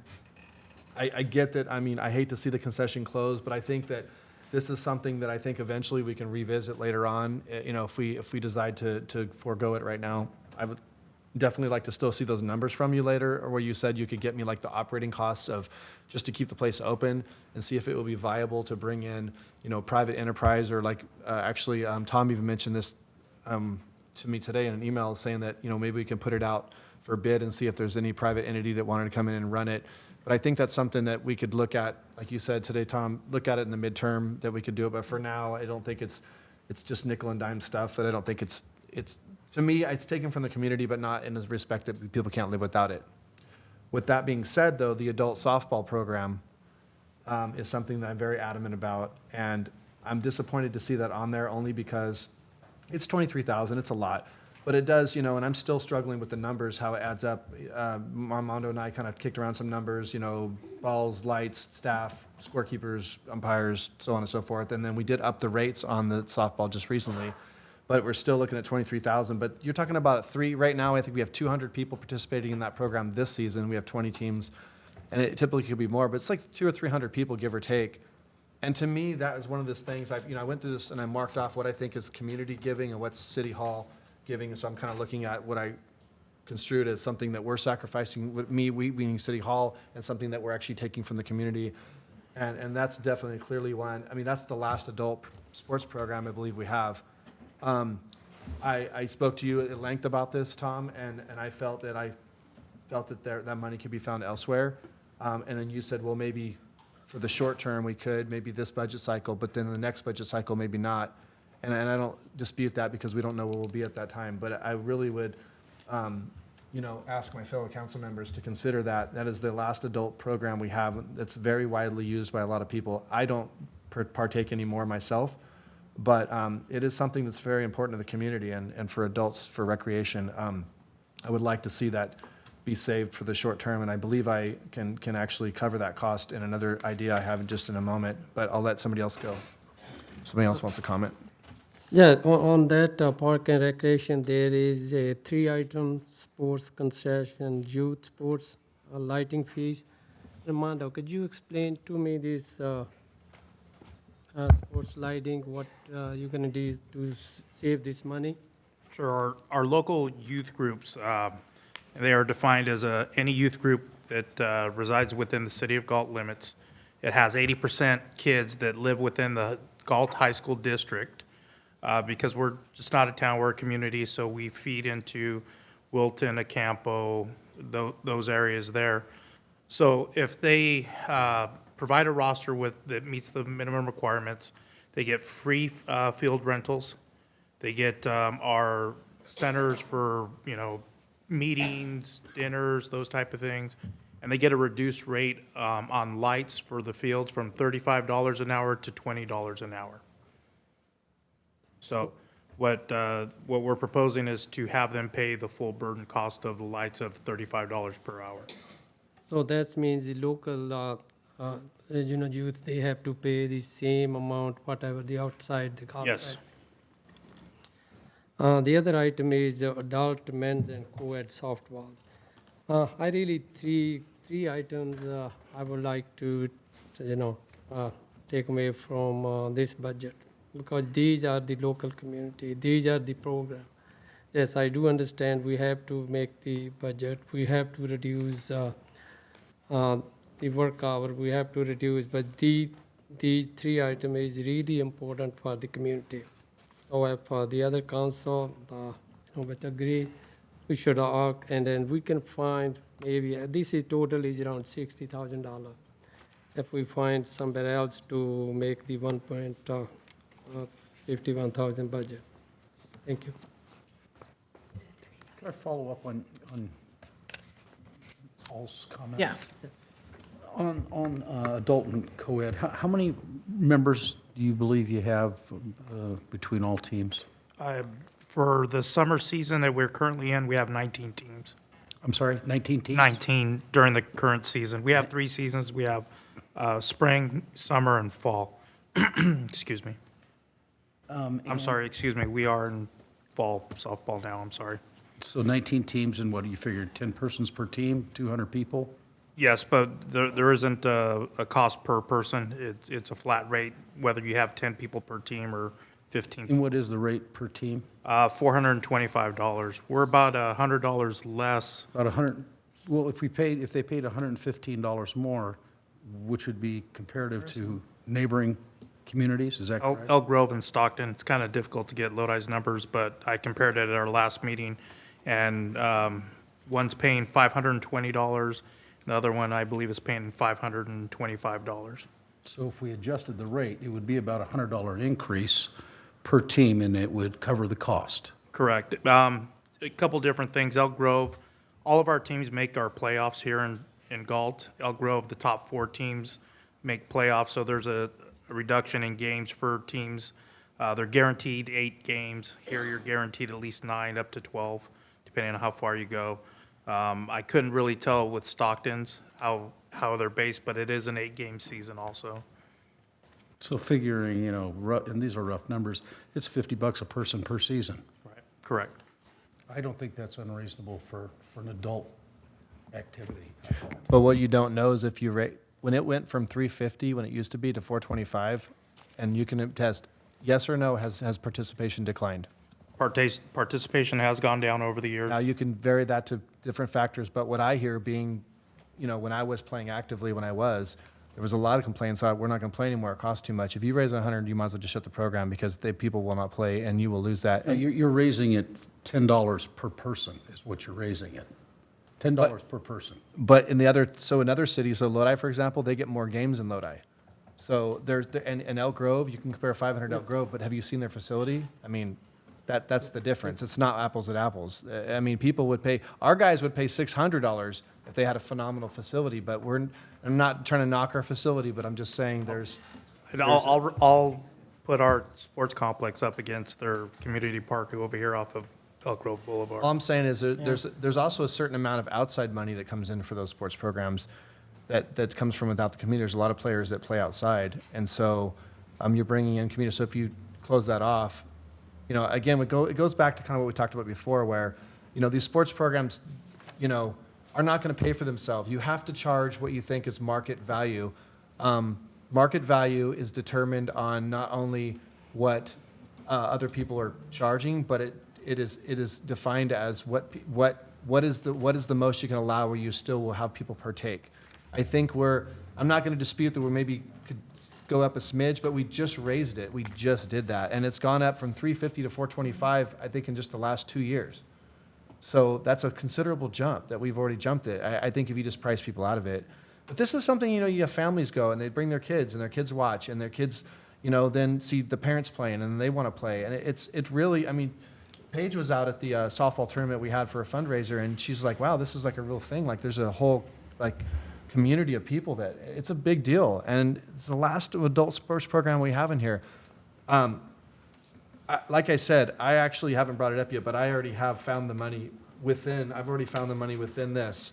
K: I get that. I mean, I hate to see the concession close, but I think that this is something that I think eventually we can revisit later on. You know, if we decide to forego it right now, I would definitely like to still see those numbers from you later, or where you said you could get me like the operating costs of just to keep the place open, and see if it will be viable to bring in, you know, private enterprise, or like actually Tom even mentioned this to me today in an email, saying that, you know, maybe we can put it out for bid and see if there's any private entity that wanted to come in and run it. But I think that's something that we could look at, like you said today, Tom, look at it in the midterm, that we could do it. But for now, I don't think it's just nickel and dime stuff, that I don't think it's to me, it's taken from the community, but not in the respect that people can't live without it. With that being said, though, the adult softball program is something that I'm very adamant about, and I'm disappointed to see that on there, only because it's $23,000, it's a lot, but it does, you know, and I'm still struggling with the numbers, how it adds up. Armando and I kind of kicked around some numbers, you know, balls, lights, staff, scorekeepers, umpires, so on and so forth, and then we did up the rates on the softball just recently, but we're still looking at $23,000. But you're talking about right now, I think we have 200 people participating in that program this season. We have 20 teams, and it typically could be more, but it's like 200 or 300 people, give or take. And to me, that is one of those things, I went through this and I marked off what I think is community giving and what's City Hall giving. And so I'm kind of looking at what I construed as something that we're sacrificing, with we being City Hall, and something that we're actually taking from the community. And that's definitely clearly one. I mean, that's the last adult sports program I believe we have. I spoke to you at length about this, Tom, and I felt that that money could be found elsewhere. And then you said, well, maybe for the short term we could, maybe this budget cycle, but then in the next budget cycle, maybe not. And I don't dispute that, because we don't know where we'll be at that time. But I really would ask my fellow council members to consider that. That is the last adult program we have that's very widely used by a lot of people. I don't partake anymore myself, but it is something that's very important to the community and for adults for recreation. I would like to see that be saved for the short term, and I believe I can actually cover that cost in another idea I have just in a moment, but I'll let somebody else go. Somebody else wants to comment?
F: Yeah, on that park and recreation, there is a 3-item sports concession, youth sports, lighting fees. Armando, could you explain to me this sports lighting, what you're going to do to save this money?
L: Sure. Our local youth groups, they are defined as any youth group that resides within the city of Galt limits. It has 80% kids that live within the Galt High School district. Because we're just not a town, we're a community, so we feed into Wilton, Acampo, those areas there. So if they provide a roster that meets the minimum requirements, they get free field rentals. They get our centers for, meetings, dinners, those type of things. And they get a reduced rate on lights for the fields from $35 an hour to $20 an hour. So what we're proposing is to have them pay the full burden cost of the lights of $35 per hour.
F: So that means the local, youth, they have to pay the same amount, whatever the outside, the outside.
L: Yes.
F: The other item is adult, men's, and co-ed softball. I really, three items I would like to, take away from this budget, because these are the local community, these are the program. Yes, I do understand we have to make the budget, we have to reduce the work hour, we have to reduce, but these 3 items is really important for the community. So for the other council, would agree, we should act, and then we can find maybe, this is total is around $60,000. If we find somewhere else to make the 1.51,000 budget. Thank you.
J: Can I follow up on Paul's comment?
G: Yeah.
J: On adult and co-ed, how many members do you believe you have between all teams?
L: For the summer season that we're currently in, we have 19 teams.
J: I'm sorry, 19 teams?
L: 19 during the current season. We have 3 seasons. We have spring, summer, and fall. Excuse me. I'm sorry, excuse me. We are in fall softball now. I'm sorry.
J: So 19 teams, and what do you figure, 10 persons per team, 200 people?
L: Yes, but there isn't a cost per person. It's a flat rate, whether you have 10 people per team or 15.
J: And what is the rate per team?
L: $425. We're about $100 less.
J: About 100, well, if they paid $115 more, which would be comparative to neighboring communities, is that correct?
L: Elk Grove and Stockton, it's kind of difficult to get Lodi's numbers, but I compared it at our last meeting, and one's paying $520, the other one, I believe, is paying $525.
J: So if we adjusted the rate, it would be about a $100 increase per team, and it would cover the cost.
L: Correct. A couple different things. Elk Grove, all of our teams make our playoffs here in Galt. Elk Grove, the top 4 teams make playoffs, so there's a reduction in games for teams. They're guaranteed 8 games. Here you're guaranteed at least 9 up to 12, depending on how far you go. I couldn't really tell with Stockton's how they're based, but it is an 8-game season also.
J: So figuring, and these are rough numbers, it's $50 a person per season.
L: Right. Correct.
J: I don't think that's unreasonable for an adult activity.
K: But what you don't know is if you rate, when it went from 350, when it used to be, to 425, and you can test yes or no, has participation declined?
L: Participation has gone down over the years.
K: Now, you can vary that to different factors, but what I hear being, when I was playing actively, there was a lot of complaints, we're not going to play anymore, it costs too much. If you raise 100, you might as well just shut the program, because people will not play, and you will lose that.
J: You're raising it $10 per person is what you're raising it. $10 per person.
K: But in other cities, so Lodi, for example, they get more games than Lodi. So in Elk Grove, you can compare 500 Elk Grove, but have you seen their facility? I mean, That's the difference. It's not apples and apples. I mean, people would pay, our guys would pay $600 if they had a phenomenal facility, but I'm not trying to knock our facility, but I'm just saying
L: And I'll put our sports complex up against their community park over here off of Elk Grove Boulevard.
K: all I'm saying is there's also a certain amount of outside money that comes in for those sports programs that comes from without the community. There's a lot of players that play outside, and so you're bringing in community. So if you close that off, you know, again, it goes back to kind of what we talked about before, where, you know, these sports programs, you know, are not going to pay for themselves. You have to charge what you think is market value. Market value is determined on not only what other people are charging, but it is defined as what is the most you can allow where you still will have people partake. I think I'm not going to dispute that we maybe could go up a smidge, but we just raised it. We just did that. And it's gone up from $350 to $425, I think, in just the last 2 years. So that's a considerable jump that we've already jumped it. I think if you just price people out of it. But this is something, you know, you have families go and they bring their kids and their kids watch and their kids, you know, then see the parents playing and they want to play. And it's really, I mean, Paige was out at the softball tournament we had for a fundraiser, and she's like, wow, this is like a real thing. Like there's a whole like community of people that it's a big deal. And it's the last adult sports program we have in here. Like I said, I actually haven't brought it up yet, but I already have found the money I've already found the money within this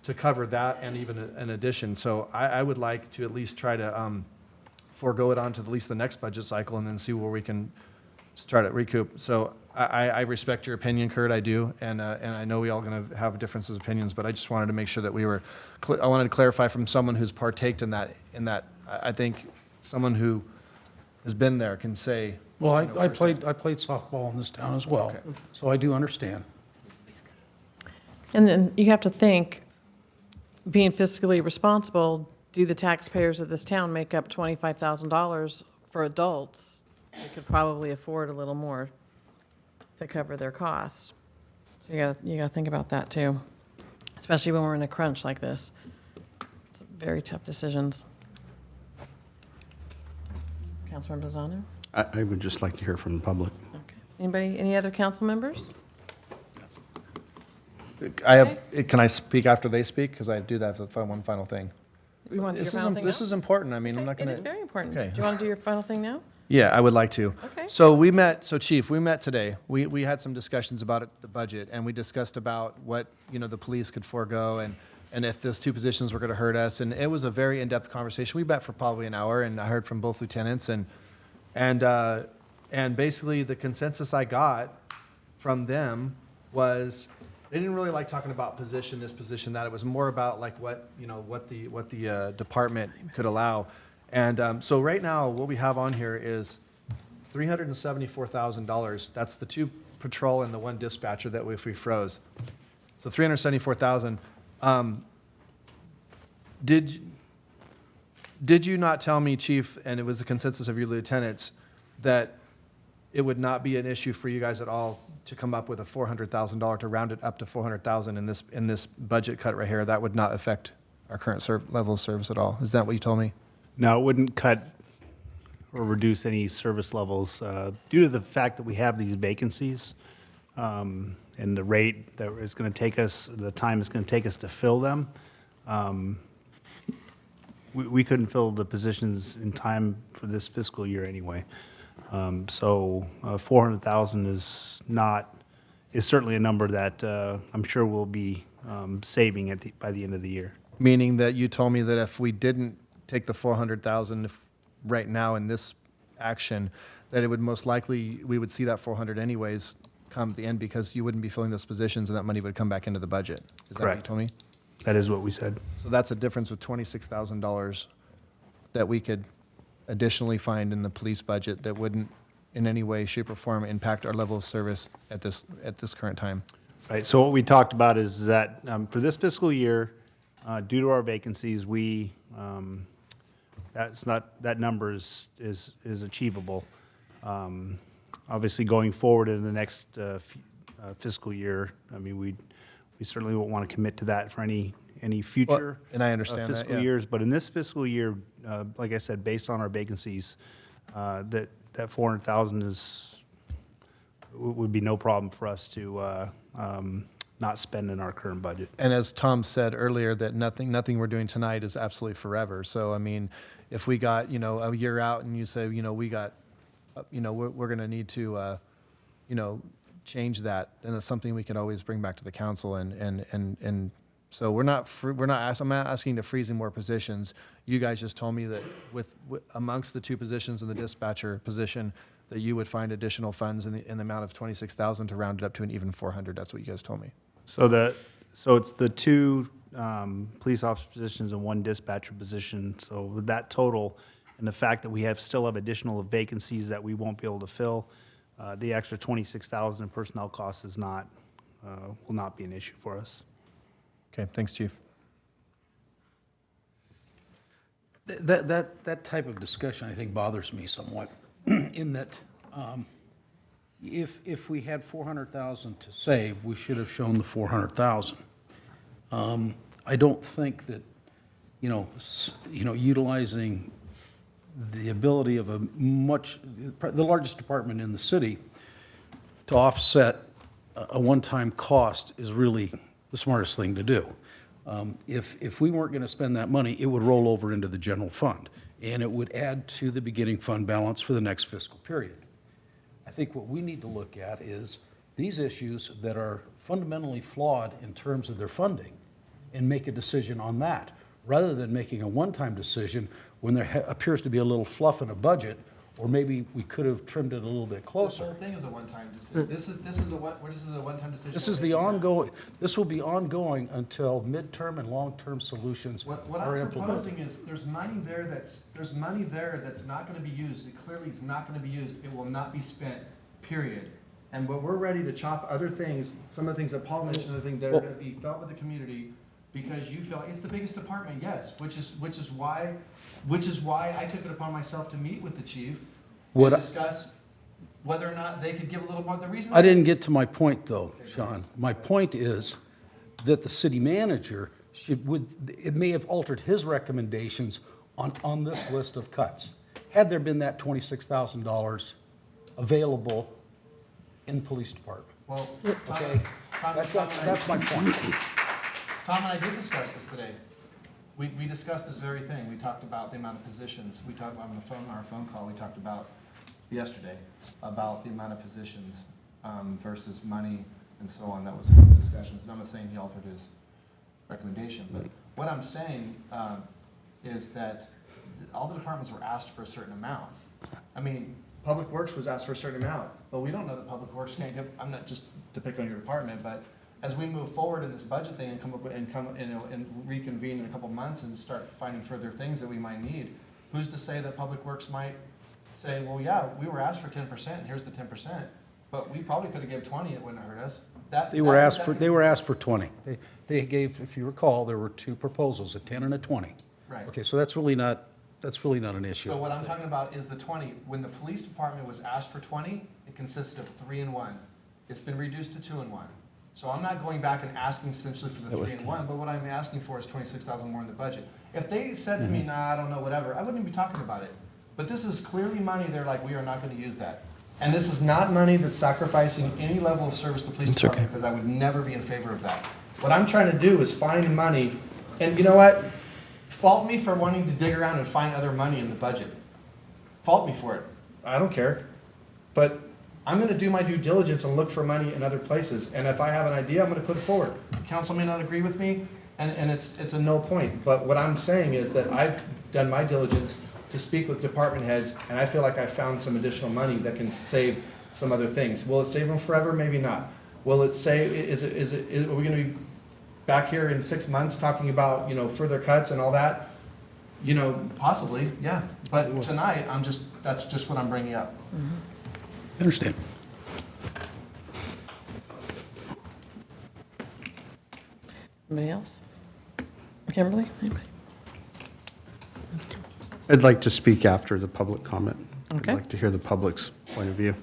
K: to cover that and even an addition. So I would like to at least try to forego it on to at least the next budget cycle and then see where we can try to recoup. So I respect your opinion, Kurt, I do, and I know we all going to have differences of opinions, but I just wanted to make sure that I wanted to clarify from someone who's partaked in that. I think someone who has been there can say.
J: Well, I played softball in this town as well, so I do understand.
G: And then you have to think, being fiscally responsible, do the taxpayers of this town make up $25,000 for adults? They could probably afford a little more to cover their costs. So you gotta think about that too, especially when we're in a crunch like this. It's very tough decisions. Councilmember Lozano?
E: I would just like to hear from the public.
G: Okay. Any other council members?
K: Can I speak after they speak? Because I do that for one final thing.
G: We want to do your final thing
K: This
G: now?
K: is important. I mean, I'm not
G: It
K: going
G: is very important.
K: Okay.
G: Do you want to do your final thing now?
K: Yeah, I would like to.
G: Okay.
K: So Chief, we met today. We had some discussions about the budget, and we discussed about what, you know, the police could forego and if those two positions were going to hurt us. And it was a very in-depth conversation. We met for probably an hour, and I heard from both lieutenants. And basically, the consensus I got from them was they didn't really like talking about position, this position, that. It was more about like what the department could allow. And so right now, what we have on here is $374,000. That's the 2 patrol and the 1 dispatcher that if we froze. So $374,000. Did you not tell me, Chief, and it was the consensus of your lieutenants, that it would not be an issue for you guys at all to come up with a $400,000, to round it up to $400,000 in this budget cut right here? That would not affect our current level of service at all. Is that what you told me?
D: No, it wouldn't cut or reduce any service levels due to the fact that we have these vacancies and the rate that it's going to take us, the time it's going to take us to fill them. We couldn't fill the positions in time for this fiscal year anyway. So 400,000 is certainly a number that I'm sure we'll be saving by the end of the year.
K: Meaning that you told me that if we didn't take the 400,000 right now in this action, that it would most likely, we would see that 400 anyways come at the end because you wouldn't be filling those positions and that money would come back into the budget. Is that what you told me?
D: That is what we said.
K: So that's a difference of $26,000 that we could additionally find in the police budget that wouldn't in any way, shape, or form impact our level of service at this current time.
D: Right, so what we talked about is that for this fiscal year, due to our vacancies, that number is achievable. Obviously, going forward in the next fiscal year, I mean, we certainly won't want to commit to that for any future
K: and I understand
D: fiscal
K: that, yeah.
D: years. But in this fiscal year, like I said, based on our vacancies, that 400,000 is would be no problem for us to not spend in our current budget.
K: And as Tom said earlier, that nothing we're doing tonight is absolutely forever. So, I mean, if we got, a year out and you say, we got, we're going to need to, change that, and it's something we can always bring back to the council. And so I'm not asking to freeze in more positions. You guys just told me that with amongst the 2 positions in the dispatcher position, that you would find additional funds in the amount of 26,000 to round it up to an even 400. That's what you guys told me.
D: So it's the 2 police officer positions and 1 dispatcher position. So with that total, and the fact that we still have additional vacancies that we won't be able to fill, the extra 26,000 in personnel costs will not be an issue for us.
K: Okay, thanks, Chief.
J: That type of discussion, I think, bothers me somewhat, in that if we had 400,000 to save, we should have shown the 400,000. I don't think that, utilizing the ability of the largest department in the city to offset a one-time cost is really the smartest thing to do. If we weren't going to spend that money, it would roll over into the general fund, and it would add to the beginning fund balance for the next fiscal period. I think what we need to look at is these issues that are fundamentally flawed in terms of their funding and make a decision on that, rather than making a one-time decision when there appears to be a little fluff in a budget, or maybe we could have trimmed it a little bit closer.
K: This whole thing is a one-time decision. This is a one-time decision.
J: This is the ongoing, this will be ongoing until midterm and long-term solutions
K: What
J: are
K: I'm
J: implemented.
K: proposing is, there's money there that's not gonna be used. It clearly is not gonna be used. It will not be spent, period. And what we're ready to chop other things, some of the things that Paul mentioned, the things that are gonna be felt with the community, because you feel like it's the biggest department, yes, which is why I took it upon myself to meet with the chief and discuss whether or not they could give a little more. The reason
J: I didn't get to my point, though, Sean. My point is that the city manager it may have altered his recommendations on this list of cuts, had there been that $26,000 available in police department.
K: Well,
J: Okay, that's my point.
K: Tom and I did discuss this today. We discussed this very thing. We talked about the amount of positions. We talked about on our phone call, we talked about yesterday, about the amount of positions versus money and so on. That was one of the discussions. And I'm not saying he altered his recommendation, but what I'm saying is that all the departments were asked for a certain amount. I mean, Public Works was asked for a certain amount, but we don't know that Public Works can't give, I'm not just to pick on your department, but as we move forward in this budget thing and come up with, and reconvene in a couple months and start finding further things that we might need, who's to say that Public Works might say, well, yeah, we were asked for 10%, and here's the 10%, but we probably could have given 20, it wouldn't have hurt us.
J: They were asked for 20. They gave, if you recall, there were 2 proposals, a 10 and a 20.
K: Right.
J: Okay, so that's really not an issue.
K: So what I'm talking about is the 20. When the police department was asked for 20, it consisted of 3 and 1. It's been reduced to 2 and 1. So I'm not going back and asking essentially for the 3 and 1, but what I'm asking for is 26,000 more in the budget. If they said to me, nah, I don't know, whatever, I wouldn't be talking about it. But this is clearly money they're like, we are not going to use that. And this is not money that's sacrificing any level of service to the police department, because I would never be in favor of that. What I'm trying to do is find money, and you know what? Fault me for wanting to dig around and find other money in the budget. Fault me for it. I don't care. But I'm going to do my due diligence and look for money in other places. And if I have an idea, I'm going to put it forward. The council may not agree with me, and it's a no point. But what I'm saying is that I've done my diligence to speak with department heads, and I feel like I found some additional money that can save some other things. Will it save them forever? Maybe not. Will it save? Are we going to be back here in 6 months talking about, further cuts and all that? Possibly, yeah. But tonight, that's just what I'm bringing up.
J: I understand.
G: Anybody else? Kimberly? Anybody?
E: I'd like to speak after the public comment.
G: Okay.
E: I'd like to hear the public's point of view.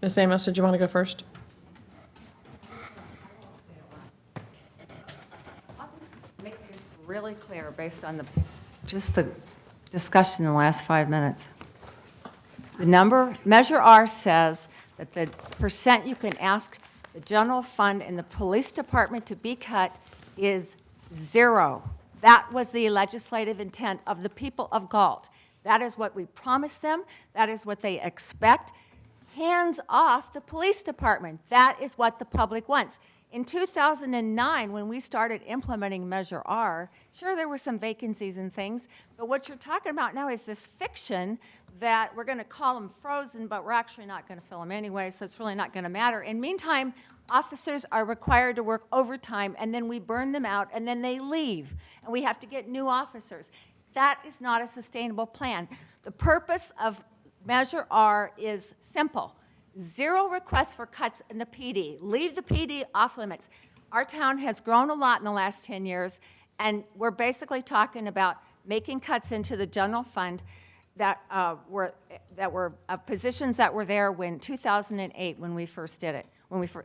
G: Ms. Amos, did you want to go first?
P: I'll just make this really clear based on just the discussion in the last 5 minutes. Measure R says that the percent you can ask the general fund and the police department to be cut is 0. That was the legislative intent of the people of Galt. That is what we promised them. That is what they expect. Hands off the police department. That is what the public wants. In 2009, when we started implementing Measure R, sure, there were some vacancies and things, but what you're talking about now is this fiction that we're going to call them frozen, but we're actually not going to fill them anyway, so it's really not going to matter. In the meantime, officers are required to work overtime, and then we burn them out, and then they leave, and we have to get new officers. That is not a sustainable plan. The purpose of Measure R is simple. 0 requests for cuts in the PD. Leave the PD off limits. Our town has grown a lot in the last 10 years, and we're basically talking about making cuts into the general fund that were positions that were there when 2008 when we first did it.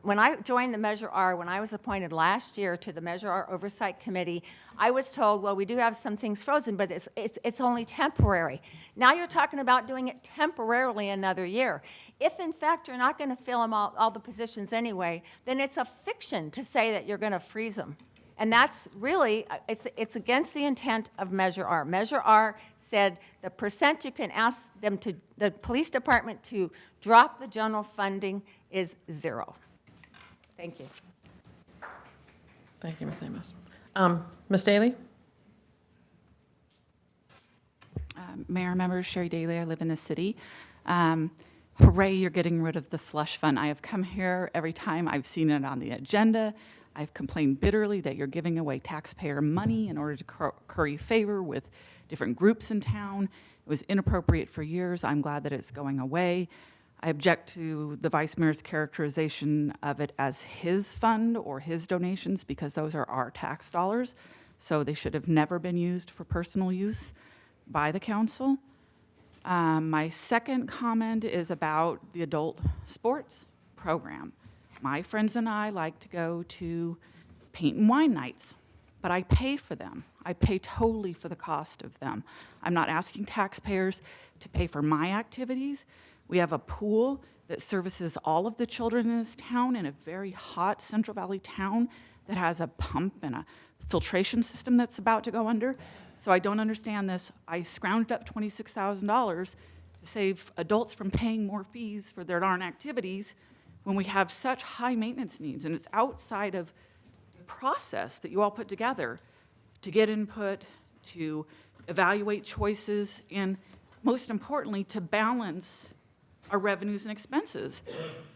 P: When I joined the Measure R, when I was appointed last year to the Measure R Oversight Committee, I was told, well, we do have some things frozen, but it's only temporary. Now you're talking about doing it temporarily another year. If, in fact, you're not going to fill them all the positions anyway, then it's a fiction to say that you're going to freeze them. And that's really, it's against the intent of Measure R. Measure R said the percent you can ask them to, the police department to drop the general funding is 0. Thank you.
G: Thank you, Ms. Amos. Ms. Daly?
M: Mayor, members, Sherry Daly, I live in the city. Hooray, you're getting rid of the slush fund. I have come here every time I've seen it on the agenda. I've complained bitterly that you're giving away taxpayer money in order to curry favor with different groups in town. It was inappropriate for years. I'm glad that it's going away. I object to the Vice Mayor's characterization of it as his fund or his donations because those are our tax dollars, so they should have never been used for personal use by the council. My second comment is about the adult sports program. My friends and I like to go to paint and wine nights, but I pay for them. I pay totally for the cost of them. I'm not asking taxpayers to pay for my activities. We have a pool that services all of the children in this town in a very hot Central Valley town that has a pump and a filtration system that's about to go under. So I don't understand this. I scrounged up $26,000 to save adults from paying more fees for their darn activities when we have such high maintenance needs, and it's outside of the process that you all put together to get input, to evaluate choices, and most importantly, to balance our revenues and expenses.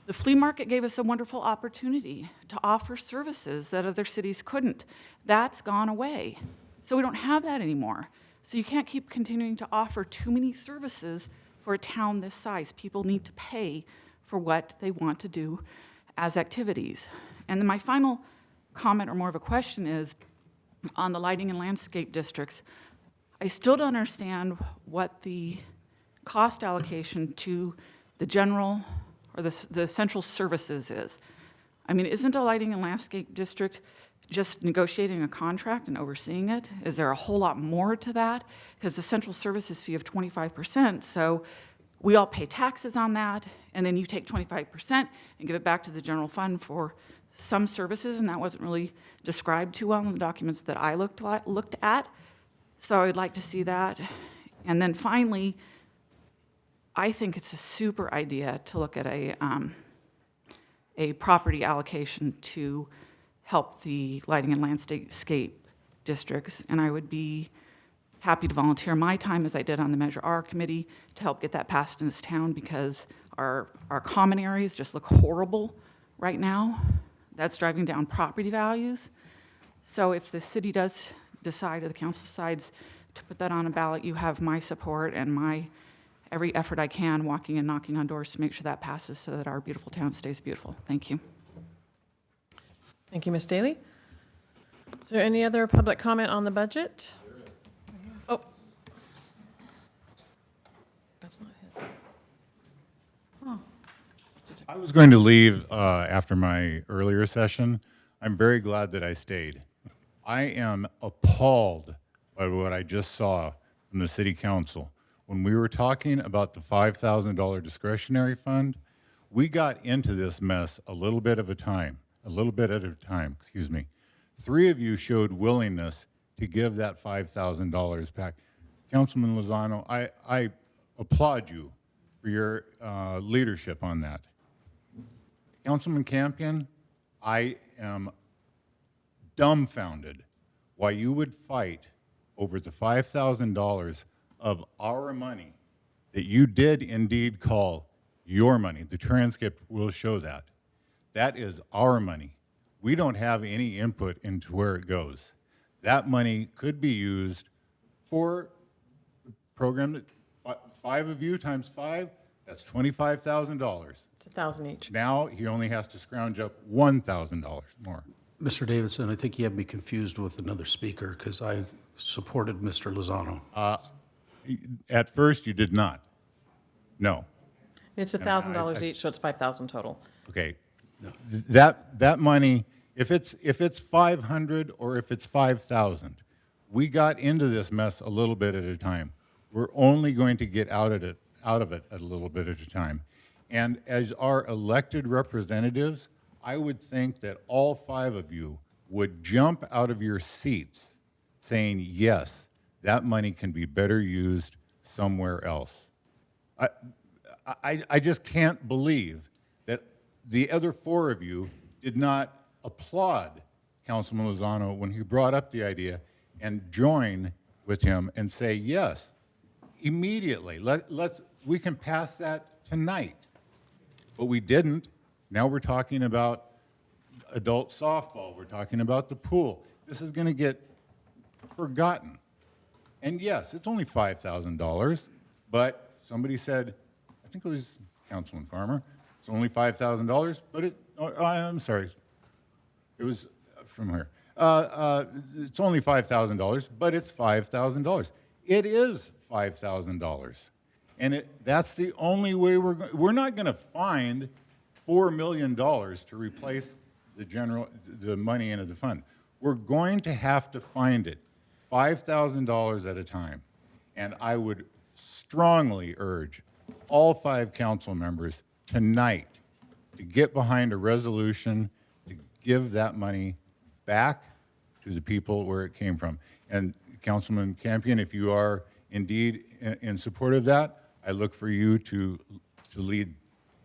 M: The flea market gave us a wonderful opportunity to offer services that other cities couldn't. That's gone away. So we don't have that anymore. So you can't keep continuing to offer too many services for a town this size. People need to pay for what they want to do as activities. And then my final comment, or more of a question, is on the lighting and landscape districts. I still don't understand what the cost allocation to the general or the central services is. I mean, isn't a lighting and landscape district just negotiating a contract and overseeing it? Is there a whole lot more to that? Because the central services fee of 25%, so we all pay taxes on that, and then you take 25% and give it back to the general fund for some services, and that wasn't really described too well in the documents that I looked at. So I'd like to see that. And then finally, I think it's a super idea to look at a property allocation to help the lighting and landscape districts, and I would be happy to volunteer my time, as I did on the Measure R committee, to help get that passed in this town, because our common areas just look horrible right now. That's driving down property values. So if the city does decide, or the council decides to put that on a ballot, you have my support and my every effort I can walking and knocking on doors to make sure that passes so that our beautiful town stays beautiful. Thank you.
G: Thank you, Ms. Daly. Is there any other public comment on the budget? Oh. That's not his. Oh.
U: I was going to leave after my earlier session. I'm very glad that I stayed. I am appalled by what I just saw from the city council. when we were talking about the $5,000 discretionary fund, we got into this mess a little bit at a time, excuse me. 3 of you showed willingness to give that $5,000 back. Councilman Lozano, I applaud you for your leadership on that. Councilman Campion, I am dumbfounded why you would fight over the $5,000 of our money that you did indeed call your money. The transcript will show that. That is our money. We don't have any input into where it goes. That money could be used for a program that 5 of you times 5, that's $25,000.
G: It's $1,000 each.
U: Now he only has to scrounge up $1,000 more.
J: Mr. Davidson, I think you have me confused with another speaker because I supported Mr. Lozano.
U: At first, you did not. No.
G: It's $1,000 each, so it's $5,000 total.
U: Okay. That money, if it's 500 or if it's 5,000, we got into this mess a little bit at a time. We're only going to get out of it a little bit at a time. And as our elected representatives, I would think that all 5 of you would jump out of your seats saying, yes, that money can be better used somewhere else. I just can't believe that the other 4 of you did not applaud Councilman Lozano when he brought up the idea and join with him and say, yes, immediately, we can pass that tonight. But we didn't. Now we're talking about adult softball. We're talking about the pool. This is going to get forgotten. And yes, it's only $5,000, but somebody said, I think it was Councilman Farmer, it's only $5,000, but I'm sorry, it was from here. It's only $5,000, but it's $5,000. It is $5,000. And that's the only way we're not going to find $4 million to replace the money into the fund. We're going to have to find it $5,000 at a time. And I would strongly urge all 5 council members tonight to get behind a resolution to give that money back to the people where it came from. And Councilman Campion, if you are indeed in support of that, I look for you to lead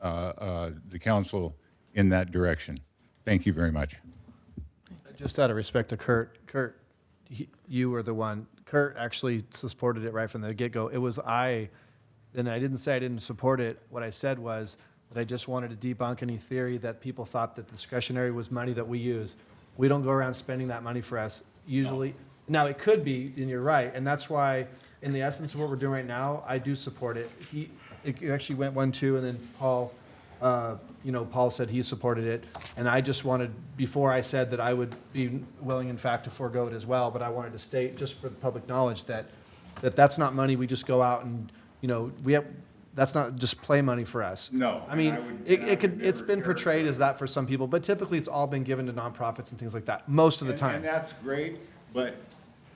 U: the council in that direction. Thank you very much.
K: Just out of respect to Kurt, you were the one. Kurt actually supported it right from the get-go. It was then I didn't say I didn't support it. What I said was that I just wanted to debunk any theory that people thought that discretionary was money that we use. We don't go around spending that money for us usually. Now, it could be, and you're right, and that's why, in the essence of what we're doing right now, I do support it. It actually went 1-2, and then Paul, Paul said he supported it, and I just wanted, before I said that I would be willing, in fact, to forego it as well, but I wanted to state, just for the public knowledge, that's not money we just go out and, that's not just play money for us.
U: No.
K: I mean, it's been portrayed as that for some people, but typically it's all been given to nonprofits and things like that, most of the time.
U: And that's great, but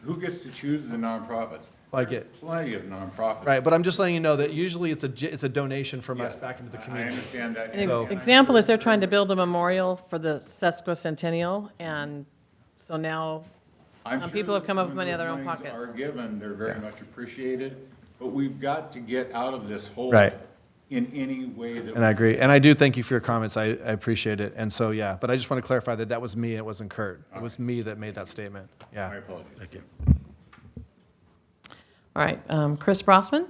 U: who gets to choose the nonprofits? There's plenty of nonprofits.
K: Right, but I'm just letting you know that usually it's a donation from us back into the
U: I
K: community.
U: understand that.
G: An example is they're trying to build a memorial for the sesquicentennial, and so now some people have come up with money out of their own pockets.
U: Are given, they're very much appreciated, but we've got to get out of this hole
K: Right.
U: in any way that.
K: And I agree, and I do thank you for your comments, I appreciate it, and so, yeah, but I just want to clarify that was me, and it wasn't Kurt. It was me that made that statement, yeah.
U: My apologies.
K: Thank you.
G: All right, Chris Brossman?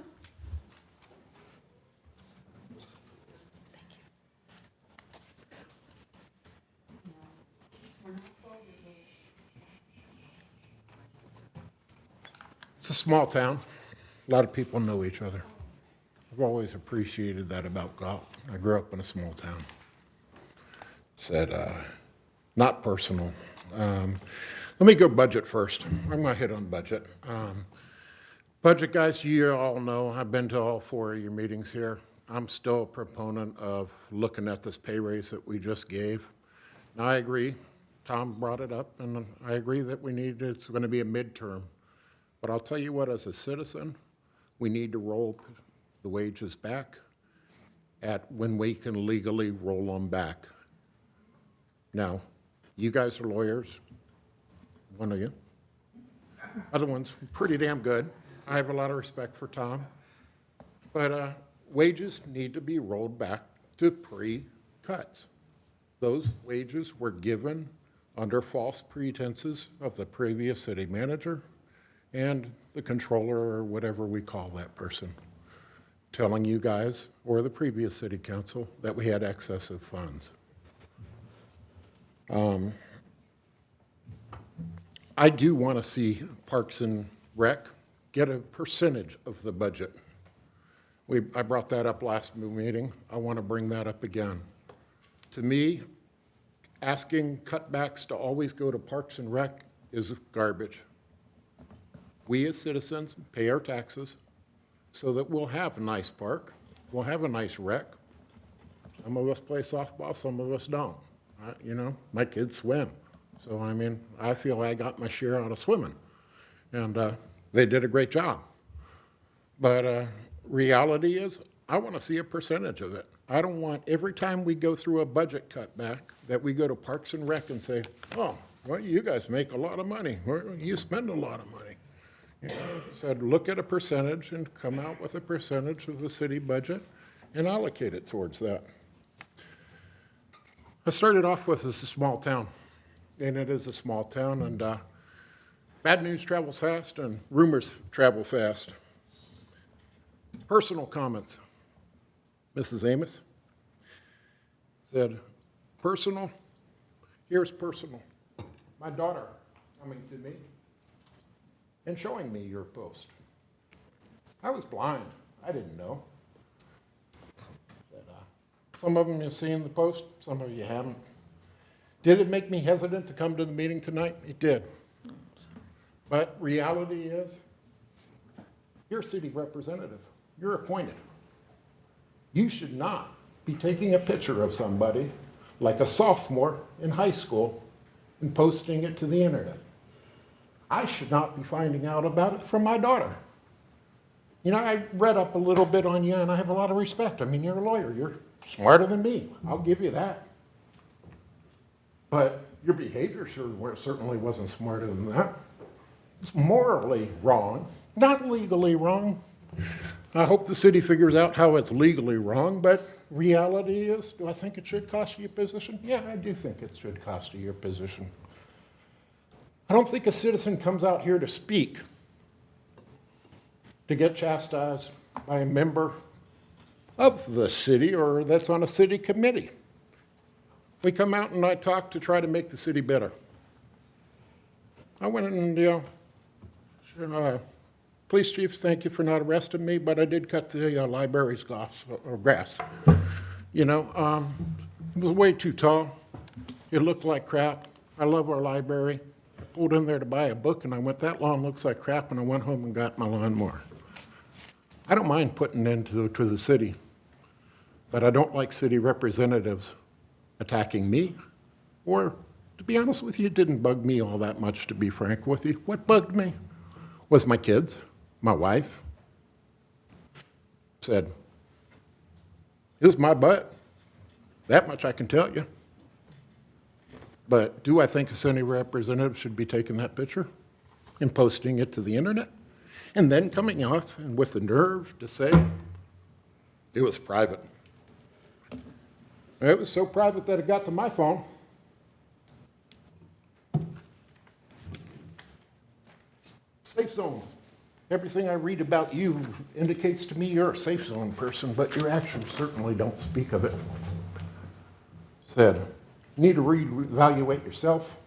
N: It's a small town. A lot of people know each other. I've always appreciated that about Galt. I grew up in a small town. Said, not personal. Let me go budget first. I'm going to hit on budget. Budget, guys, you all know, I've been to all 4 of your meetings here. I'm still a proponent of looking at this pay raise that we just gave. Now, I agree. Tom brought it up, and I agree that it's going to be a midterm. But I'll tell you what, as a citizen, We need to roll the wages back at when we can legally roll them back. Now, you guys are lawyers, one of you. Other one's pretty damn good. I have a lot of respect for Tom. But wages need to be rolled back to pre-cuts. Those wages were given under false pretenses of the previous city manager and the controller, or whatever we call that person, telling you guys or the previous city council that we had excessive funds. I do want to see Parks and Rec get a percentage of the budget. I brought that up last meeting. I want to bring that up again. To me, asking cutbacks to always go to Parks and Rec is garbage. We as citizens pay our taxes so that we'll have a nice park, we'll have a nice rec. Some of us play softball, some of us don't. You know, my kids swim. So, I mean, I feel I got my share out of swimming. And they did a great job. But reality is, I want to see a percentage of it. I don't want every time we go through a budget cutback that we go to Parks and Rec and say, oh, well, you guys make a lot of money. Or you spend a lot of money. You know, so look at a percentage and come out with a percentage of the city budget and allocate it towards that. I started off with this small town, and it is a small town, and bad news travels fast and rumors travel fast. Personal comments. Mrs. Amos said, personal, here's personal. My daughter coming to me and showing me your post. I was blind. I didn't know. Some of them you've seen the post, some of you haven't. Did it make me hesitant to come to the meeting tonight? It did. But reality is, you're a city representative. You're appointed. You should not be taking a picture of somebody like a sophomore in high school and posting it to the internet. I should not be finding out about it from my daughter. You know, I read up a little bit on you, and I have a lot of respect. I mean, you're a lawyer. You're smarter than me. I'll give you that. But your behavior certainly wasn't smarter than that. It's morally wrong, not legally wrong. I hope the city figures out how it's legally wrong, but reality is, do I think it should cost you your position? Yeah, I do think it should cost you your position. I don't think a citizen comes out here to speak to get chastised by a member of the city or that's on a city committee. We come out and I talk to try to make the city better. I went and, police chief, thank you for not arresting me, but I did cut the library's grass. You know, it was way too tall. It looked like crap. I love our library. I pulled in there to buy a book and I went, that lawn looks like crap, and I went home and got my lawnmower. I don't mind putting into to the city, but I don't like city representatives attacking me, or to be honest with you, it didn't bug me all that much, to be frank with you. What bugged me was my kids, my wife said, it was my butt. That much I can tell you. But do I think a city representative should be taking that picture and posting it to the internet? And then coming off and with the nerve to say it was private. It was so private that it got to my phone. Safe zones. Everything I read about you indicates to me you're a safe zone person, but your actions certainly don't speak of it. Said, you need to reevaluate yourself.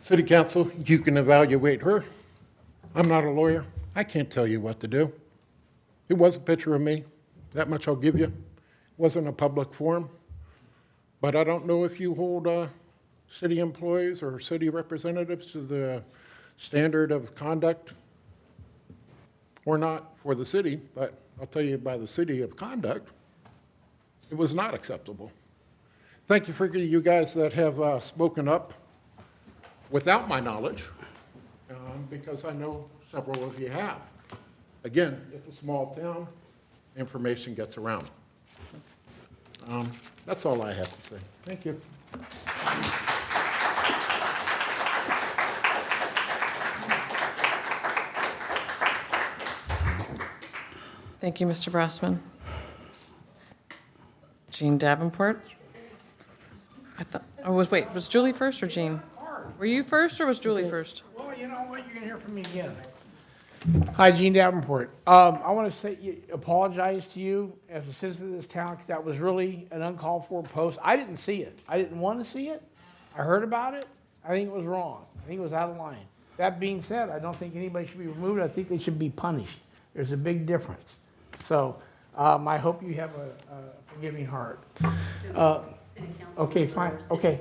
N: City council, you can evaluate her. I'm not a lawyer. I can't tell you what to do. It was a picture of me. That much I'll give you. It wasn't a public forum. But I don't know if you hold city employees or city representatives to the standard of conduct or not for the city, but I'll tell you by the city of conduct, it was not acceptable. Thank you for you guys that have spoken up without my knowledge, because I know several of you have. Again, it's a small town, information gets around. That's all I have to say. Thank you.
G: Thank you, Mr. Brassman. Jean Davenport? Wait, was Julie first or Jean? Were you first or was Julie first?
T: Well, you know what, you're gonna hear from me again. Hi, Gene Davenport. I want to apologize to you as a citizen of this town, because that was really an uncalled for post. I didn't see it. I didn't want to see it. I heard about it. I think it was wrong. I think it was out of line. That being said, I don't think anybody should be removed. I think they should be punished. There's a big difference. So I hope you have a forgiving heart. Okay, fine. Okay.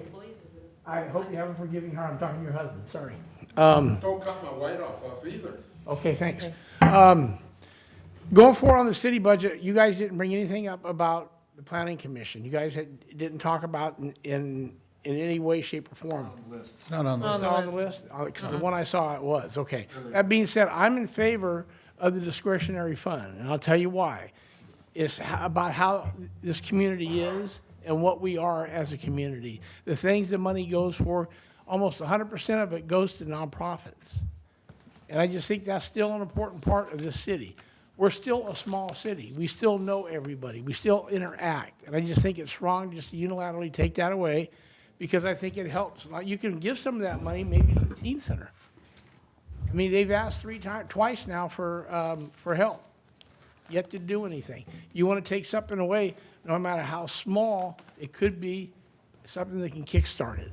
T: I hope you have a forgiving heart. I'm talking to your husband. Sorry.
N: Don't cut my white off either.
T: Okay, thanks. Going forward on the city budget, you guys didn't bring anything up about the planning commission. You guys didn't talk about in any way, shape, or form.
J: It's not on the
T: It's not on the list? Because the one I saw, it was. Okay. That being said, I'm in favor of the discretionary fund, and I'll tell you why. It's about how this community is and what we are as a community. The things the money goes for, almost 100% of it goes to nonprofits. And I just think that's still an important part of this city. We're still a small city. We still know everybody. We still interact. And I just think it's wrong just to unilaterally take that away, because I think it helps. Now, you can give some of that money maybe to the teen center. I mean, they've asked twice now for help, yet to do anything. You want to take something away, no matter how small, it could be something that can kickstart it.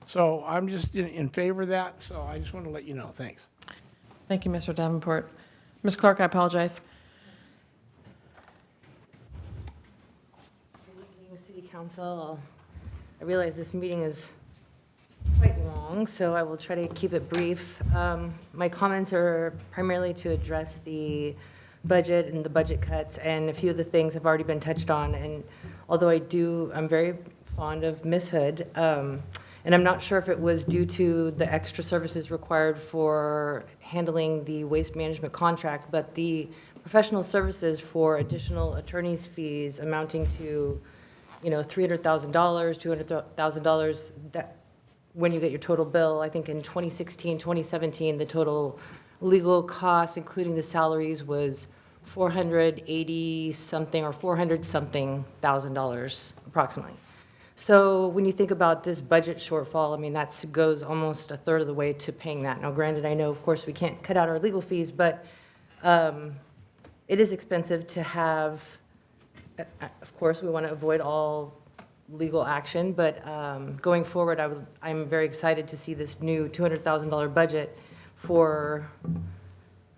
T: So I'm just in favor of that, so I just want to let you know. Thanks.
G: Thank you, Mr. Davenport. Ms. Clark, I apologize.
O: Good evening, City Council. I realize this meeting is quite long, so I will try to keep it brief. My comments are primarily to address the budget and the budget cuts, and a few of the things have already been touched on. And although I'm very fond of Ms. Hood, and I'm not sure if it was due to the extra services required for handling the waste management contract, but the professional services for additional attorney's fees amounting to, $300,000, $200,000, that when you get your total bill, I think in 2016, 2017, the total legal costs, including the salaries, was $480-something or $400-something thousand approximately. So when you think about this budget shortfall, I mean, that goes almost a third of the way to paying that. Now, granted, I know, of course, we can't cut out our legal fees, but it is expensive to have, of course, we want to avoid all legal action, but going forward, I'm very excited to see this new $200,000 budget for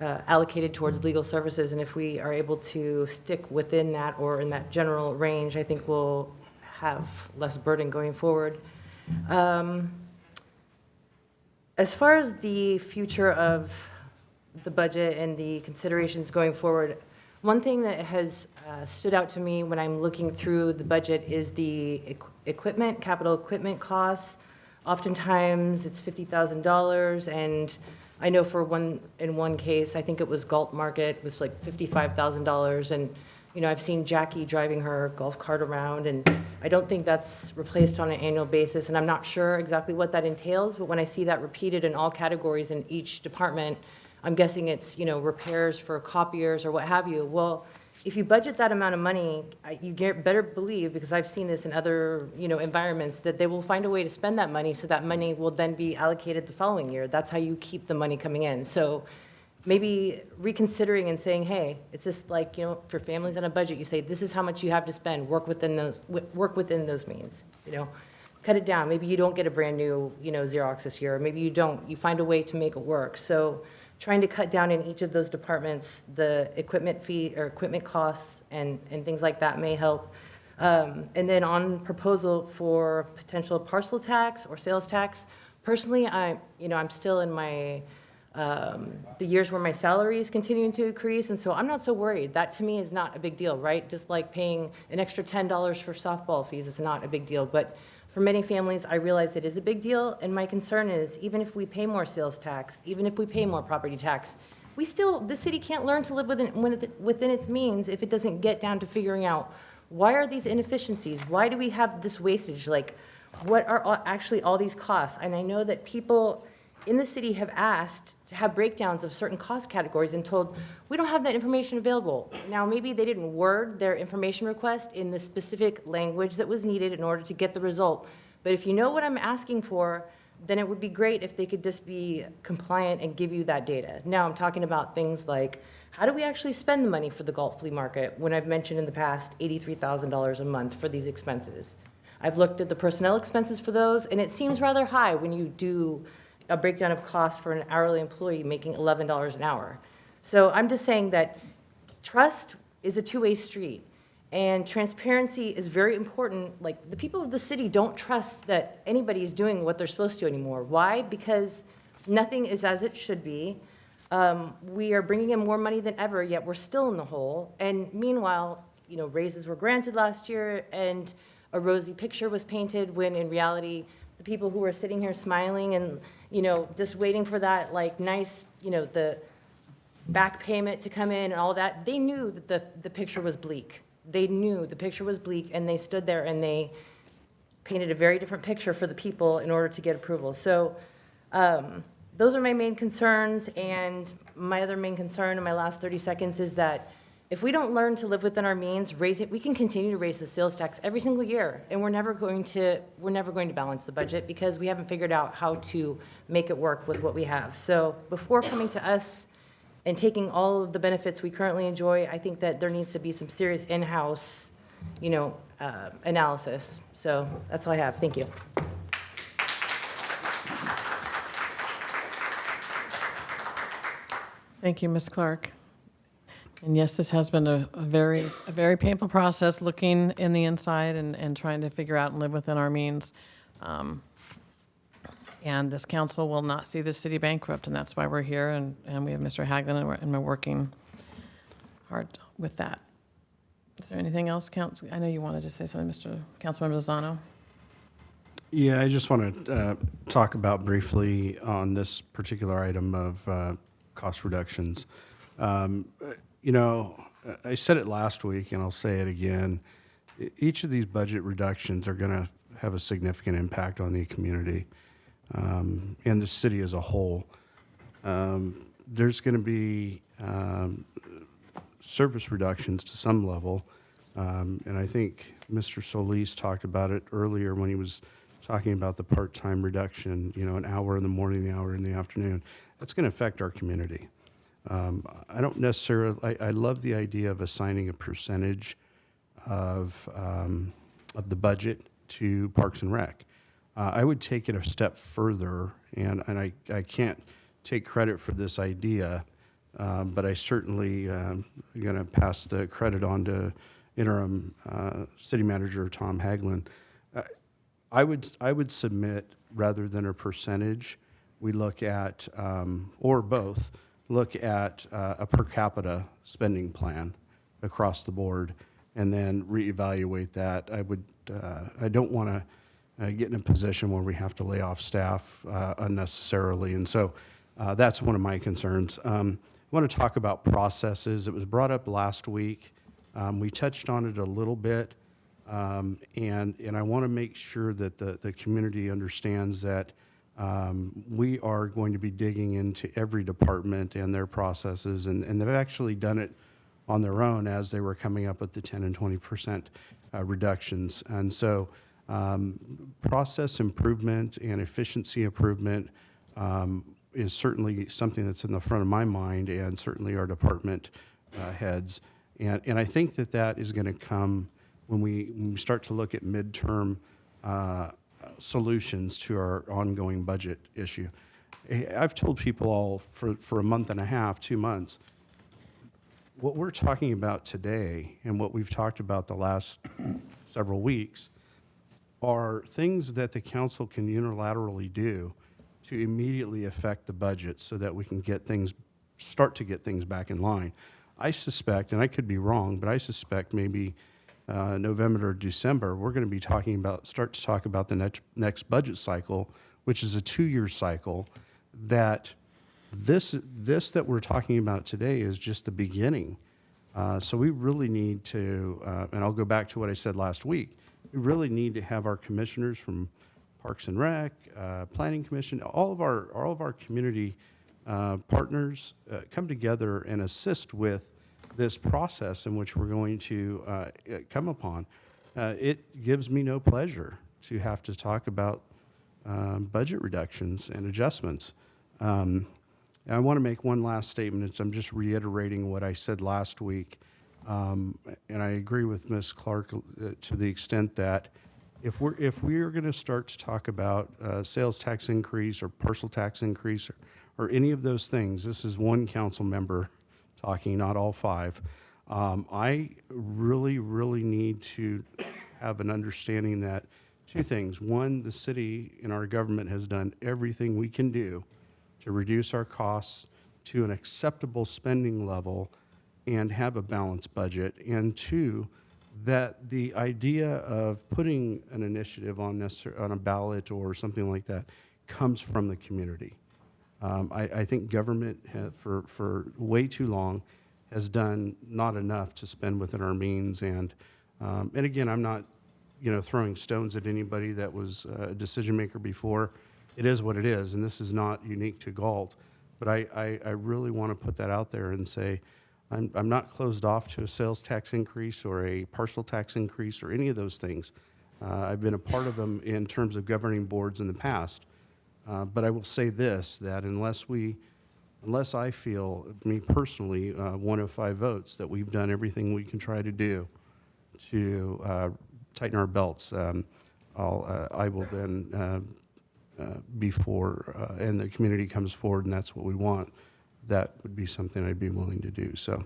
O: allocated towards legal services. And if we are able to stick within that or in that general range, I think we'll have less burden going forward. As far as the future of the budget and the considerations going forward, one thing that has stood out to me when I'm looking through the budget is the equipment, capital equipment costs. Oftentimes, it's $50,000, and I know in one case, I think it was Galt Market, it was like $55,000, and I've seen Jackie driving her golf cart around, and I don't think that's replaced on an annual basis, and I'm not sure exactly what that entails, but when I see that repeated in all categories in each department, I'm guessing it's, repairs for copiers or what have you. Well, if you budget that amount of money, you better believe, because I've seen this in other, environments, that they will find a way to spend that money, so that money will then be allocated the following year. That's how you keep the money coming in. So maybe reconsidering and saying, hey, it's just like, for families on a budget, you say, this is how much you have to spend, work within those means, cut it down. Maybe you don't get a brand new, Xerox this year, or maybe you don't, you find a way to make it work. So trying to cut down in each of those departments, the equipment fee or equipment costs and things like that may help. And then on proposal for potential parcel tax or sales tax, personally, I'm still in my, the years where my salary is continuing to increase, and so I'm not so worried. That to me is not a big deal, right? Just like paying an extra $10 for softball fees is not a big deal. But for many families, I realize it is a big deal, and my concern is even if we pay more sales tax, even if we pay more property tax, the city can't learn to live within its means if it doesn't get down to figuring out, why are these inefficiencies? Why do we have this wastage? Like, what are actually all these costs? And I know that people in the city have asked to have breakdowns of certain cost categories and told, we don't have that information available. Now, maybe they didn't word their information request in the specific language that was needed in order to get the result. But if you know what I'm asking for, then it would be great if they could just be compliant and give you that data. Now, I'm talking about things like, how do we actually spend the money for the Galt Flea Market when I've mentioned in the past $83,000 a month for these expenses? I've looked at the personnel expenses for those, and it seems rather high when you do a breakdown of cost for an hourly employee making $11 an hour. So I'm just saying that trust is a two-way street, and transparency is very important. Like, the people of the city don't trust that anybody is doing what they're supposed to anymore. Why? Because nothing is as it should be. We are bringing in more money than ever, yet we're still in the hole. And meanwhile, raises were granted last year, and a rosy picture was painted, when in reality, the people who were sitting here smiling and, just waiting for that, like, nice, the back payment to come in and all that, they knew that the picture was bleak. They knew the picture was bleak, and they stood there and they painted a very different picture for the people in order to get approval. So those are my main concerns, and my other main concern in my last 30 seconds is that if we don't learn to live within our means, we can continue to raise the sales tax every single year, and we're never going to balance the budget because we haven't figured out how to make it work with what we have. So before coming to us and taking all of the benefits we currently enjoy, I think that there needs to be some serious in-house, analysis. So that's all I have. Thank you.
G: Thank you, Ms. Clark. And yes, this has been a very painful process, looking in the inside and trying to figure out and live within our means. And this council will not see the city bankrupt, and that's why we're here, and we have Mr. Hagland, and we're working hard with that. Is there anything else, Council? I know you wanted to say something, Mr. Councilmember Lozano.
E: Yeah, I just want to talk about briefly on this particular item of cost reductions. I said it last week, and I'll say it again. Each of these budget reductions are going to have a significant impact on the community and the city as a whole. There's going to be service reductions to some level, and I think Mr. Solis talked about it earlier when he was talking about the part-time reduction, an hour in the morning, an hour in the afternoon. That's going to affect our community. I don't necessarily, I love the idea of assigning a percentage of the budget to Parks and Rec. I would take it a step further, and I can't take credit for this idea, but I certainly am going to pass the credit on to interim city manager Tom Hagland. I would submit, rather than a percentage, we look at, or both, look at a per capita spending plan across the board, and then reevaluate that. I don't want to get in a position where we have to lay off staff unnecessarily, and so that's one of my concerns. I want to talk about processes. It was brought up last week. We touched on it a little bit, and I want to make sure that the community understands that we are going to be digging into every department and their processes, and they've actually done it on their own as they were coming up with the 10 and 20% reductions. And so process improvement and efficiency improvement is certainly something that's in the front of my mind, and certainly our department heads. And I think that is going to come when we start to look at midterm solutions to our ongoing budget issue. I've told people all for a month and a half, 2 months, what we're talking about today and what we've talked about the last several weeks are things that the council can unilaterally do to immediately affect the budget so that we can start to get things back in line. I suspect, and I could be wrong, but I suspect maybe November or December, we're going to be start to talk about the next budget cycle, which is a 2-year cycle that This that we're talking about today is just the beginning. So we really need to, and I'll go back to what I said last week, we really need to have our commissioners from Parks and Rec, Planning Commission, all of our community partners come together and assist with this process in which we're going to come upon. It gives me no pleasure to have to talk about budget reductions and adjustments. I want to make one last statement. I'm just reiterating what I said last week. And I agree with Ms. Clark to the extent that if we're going to start to talk about sales tax increase or parcel tax increase or any of those things, this is one council member talking, not all five. I really, really need to have an understanding that two things. One, the city and our government has done everything we can do to reduce our costs to an acceptable spending level and have a balanced budget. And two, that the idea of putting an initiative on a ballot or something like that comes from the community. I think government for way too long has done not enough to spend within our means. And again, I'm not throwing stones at anybody that was a decision maker before. It is what it is, and this is not unique to Galt. But I really want to put that out there and say, I'm not closed off to a sales tax increase or a parcel tax increase or any of those things. I've been a part of them in terms of governing boards in the past. But I will say this, that unless I feel, me personally, 1 of 5 votes, that we've done everything we can try to do to tighten our belts, I will then, before, and the community comes forward and that's what we want, that would be something I'd be willing to do. So,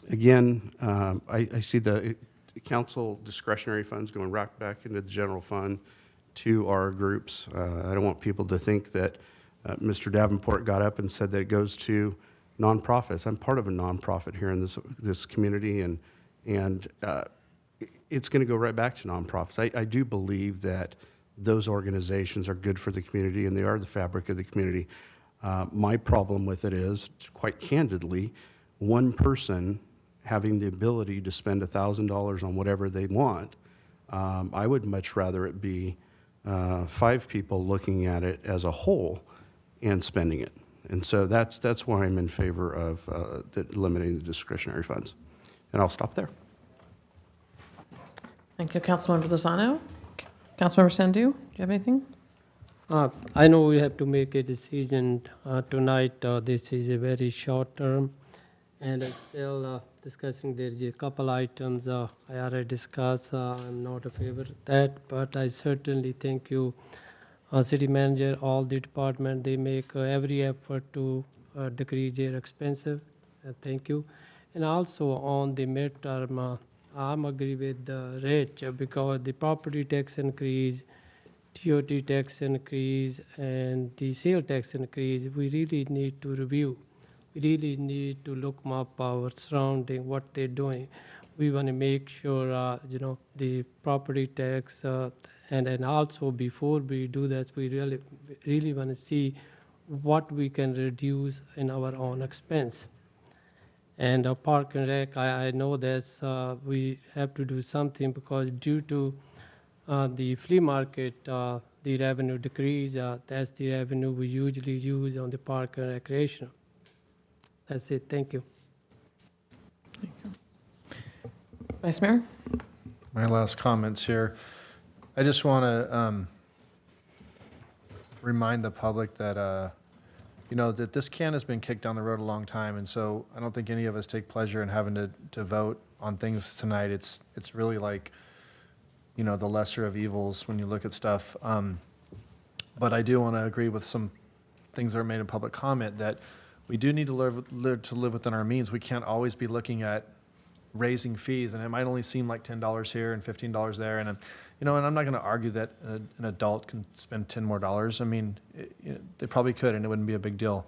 E: again, I see the council discretionary funds going right back into the general fund to our groups. I don't want people to think that Mr. Davenport got up and said that it goes to nonprofits. I'm part of a nonprofit here in this community, and it's going to go right back to nonprofits. I do believe that those organizations are good for the community, and they are the fabric of the community. My problem with it is, quite candidly, one person having the ability to spend $1,000 on whatever they want. I would much rather it be 5 people looking at it as a whole and spending it. And so that's why I'm in favor of limiting the discretionary funds. And I'll stop there.
G: Thank you, Councilmember Lozano. Councilmember Sandu, do you have anything?
F: I know we have to make a decision tonight. This is a very short term, and I'm still discussing. There's a couple items I already discussed. I'm not in favor of that, but I certainly thank you, city manager, all the department. They make every effort to decrease their expenses. Thank you. And also on the midterm, I'm agree with Rich because the property tax increase, TOT tax increase, and the sale tax increase, we really need to review. We really need to look up our surrounding, what they're doing. We want to make sure, the property tax, and also before we do that, we really want to see what we can reduce in our own expense. And Park and Rec, I know that we have to do something because due to the flea market, the revenue decrease. That's the revenue we usually use on the park and recreation. That's it. Thank you.
G: Vice Mayor?
K: My last comments here. I just want to remind the public that, that this can has been kicked down the road a long time, and so I don't think any of us take pleasure in having to vote on things tonight. It's really like, the lesser of evils when you look at stuff. But I do want to agree with some things that are made in public comment that we do need to live within our means. We can't always be looking at raising fees, and it might only seem like $10 here and $15 there, and and I'm not going to argue that an adult can spend $10 more. I mean, they probably could, and it wouldn't be a big deal.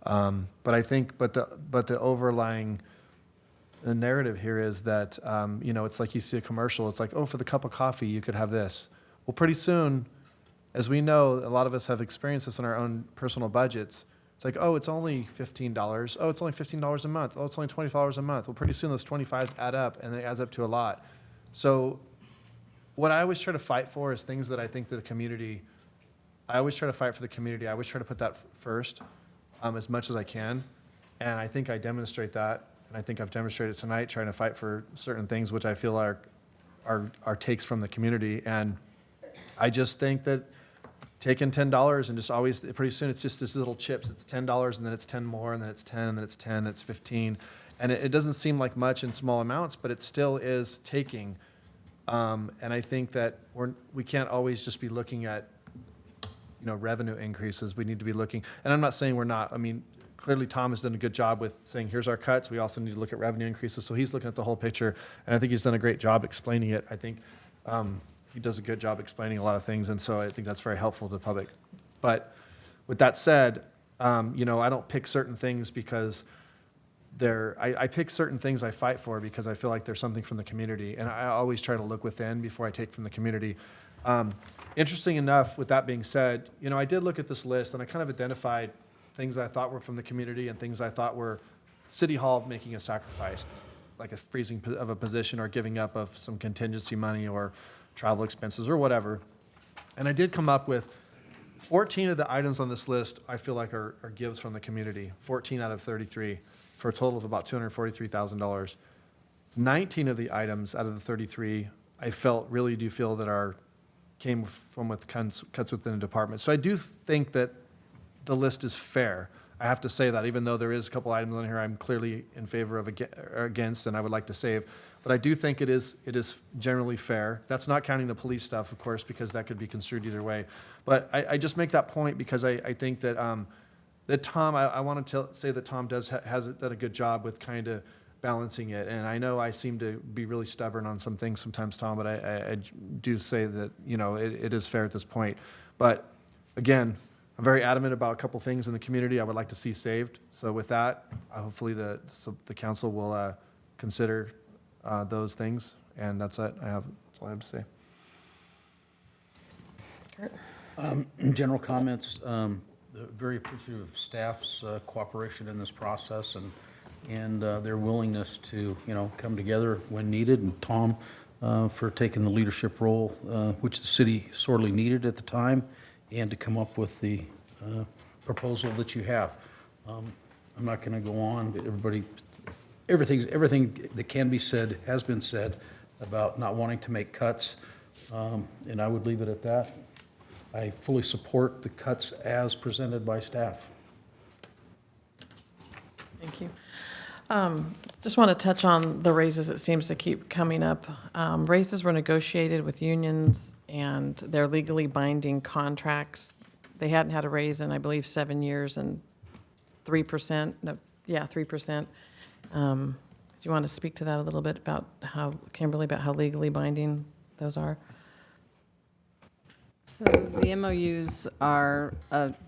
K: But I think, but the overlying narrative here is that it's like you see a commercial. It's like, oh, for the cup of coffee, you could have this. Well, pretty soon, as we know, a lot of us have experienced this in our own personal budgets. It's like, oh, it's only $15. Oh, it's only $15 a month. Oh, it's only $20 a month. Well, pretty soon those 25s add up, and it adds up to a lot. So what I always try to fight for is things that I think that the community, I always try to fight for the community. I always try to put that first as much as I can. And I think I demonstrate that. And I think I've demonstrated tonight trying to fight for certain things which I feel are takes from the community. And I just think that taking $10 and just always, pretty soon it's just this little chips. It's $10 and then it's 10 more and then it's 10 and then it's 10 and it's 15. And it doesn't seem like much in small amounts, but it still is taking. And I think that we can't always just be looking at, revenue increases. We need to be looking, and I'm not saying we're not. I mean, clearly Tom has done a good job with saying, here's our cuts. We also need to look at revenue increases. So he's looking at the whole picture, and I think he's done a great job explaining it. I think he does a good job explaining a lot of things, and so I think that's very helpful to the public. But with that said, I don't pick certain things because I pick certain things I fight for because I feel like there's something from the community, and I always try to look within before I take from the community. Interesting enough, with that being said, I did look at this list, and I kind of identified things I thought were from the community and things I thought were City Hall making a sacrifice, like a freezing of a position or giving up of some contingency money or travel expenses or whatever. And I did come up with 14 of the items on this list I feel like are gives from the community, 14 out of 33, for a total of about $243,000. 19 of the items out of the 33 I really do feel that came from with cuts within the department. So I do think that the list is fair. I have to say that, even though there is a couple items on here I'm clearly in favor of or against and I would like to save. But I do think it is generally fair. That's not counting the police stuff, of course, because that could be construed either way. But I just make that point because I think that that Tom, I want to say that Tom has done a good job with kind of balancing it. And I know I seem to be really stubborn on some things sometimes, Tom, but I do say that, it is fair at this point. But again, I'm very adamant about a couple things in the community I would like to see saved. So with that, hopefully the council will consider those things. And that's it. That's all I have to say.
J: General comments. Very appreciative of staff's cooperation in this process and their willingness to, come together when needed. And Tom, for taking the leadership role, which the city sorely needed at the time, and to come up with the proposal that you have. I'm not going to go on, but everything that can be said has been said about not wanting to make cuts, and I would leave it at that. I fully support the cuts as presented by staff.
G: Thank you. Just want to touch on the raises. It seems to keep coming up. Raises were negotiated with unions, and they're legally binding contracts. They hadn't had a raise in, I believe, 7 years, and 3%. No, yeah, 3%. Do you want to speak to that a little bit about Kimberly, about how legally binding those are?
B: So the MOUs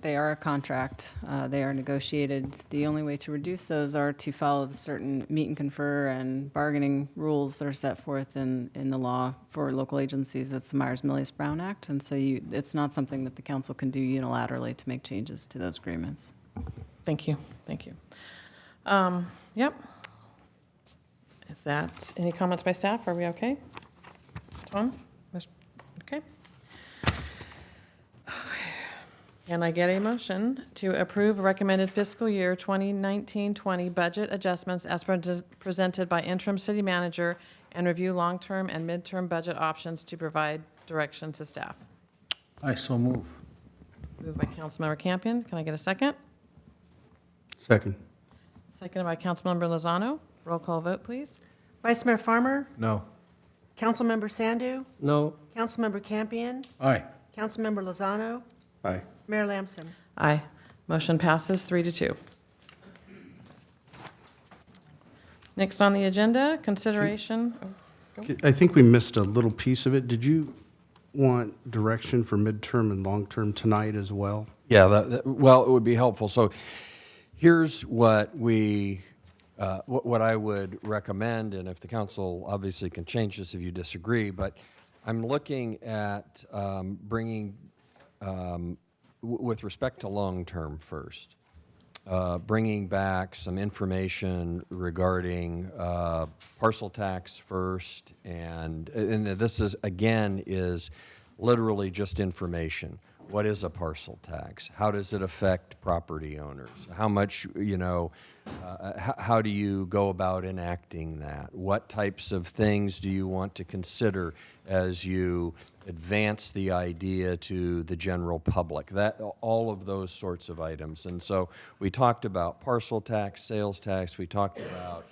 B: they are a contract. They are negotiated. The only way to reduce those are to follow the certain meet and confer and bargaining rules that are set forth in the law for local agencies. It's the Myers-Millis-Brown Act. And so it's not something that the council can do unilaterally to make changes to those agreements.
G: Thank you. Thank you. Yep. Is that, any comments by staff? Are we okay? Tom? Okay. Can I get a motion to approve recommended fiscal year 2019-20 budget adjustments as presented by interim city manager and review long-term and midterm budget options to provide direction to staff?
J: I so move.
G: Moved by Councilmember Campion. Can I get a second?
E: Second.
G: Seconded by Councilmember Lozano. Roll call vote, please.
C: Vice Mayor Farmer?
K: No.
C: Councilmember Sandu?
F: No.
C: Councilmember Campion?
J: Aye.
C: Councilmember Lozano?
E: Aye.
C: Mayor Lamson?
G: Aye. Motion passes 3-2. Next on the agenda, consideration.
E: I think we missed a little piece of it. Did you want direction for midterm and long-term tonight as well?
R: Yeah, well, it would be helpful. So here's what what I would recommend, and if the council obviously can change this if you disagree, but I'm looking at bringing with respect to long-term first, bringing back some information regarding parcel tax first, and this is, again, is literally just information. What is a parcel tax? How does it affect property owners? How much, you know, how do you go about enacting that? What types of things do you want to consider as you advance the idea to the general public? That, all of those sorts of items. And so we talked about parcel tax, sales tax. We talked about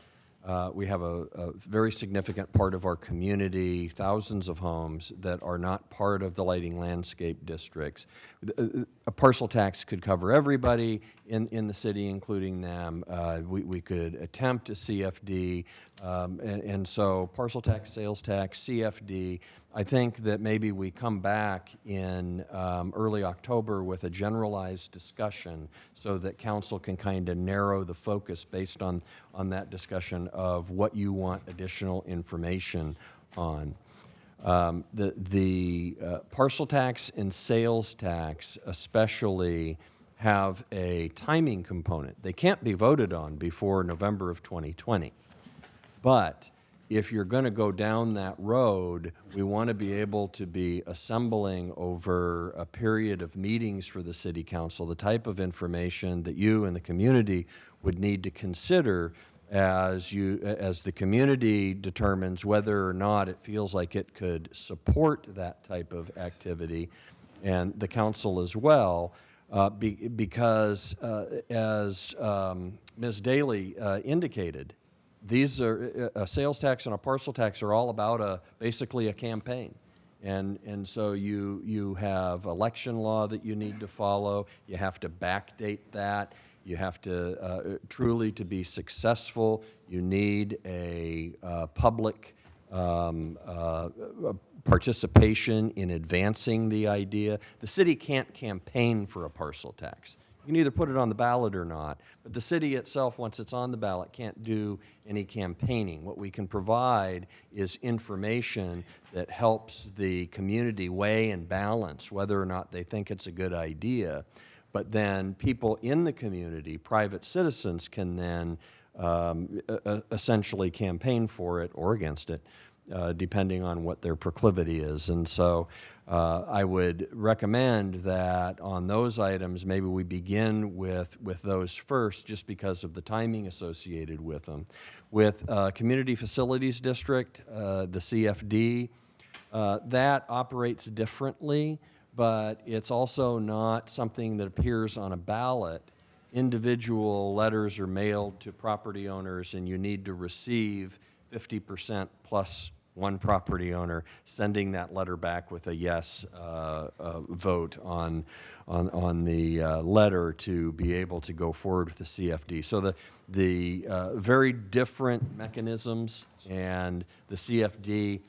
R: we have a very significant part of our community, thousands of homes that are not part of the lighting landscape districts. A parcel tax could cover everybody in the city, including them. We could attempt a CFD, and so parcel tax, sales tax, CFD. I think that maybe we come back in early October with a generalized discussion so that council can kind of narrow the focus based on that discussion of what you want additional information on. The parcel tax and sales tax especially have a timing component. They can't be voted on before November of 2020. But if you're going to go down that road, we want to be able to be assembling over a period of meetings for the city council the type of information that you and the community would need to consider as the community determines whether or not it feels like it could support that type of activity, and the council as well, because as Ms. Daly indicated, these are, a sales tax and a parcel tax are all about basically a campaign. And so you have election law that you need to follow. You have to backdate that. You have to, truly to be successful, you need a public participation in advancing the idea. The city can't campaign for a parcel tax. You can either put it on the ballot or not, but the city itself, once it's on the ballot, can't do any campaigning. What we can provide is information that helps the community weigh and balance whether or not they think it's a good idea. But then people in the community, private citizens, can then essentially campaign for it or against it, depending on what their proclivity is. And so I would recommend that on those items, maybe we begin with those first, just because of the timing associated with them. With Community Facilities District, the CFD, that operates differently, but it's also not something that appears on a ballot. Individual letters are mailed to property owners, and you need to receive 50% plus one property owner sending that letter back with a yes vote on the letter to be able to go forward with the CFD. So the very different mechanisms, and the CFD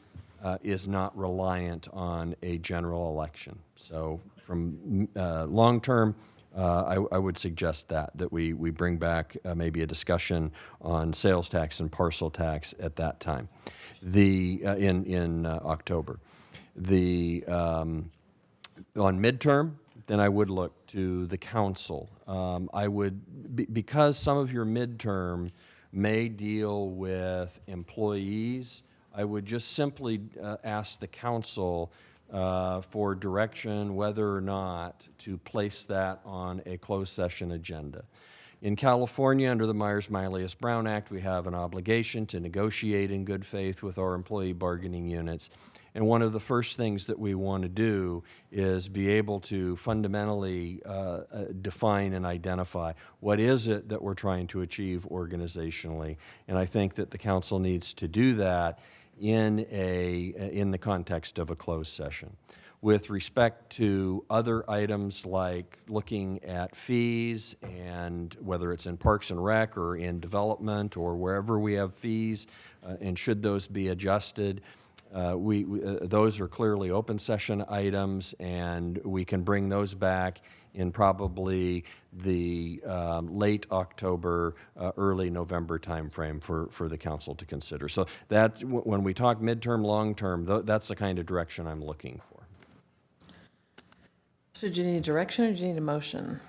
R: is not reliant on a general election. So from long term, I would suggest that we bring back maybe a discussion on sales tax and parcel tax at that time, in October. On midterm, then I would look to the council. I would, because some of your midterm may deal with employees, I would just simply ask the council for direction whether or not to place that on a closed session agenda. In California, under the Myers-Milius-Brown Act, we have an obligation to negotiate in good faith with our employee bargaining units. And one of the first things that we want to do is be able to fundamentally define and identify what is it that we're trying to achieve organizationally. And I think that the council needs to do that in the context of a closed session. With respect to other items like looking at fees, and whether it's in Parks and Rec or in development or wherever we have fees, and should those be adjusted, those are clearly open session items, and we can bring those back in probably the late October, early November timeframe for the council to consider. So that, when we talk midterm, long term, that's the kind of direction I'm looking for.
G: So do you need direction or do you need a motion?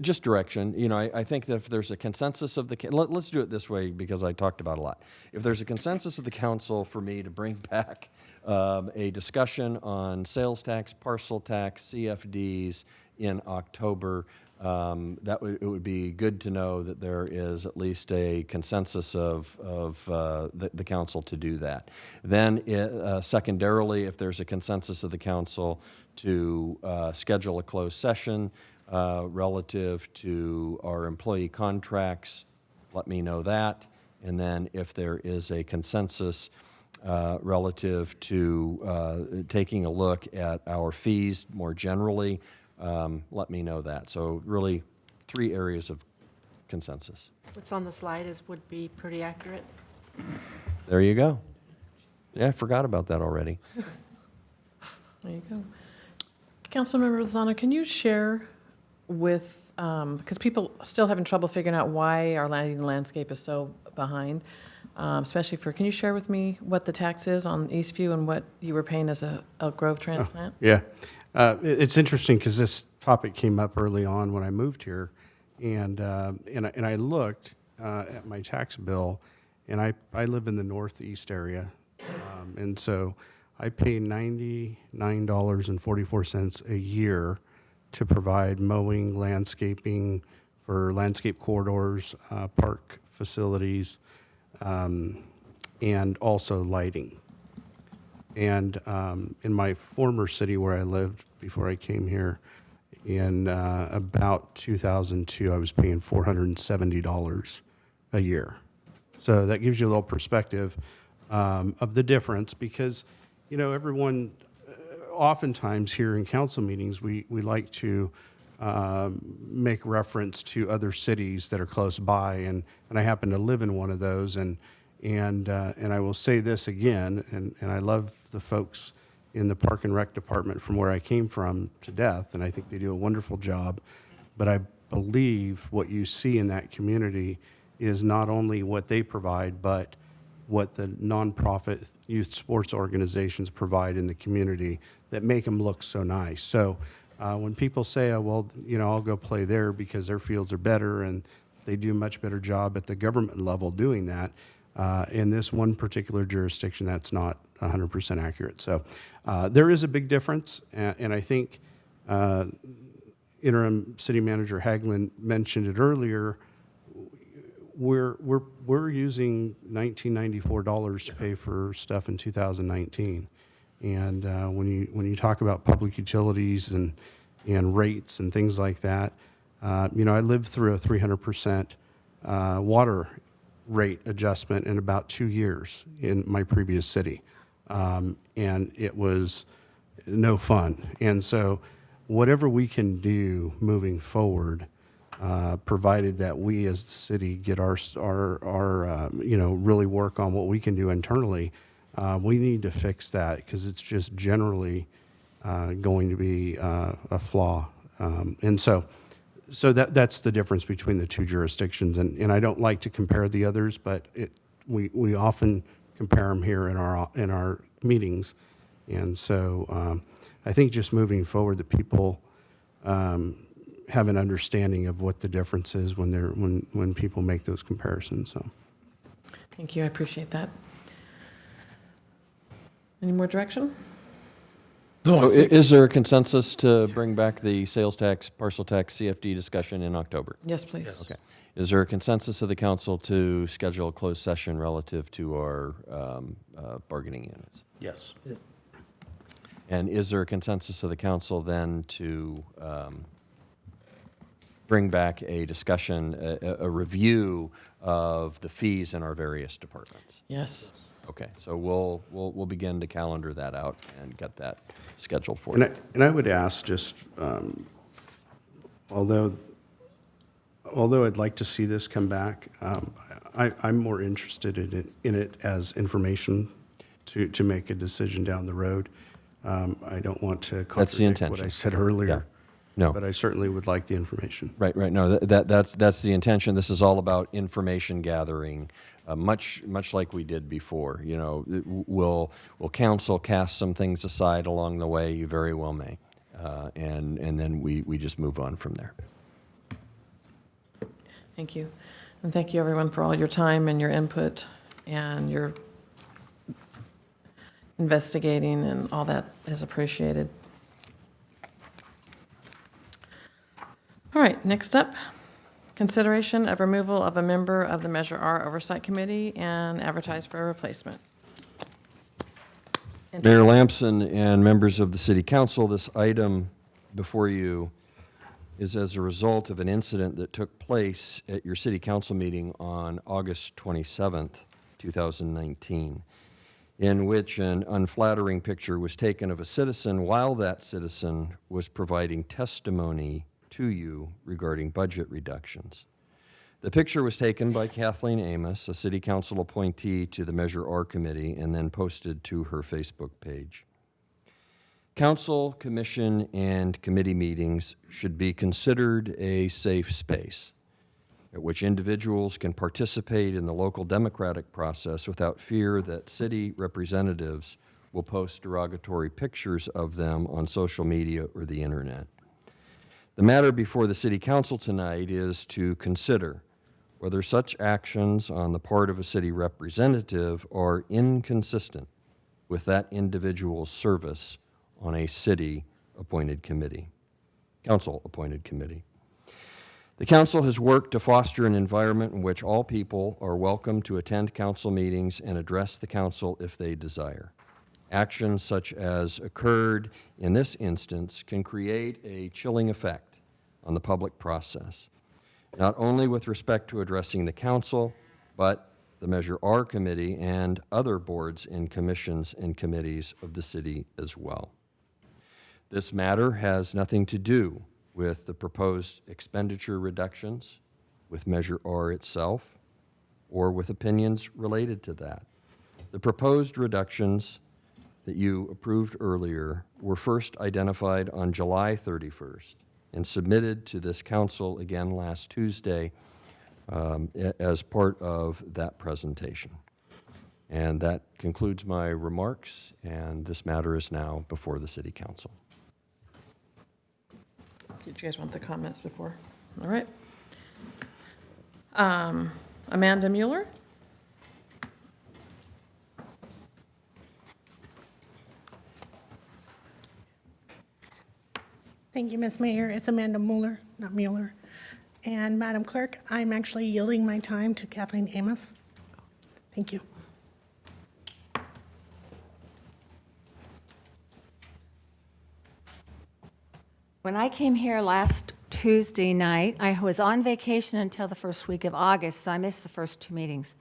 R: Just direction. You know, I think that if there's a consensus of the, let's do it this way because I talked about it a lot. If there's a consensus of the council for me to bring back a discussion on sales tax, parcel tax, CFDs in October, it would be good to know that there is at least a consensus of the council to do that. Then secondarily, if there's a consensus of the council to schedule a closed session relative to our employee contracts, let me know that. And then if there is a consensus relative to taking a look at our fees more generally, let me know that. So really 3 areas of consensus.
C: What's on the slide would be pretty accurate.
R: There you go. Yeah, I forgot about that already.
G: There you go. Councilmember Lozano, can you share with, because people still having trouble figuring out why our landscape is so behind, especially can you share with me what the tax is on Eastview and what you were paying as a Elk Grove transplant?
E: Yeah. It's interesting because this topic came up early on when I moved here, and I looked at my tax bill, and I live in the northeast area, and so I pay $99.44 a year to provide mowing, landscaping for landscape corridors, park facilities, and also lighting. And in my former city where I lived before I came here, in about 2002, I was paying $470 a year. So that gives you a little perspective of the difference because, you know, everyone, oftentimes here in council meetings, we like to make reference to other cities that are close by, and I happen to live in one of those, and I will say this again, and I love the folks in the Park and Rec Department from where I came from to death, and I think they do a wonderful job, but I believe what you see in that community is not only what they provide, but what the nonprofit youth sports organizations provide in the community that make them look so nice. So when people say, oh, well, you know, I'll go play there because their fields are better and they do a much better job at the government level doing that, in this one particular jurisdiction, that's not 100% accurate. So there is a big difference, and I think Interim City Manager Hagelin mentioned it earlier. We're using $1994 to pay for stuff in 2019, and when you talk about public utilities and rates and things like that, you know, I lived through a 300% water rate adjustment in about 2 years in my previous city, and it was no fun. And so, whatever we can do moving forward, provided that we as the city get our you know, really work on what we can do internally, we need to fix that because it's just generally going to be a flaw. And so that's the difference between the two jurisdictions. And I don't like to compare the others, but we often compare them here in our meetings. And so I think just moving forward, that people have an understanding of what the difference is when people make those comparisons. So,
G: Thank you, I appreciate that. Any more direction?
R: No, is there a consensus to bring back the sales tax, parcel tax, CFD discussion in October?
G: Yes, please.
R: Okay. Is there a consensus of the council to schedule a closed session relative to our bargaining units?
J: Yes.
F: Yes.
R: And is there a consensus of the council then to bring back a discussion, a review of the fees in our various departments?
G: Yes.
R: Okay, so we'll begin to calendar that out and get that scheduled for
E: and
R: you.
E: and I would ask just, although I'd like to see this come back, I'm more interested in it as information to make a decision down the road. I don't want to
R: That's the
E: contradict what
R: intention.
E: I said earlier.
R: Yeah. No.
E: But I certainly would like the information.
R: Right. No, that's the intention. This is all about information gathering, much like we did before. You know, will council cast some things aside along the way? You very well may. and then we just move on from there.
G: Thank you. And thank you, everyone, for all your time and your input and your investigating, and all that is appreciated. All right, next up, consideration of removal of a member of the Measure R Oversight Committee and advertise for a replacement.
R: Mayor Lamson and members of the City Council, this item before you is as a result of an incident that took place at your City Council meeting on August 27th, 2019, in which an unflattering picture was taken of a citizen while that citizen was providing testimony to you regarding budget reductions. The picture was taken by Kathleen Amos, a City Council appointee to the Measure R Committee, and then posted to her Facebook page. Council, commission, and committee meetings should be considered a safe space at which individuals can participate in the local democratic process without fear that city representatives will post derogatory pictures of them on social media or the internet. The matter before the City Council tonight is to consider whether such actions on the part of a city representative are inconsistent with that individual's service on a city-appointed committee, council-appointed committee. The council has worked to foster an environment in which all people are welcome to attend council meetings and address the council if they desire. Actions such as occurred in this instance can create a chilling effect on the public process, not only with respect to addressing the council, but the Measure R Committee and other boards and commissions and committees of the city as well. This matter has nothing to do with the proposed expenditure reductions, with Measure R itself, or with opinions related to that. The proposed reductions that you approved earlier were first identified on July 31st and submitted to this council again last Tuesday as part of that presentation. And that concludes my remarks, and this matter is now before the City Council.
G: Did you guys want the comments before? All right. Amanda Mueller?
Q: Thank you, Ms. Mayor. It's Amanda Mueller, not Mueller. And Madam Clerk, I'm actually yielding my time to Kathleen Amos. Thank you.
P: When I came here last Tuesday night, I was on vacation until the first week of August, so I missed the first 2 meetings.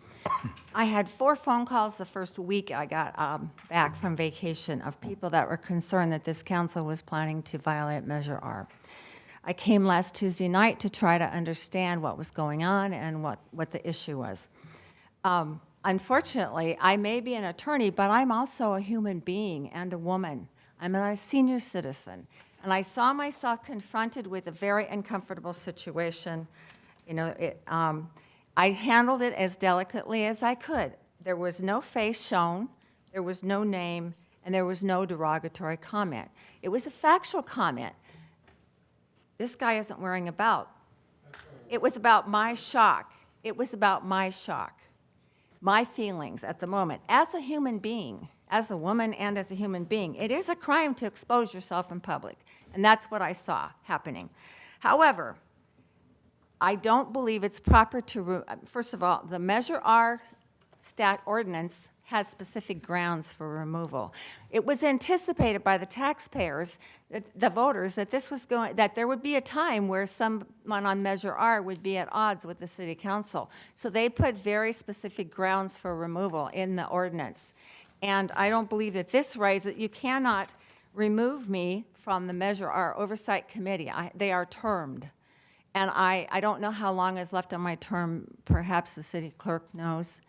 P: I had 4 phone calls the first week I got back from vacation of people that were concerned that this council was planning to violate Measure R. I came last Tuesday night to try to understand what was going on and what the issue was. Unfortunately, I may be an attorney, but I'm also a human being and a woman. I'm a senior citizen. And I saw myself confronted with a very uncomfortable situation. You know, I handled it as delicately as I could. There was no face shown, there was no name, and there was no derogatory comment. It was a factual comment. This guy isn't wearing a belt. It was about my shock. It was about my shock, my feelings at the moment. As a human being, as a woman and as a human being, it is a crime to expose yourself in public, and that's what I saw happening. However, I don't believe it's proper to, first of all, the Measure R stat ordinance has specific grounds for removal. It was anticipated by the taxpayers, the voters, that this was going, that there would be a time where someone on Measure R would be at odds with the City Council. So they put very specific grounds for removal in the ordinance. And I don't believe that this raises, you cannot remove me from the Measure R Oversight Committee. They are termed. And I don't know how long is left on my term. Perhaps the city clerk knows.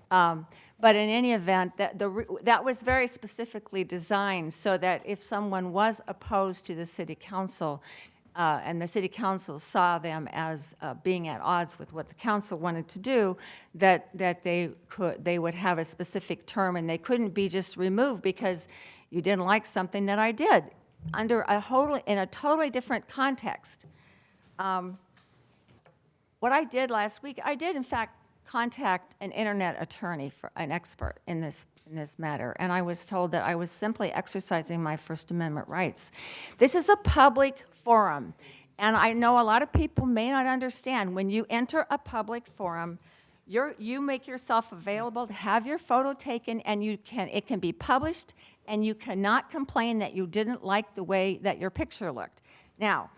P: But in any event, that was very specifically designed so that if someone was opposed to the City Council and the City Council saw them as being at odds with what the council wanted to do, that they would have a specific term and they couldn't be just removed because you didn't like something that I did. in a totally different context. What I did last week, I did in fact contact an internet attorney, for an expert in this matter, and I was told that I was simply exercising my First Amendment rights. This is a public forum, and I know a lot of people may not understand. When you enter a public forum, you make yourself available to have your photo taken, and it can be published, and you cannot complain that you didn't like the way that your picture looked. Now,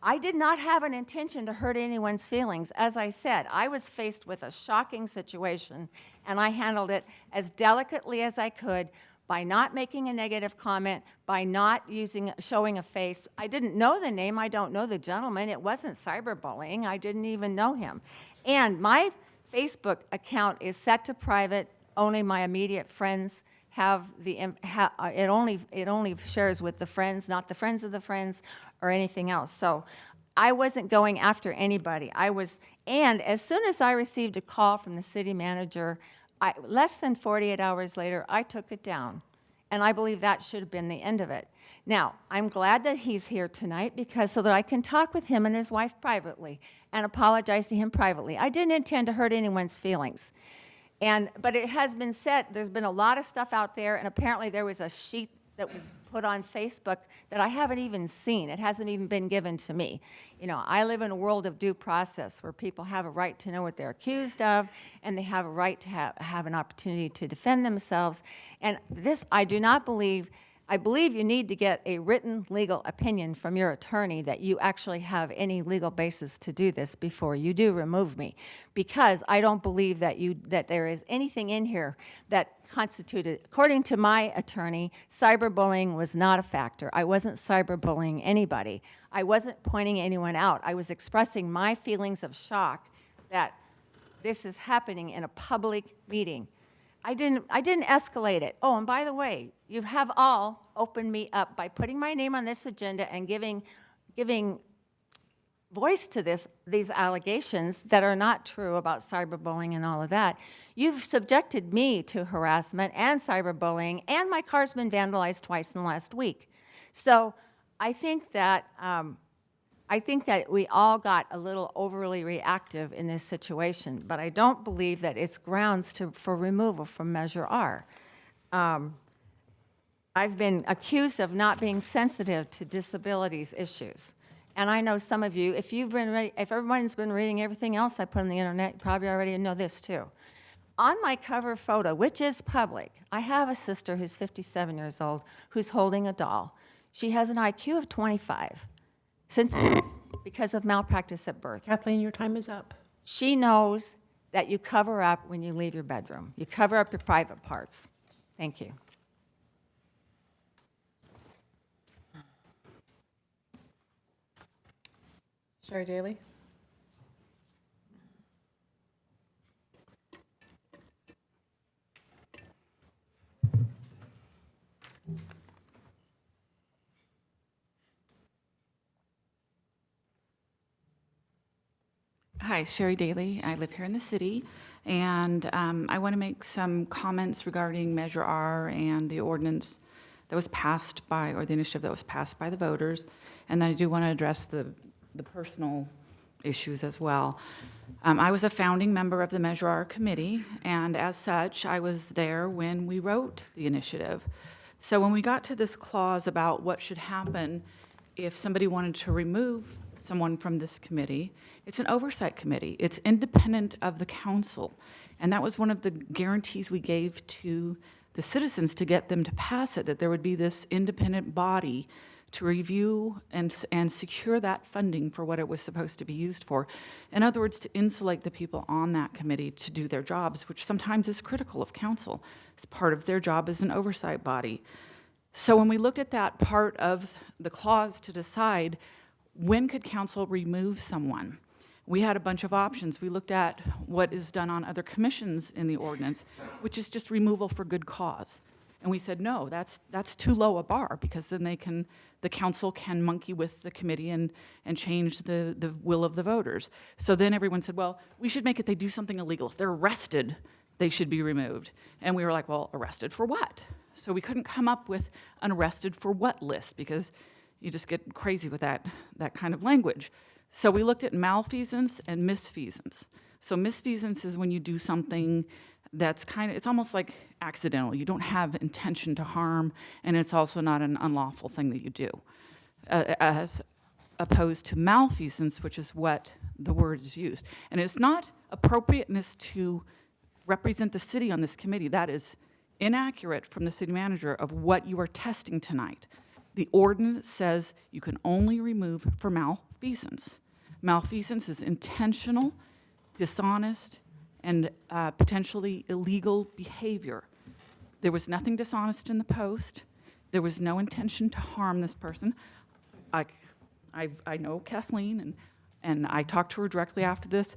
P: I did not have an intention to hurt anyone's feelings. As I said, I was faced with a shocking situation, and I handled it as delicately as I could by not making a negative comment, by not showing a face. I didn't know the name. I don't know the gentleman. It wasn't cyberbullying. I didn't even know him. And my Facebook account is set to private. Only my immediate friends have it only shares with the friends, not the friends of the friends or anything else. So I wasn't going after anybody. And as soon as I received a call from the city manager, less than 48 hours later, I took it down. And I believe that should have been the end of it. Now, I'm glad that he's here tonight so that I can talk with him and his wife privately and apologize to him privately. I didn't intend to hurt anyone's feelings. But it has been said, there's been a lot of stuff out there, and apparently there was a sheet that was put on Facebook that I haven't even seen. It hasn't even been given to me. You know, I live in a world of due process where people have a right to know what they're accused of, and they have a right to have an opportunity to defend themselves. And this, I do not believe, I believe you need to get a written legal opinion from your attorney that you actually have any legal basis to do this before you do remove me, because I don't believe that there is anything in here that constituted, according to my attorney, cyberbullying was not a factor. I wasn't cyberbullying anybody. I wasn't pointing anyone out. I was expressing my feelings of shock that this is happening in a public meeting. I didn't escalate it. Oh, and by the way, you have all opened me up by putting my name on this agenda and giving voice to these allegations that are not true about cyberbullying and all of that. You've subjected me to harassment and cyberbullying, and my car's been vandalized twice in the last week. So I think that we all got a little overly reactive in this situation, but I don't believe that it's grounds for removal from Measure R. I've been accused of not being sensitive to disabilities issues. And I know some of you, if everyone's been reading everything else I put on the internet, you probably already know this too. On my cover photo, which is public, I have a sister who's 57 years old who's holding a doll. She has an IQ of 25 since birth because of malpractice at birth.
C: Kathleen, your time is up.
P: She knows that you cover up when you leave your bedroom. You cover up your private parts. Thank you.
A: Sherry Daly?
M: Hi, Sherry Daly. I live here in the city, and I want to make some comments regarding Measure R and the ordinance that was passed by, or the initiative that was passed by the voters, and then I do want to address the personal issues as well. I was a founding member of the Measure R committee, and as such, I was there when we wrote the initiative. So when we got to this clause about what should happen if somebody wanted to remove someone from this committee, it's an oversight committee. It's independent of the council. And that was one of the guarantees we gave to the citizens to get them to pass it, that there would be this independent body to review and secure that funding for what it was supposed to be used for. In other words, to insulate the people on that committee to do their jobs, which sometimes is critical of council. It's part of their job as an oversight body. So when we looked at that part of the clause to decide when could council remove someone, we had a bunch of options. We looked at what is done on other commissions in the ordinance, which is just removal for good cause. And we said, no, that's too low a bar, because then the council can monkey with the committee and change the will of the voters. So then everyone said, well, we should make it they do something illegal. If they're arrested, they should be removed. And we were like, well, arrested for what? So we couldn't come up with an arrested for what list, because you just get crazy with that kind of language. So we looked at malfeasance and misfeasance. So misfeasance is when you do something that's it's almost like accidental. You don't have intention to harm, and it's also not an unlawful thing that you do. As opposed to malfeasance, which is what the word is used. And it's not appropriateness to represent the city on this committee. That is inaccurate from the city manager of what you are testing tonight. The ordinance says you can only remove for malfeasance. Malfeasance is intentional, dishonest, and potentially illegal behavior. There was nothing dishonest in the post. There was no intention to harm this person. I know Kathleen, and I talked to her directly after this.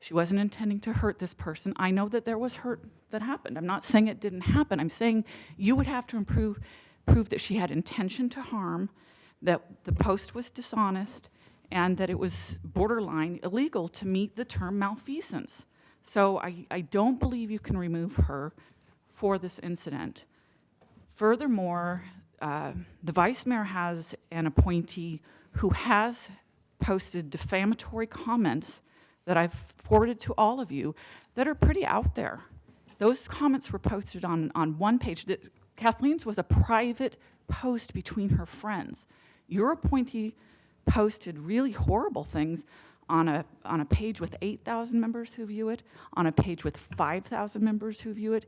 M: She wasn't intending to hurt this person. I know that there was hurt that happened. I'm not saying it didn't happen. I'm saying you would have to prove that she had intention to harm, that the post was dishonest, and that it was borderline illegal to meet the term malfeasance. So I don't believe you can remove her for this incident. Furthermore, the vice mayor has an appointee who has posted defamatory comments that I've forwarded to all of you that are pretty out there. Those comments were posted on one page. Kathleen's was a private post between her friends. Your appointee posted really horrible things on a page with 8,000 members who view it, on a page with 5,000 members who view it,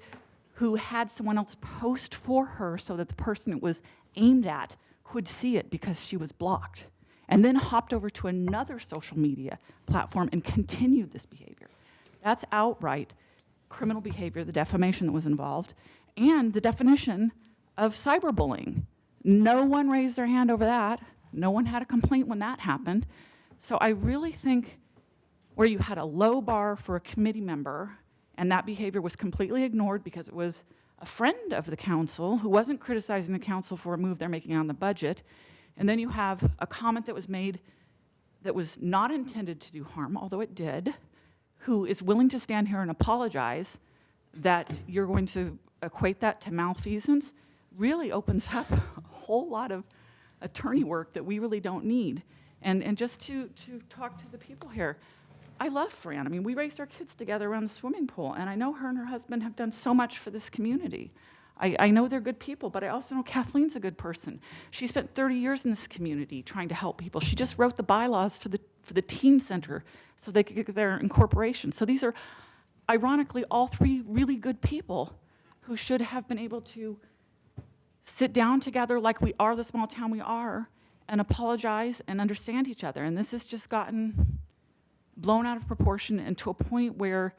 M: who had someone else post for her so that the person it was aimed at could see it because she was blocked, and then hopped over to another social media platform and continued this behavior. That's outright criminal behavior, the defamation that was involved, and the definition of cyberbullying. No one raised their hand over that. No one had a complaint when that happened. So I really think where you had a low bar for a committee member and that behavior was completely ignored because it was a friend of the council who wasn't criticizing the council for a move they're making on the budget, and then you have a comment that was made that was not intended to do harm, although it did, who is willing to stand here and apologize, that you're going to equate that to malfeasance, really opens up a whole lot of attorney work that we really don't need. And just to talk to the people here, I love Fran. I mean, we raised our kids together around the swimming pool, and I know her and her husband have done so much for this community. I know they're good people, but I also know Kathleen's a good person. She spent 30 years in this community trying to help people. She just wrote the bylaws for the teen center so they could get their incorporation. So these are, ironically, all three really good people who should have been able to sit down together like we are the small town we are and apologize and understand each other. And this has just gotten blown out of proportion and to a point where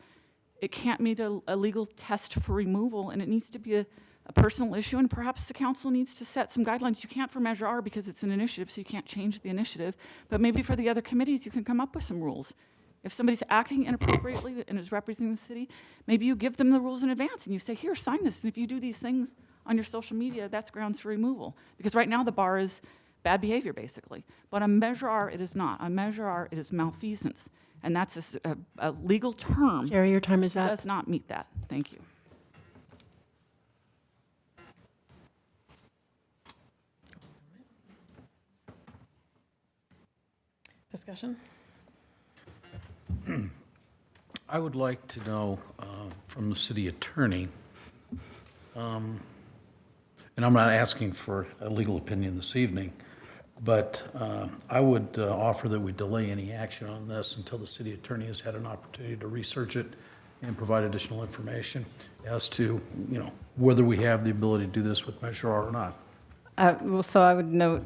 M: it can't meet a legal test for removal, and it needs to be a personal issue, and perhaps the council needs to set some guidelines. You can't for Measure R because it's an initiative, so you can't change the initiative, but maybe for the other committees you can come up with some rules. If somebody's acting inappropriately and is representing the city, maybe you give them the rules in advance and you say, here, sign this, and if you do these things on your social media, that's grounds for removal. Because right now the bar is bad behavior, basically. But on Measure R, it is not. On Measure R, it is malfeasance. And that's a legal term.
C: Jerry, your time is up.
M: Does not meet that. Thank you.
A: Discussion?
J: I would like to know from the city attorney, and I'm not asking for a legal opinion this evening, but I would offer that we delay any action on this until the city attorney has had an opportunity to research it and provide additional information as to, whether we have the ability to do this with Measure R or not.
B: Well, so I would note,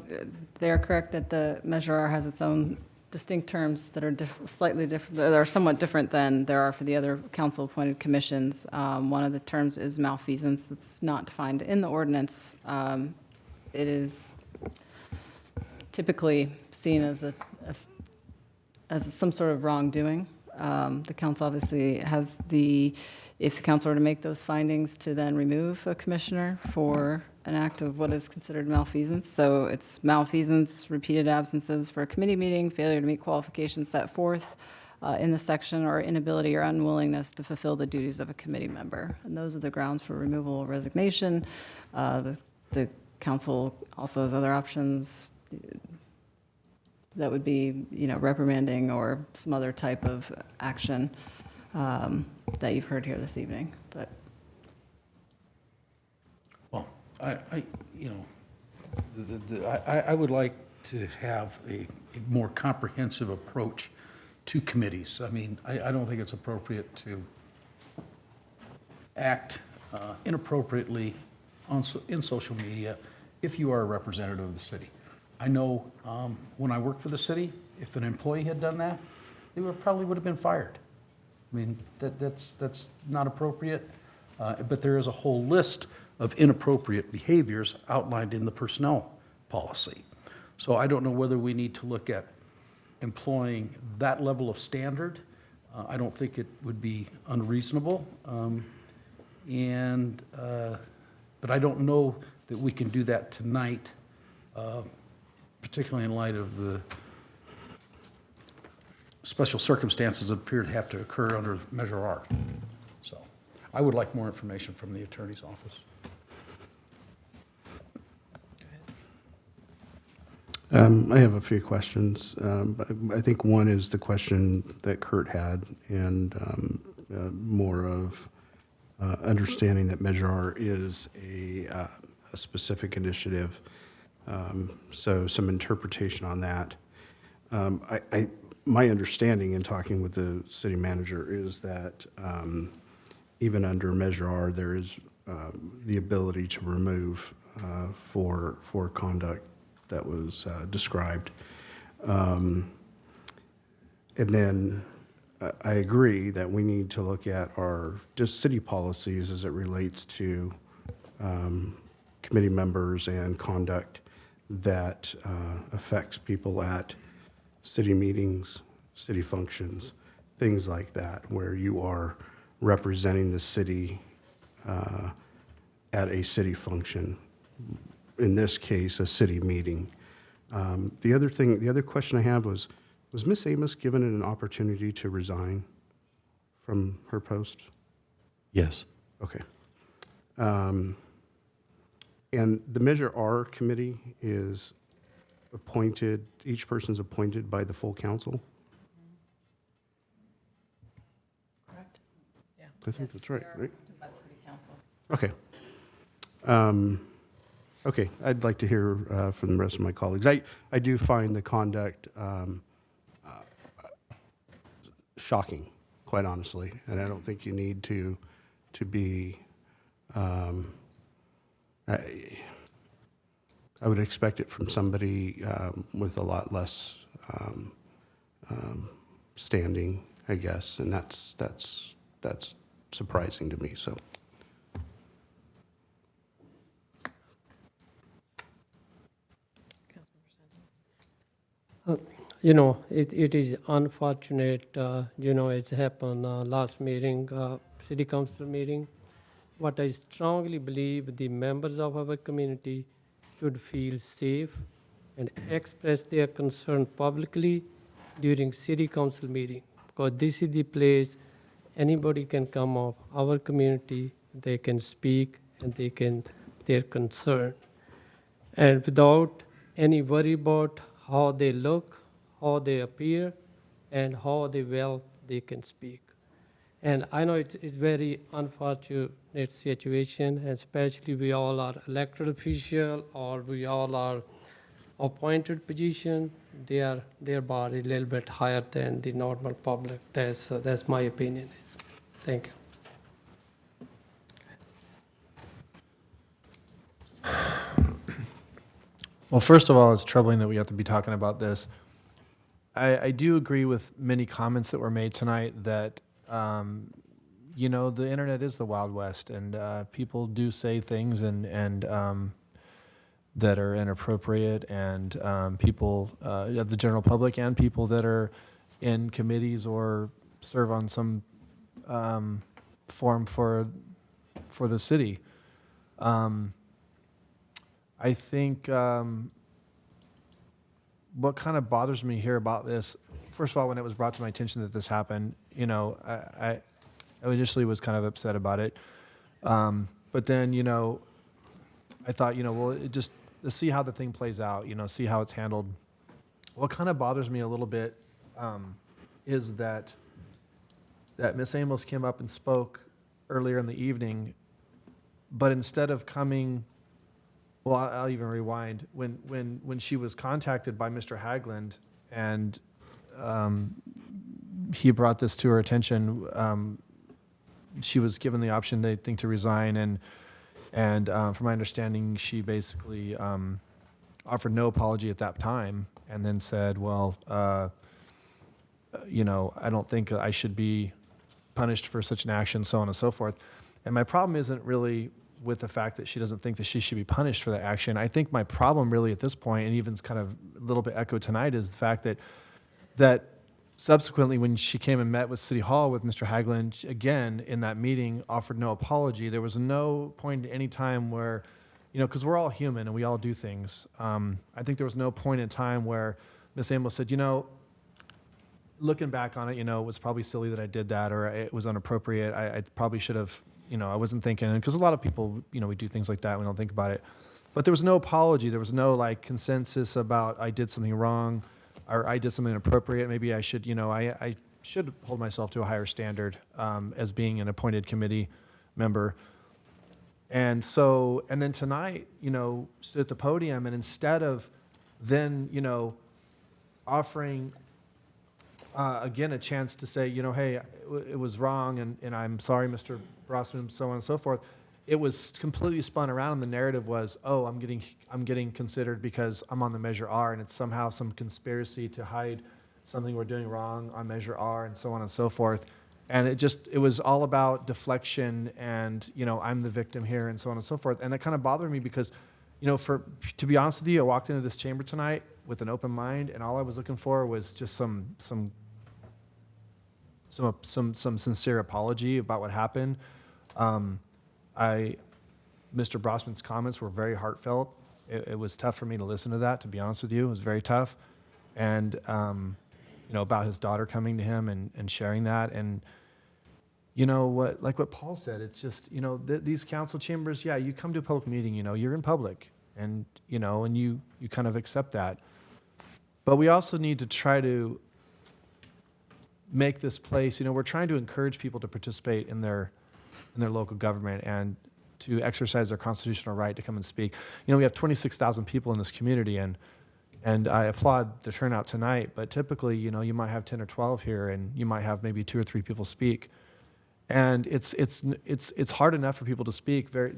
B: they are correct that the Measure R has its own distinct terms that are slightly different, that are somewhat different than there are for the other council-appointed commissions. One of the terms is malfeasance. It's not defined in the ordinance. It is typically seen as as some sort of wrongdoing. The council obviously has if the council were to make those findings, to then remove a commissioner for an act of what is considered malfeasance. So it's malfeasance, repeated absences for a committee meeting, failure to meet qualifications set forth in the section or inability or unwillingness to fulfill the duties of a committee member. And those are the grounds for removal or resignation. The council also has other options that would be, reprimanding or some other type of action that you've heard here this evening. But
J: Well, I would like to have a more comprehensive approach to committees. I mean, I don't think it's appropriate to act inappropriately in social media if you are a representative of the city. I know when I worked for the city, if an employee had done that, they probably would have been fired. I mean, that's not appropriate, but there is a whole list of inappropriate behaviors outlined in the personnel policy. So I don't know whether we need to look at employing that level of standard. I don't think it would be unreasonable. But I don't know that we can do that tonight, particularly in light of the special circumstances that appear to have to occur under Measure R. So I would like more information from the attorney's office.
E: I have a few questions. But I think one is the question that Kurt had, and more of understanding that Measure R is a specific initiative. So some interpretation on that. My understanding in talking with the city manager is that even under Measure R, there is the ability to remove for conduct that was described. And then I agree that we need to look at our just city policies as it relates to committee members and conduct that affects people at city meetings, city functions, things like that, where you are representing the city at a city function. In this case, a city meeting. The other question I have was Ms. Amos given an opportunity to resign from her post?
R: Yes.
E: Okay. And the Measure R committee is appointed, each person's appointed by the full council?
B: correct? Yeah.
E: I think that's right, right?
B: By the city council.
E: Okay. Okay, I'd like to hear from the rest of my colleagues. I do find the conduct shocking, quite honestly, and I don't think you need to be. I would expect it from somebody with a lot less standing, I guess, and that's surprising to me. So.
F: It is unfortunate, it's happened last meeting, city council meeting. What I strongly believe the members of our community should feel safe and express their concern publicly during city council meeting, because this is the place anybody can come up, our community, they can speak and they can, their concern. And without any worry about how they look, how they appear, and how they can speak. And I know it's very unfortunate situation, especially we all are elected official or we all are appointed position. Their bar is a little bit higher than the normal public. That's my opinion. Thank you.
K: Well, first of all, it's troubling that we have to be talking about this. I do agree with many comments that were made tonight that, the internet is the Wild West, and people do say things and that are inappropriate, and people of the general public and people that are in committees or serve on some forum for the city. I think what kind of bothers me here about this first of all, when it was brought to my attention that this happened, you know, I initially was kind of upset about it. But then, you know, I thought, you know, well, let's see how the thing plays out, you know, see how it's handled. What kind of bothers me a little bit is that Miss Amos came up and spoke earlier in the evening, but instead of coming, well, I'll even rewind. When she was contacted by Mr. Hagland and he brought this to her attention, she was given the option, they think, to resign, and from my understanding, she basically offered no apology at that time, and then said, well, you know, I don't think I should be punished for such an action, so on and so forth. And my problem isn't really with the fact that she doesn't think that she should be punished for that action. I think my problem really at this point, and even kind of a little bit echoed tonight, is the fact that subsequently, when she came and met with City Hall with Mr. Hagland, again, in that meeting, offered no apology. There was no point at any time where, you know, because we're all human and we all do things. I think there was no point in time where Ms. Amos said, you know, looking back on it, you know, it was probably silly that I did that, or it was inappropriate. I probably should have, you know, I wasn't thinking, because a lot of people, you know, we do things like that, we don't think about it. But there was no apology. There was no, like, consensus about I did something wrong, or I did something inappropriate. Maybe I should, you know, I should hold myself to a higher standard as being an appointed committee member. And so, and then tonight, you know, stood at the podium, and instead of then, you know, offering, again, a chance to say, you know, hey, it was wrong, and I'm sorry, Mr. Brossman, so on and so forth, it was completely spun around, and the narrative was, oh, I'm getting considered because I'm on the Measure R, and it's somehow some conspiracy to hide something we're doing wrong on Measure R, and so on and so forth. And it was all about deflection and, you know, I'm the victim here, and so on and so forth. And it kind of bothered me because, you know, to be honest with you, I walked into this chamber tonight with an open mind, and all I was looking for was just some sincere apology about what happened. Mr. Brossman's comments were very heartfelt. It was tough for me to listen to that, to be honest with you. It was very tough. And, you know, about his daughter coming to him and sharing that. And, you know, like what Paul said, it's just, you know, these council chambers, yeah, you come to a public meeting, you know, you're in public, and, you know, and you kind of accept that. But we also need to try to make this place, you know, we're trying to encourage people to participate in their local government and to exercise their constitutional right to come and speak. You know, we have 26,000 people in this community, and I applaud the turnout tonight, but typically, you know, you might have 10 or 12 here, and you might have maybe 2 or 3 people speak. And it's hard enough for people to speak. The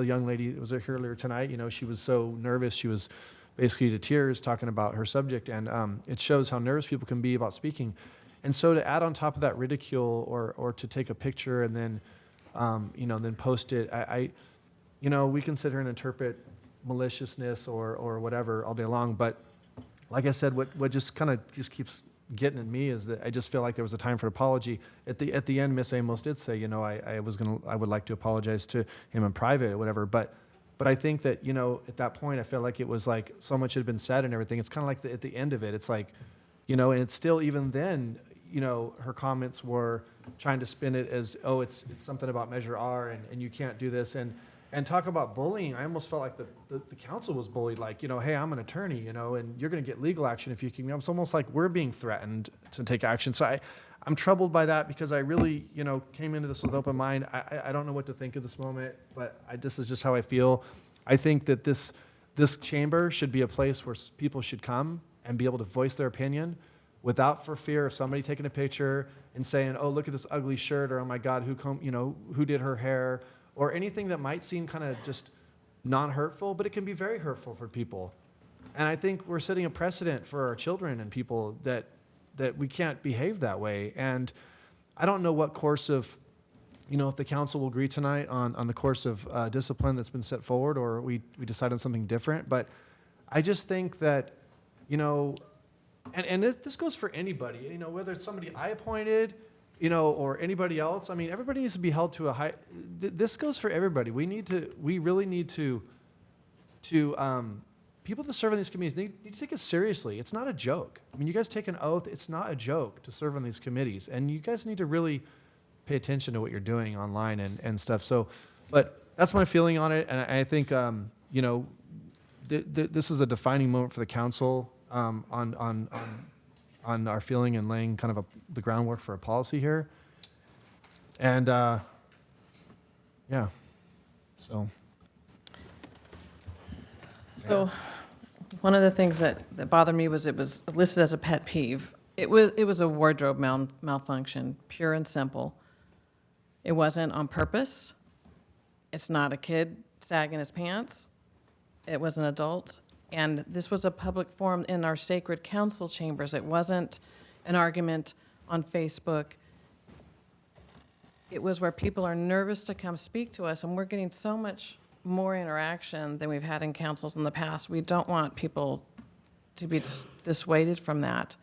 K: young lady that was here earlier tonight, you know, she was so nervous, she was basically to tears talking about her subject, and it shows how nervous people can be about speaking. And so to add on top of that ridicule, or to take a picture and then, you know, then post it, you know, we can sit here and interpret maliciousness or whatever all day long, but like I said, what just kind of just keeps getting at me is that I just feel like there was a time for an apology. At the end, Miss Amos did say, you know, I would like to apologize to him in private or whatever, but I think that, you know, at that point, I felt like it was like so much had been said and everything. It's kind of like at the end of it, it's like, you know, and it's still, even then, you know, her comments were trying to spin it as, oh, it's something about Measure R, and you can't do this, and talk about bullying. I almost felt like the council was bullied, like, you know, hey, I'm an attorney, you know, and you're going to get legal action if you can. It's almost like we're being threatened to take action. So I'm troubled by that, because I really, you know, came into this with open mind. I don't know what to think of this moment, but this is just how I feel. I think that this chamber should be a place where people should come and be able to voice their opinion without for fear of somebody taking a picture and saying, oh, look at this ugly shirt, or oh my God, who did her hair, or anything that might seem kind of just non-hurtful, but it can be very hurtful for people. And I think we're setting a precedent for our children and people that we can't behave that way. And I don't know what course of, you know, if the council will agree tonight on the course of discipline that's been set forward, or we decide on something different. But I just think that, you know, and this goes for anybody, you know, whether it's somebody I appointed, you know, or anybody else. I mean, everybody needs to be held to a high. This goes for everybody. We really need to people that serve on these committees need to take it seriously. It's not a joke. I mean, you guys take an oath. It's not a joke to serve on these committees. And you guys need to really pay attention to what you're doing online and stuff. So, but that's my feeling on it. And I think, you know, this is a defining moment for the council on our feeling and laying kind of the groundwork for a policy here. And, yeah, so.
G: So, one of the things that bothered me was it was listed as a pet peeve. It was a wardrobe malfunction, pure and simple. It wasn't on purpose. It's not a kid sagging his pants. It was an adult. And this was a public forum in our sacred council chambers. It wasn't an argument on Facebook. It was where people are nervous to come speak to us, and we're getting so much more interaction than we've had in councils in the past. We don't want people to be dissuaded from that.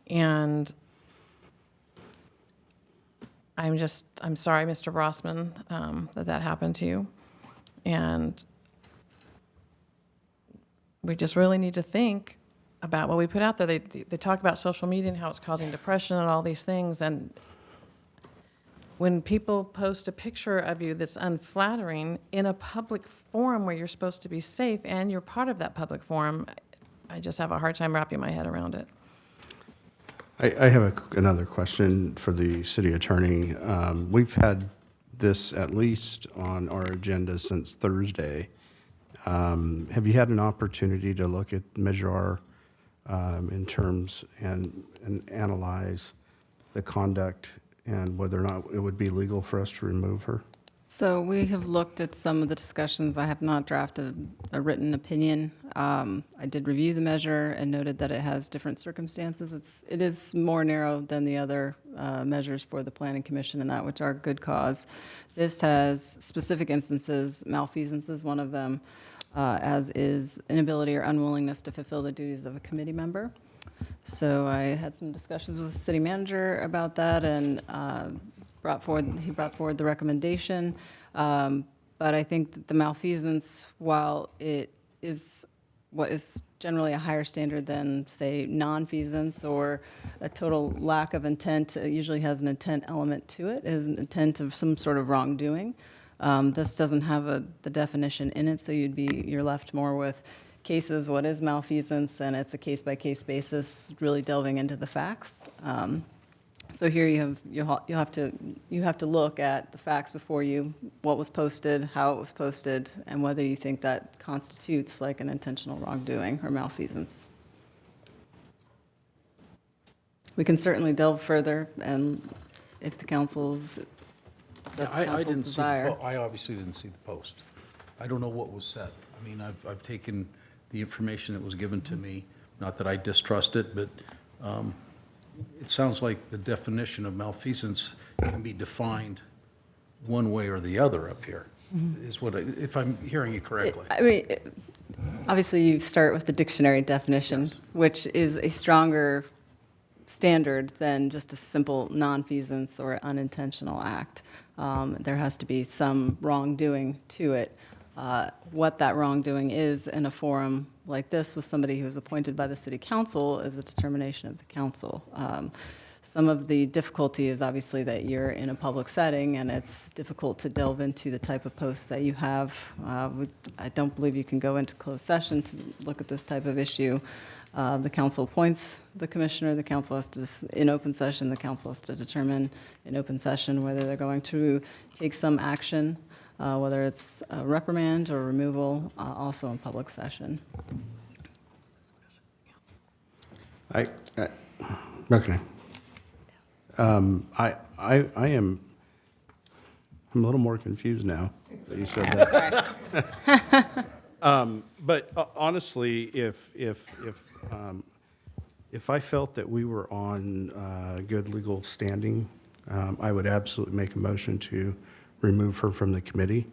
G: And I'm sorry, Mr. Rossman, that happened to you. And we just really need to think about what we put out there. They talk about social media and how it's causing depression and all these things. And when people post a picture of you that's unflattering in a public forum where you're supposed to be safe and you're part of that public forum, I just have a hard time wrapping my head around it.
E: I have another question for the city attorney. We've had this at least on our agenda since Thursday. Have you had an opportunity to look at Measure R in terms and analyze the conduct and whether or not it would be legal for us to remove her?
B: So we have looked at some of the discussions. I have not drafted a written opinion. I did review the measure and noted that it has different circumstances. It is more narrow than the other measures for the Planning Commission and that which are good cause. This has specific instances. Malfeasance is one of them, as is inability or unwillingness to fulfill the duties of a committee member. So I had some discussions with the city manager about that, and he brought forward the recommendation. But I think that the malfeasance, while it is what is generally a higher standard than, say, nonfeasance or a total lack of intent, it usually has an intent element to it, is an intent of some sort of wrongdoing. This doesn't have the definition in it, so you're left more with cases, what is malfeasance, and it's a case-by-case basis, really delving into the facts. So here you'll have to look at the facts before you, what was posted, how it was posted, and whether you think that constitutes like an intentional wrongdoing or malfeasance. We can certainly delve further, and if the council's
J: I didn't
B: desire.
J: see, I obviously didn't see the post. I don't know what was said. I mean, I've taken the information that was given to me, not that I distrust it, but it sounds like the definition of malfeasance can be defined one way or the other up here, is what, if I'm hearing you correctly.
B: I mean, obviously you start with the dictionary definition, yes, which is a stronger standard than just a simple nonfeasance or unintentional act. There has to be some wrongdoing to it. What that wrongdoing is in a forum like this with somebody who's appointed by the city council is a determination of the council. Some of the difficulty is obviously that you're in a public setting and it's difficult to delve into the type of posts that you have. I don't believe you can go into closed session to look at this type of issue. The council appoints the commissioner. The council has to, in open session, the council has to determine in open session whether they're going to take some action, whether it's a reprimand or removal, also in public session.
E: Okay. I'm a little more confused now that you said that. But honestly, if I felt that we were on good legal standing, I would absolutely make a motion to remove her from the committee,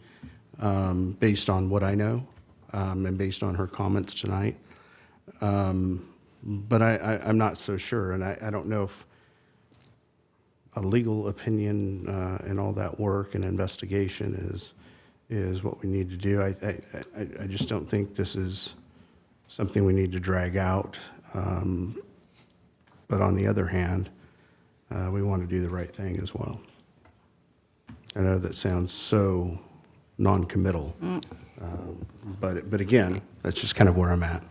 E: based on what I know, and based on her comments tonight. But I'm not so sure, and I don't know if a legal opinion and all that work and investigation is what we need to do. I just don't think this is something we need to drag out. But on the other hand, we want to do the right thing as well. I know that sounds so non-committal, but again, that's just kind of where I'm at.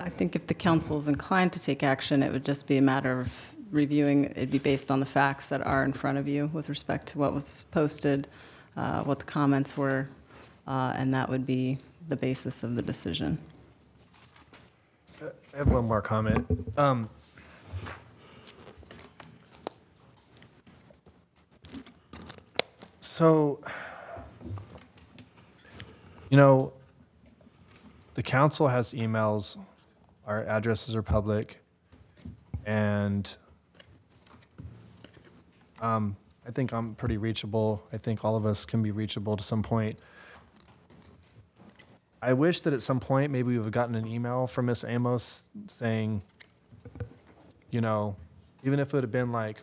B: I think if the council is inclined to take action, it would just be a matter of reviewing, it'd be based on the facts that are in front of you with respect to what was posted, what the comments were, and that would be the basis of the decision.
K: I have one more comment. So, the council has emails, our addresses are public, and I think I'm pretty reachable. I think all of us can be reachable to some point. I wish that at some point, maybe we would have gotten an email from Ms. Amos saying, even if it would have been like,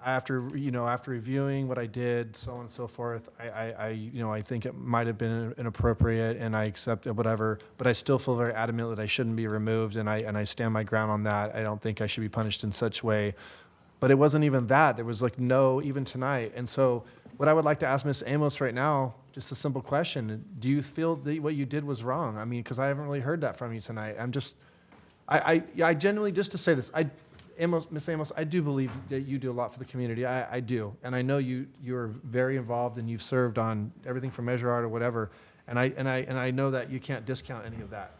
K: after reviewing what I did, so on and so forth, I think it might have been inappropriate and I accept it, whatever, but I still feel very adamant that I shouldn't be removed and I stand my ground on that. I don't think I should be punished in such way. But it wasn't even that. There was like no, even tonight. And so what I would like to ask Ms. Amos right now, just a simple question. Do you feel that what you did was wrong? I mean, because I haven't really heard that from you tonight. I genuinely, just to say this, Ms. Amos, I do believe that you do a lot for the community. I do. And I know you're very involved and you've served on everything from Measure Art or whatever. And I know that you can't discount any of that.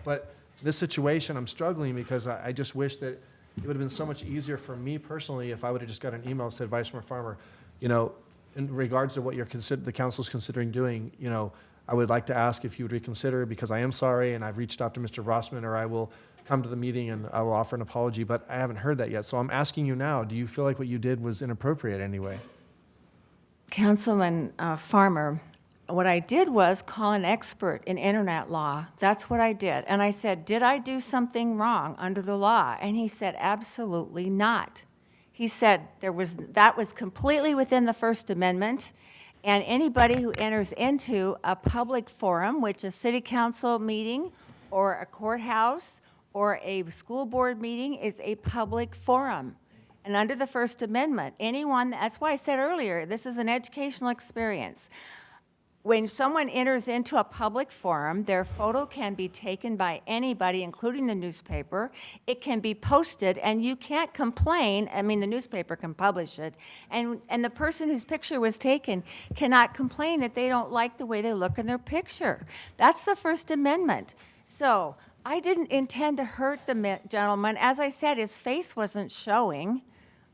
K: But this situation, I'm struggling because I just wish that it would have been so much easier for me personally if I would have just got an email that said, Vice Mayor Farmer, in regards to what the council's considering doing, I would like to ask if you would reconsider because I am sorry and I've reached out to Mr. Rossman or I will come to the meeting and I will offer an apology, but I haven't heard that yet. So I'm asking you now, do you feel like what you did was inappropriate anyway?
P: Councilman Farmer, what I did was call an expert in internet law. That's what I did. And I said, did I do something wrong under the law? And he said, absolutely not. He said that was completely within the First Amendment, and anybody who enters into a public forum, which a city council meeting or a courthouse or a school board meeting is a public forum. And under the First Amendment, that's why I said earlier, this is an educational experience. When someone enters into a public forum, their photo can be taken by anybody, including the newspaper. It can be posted, and you can't complain. I mean, the newspaper can publish it, and the person whose picture was taken cannot complain that they don't like the way they look in their picture. That's the First Amendment. So I didn't intend to hurt the gentleman. As I said, his face wasn't showing.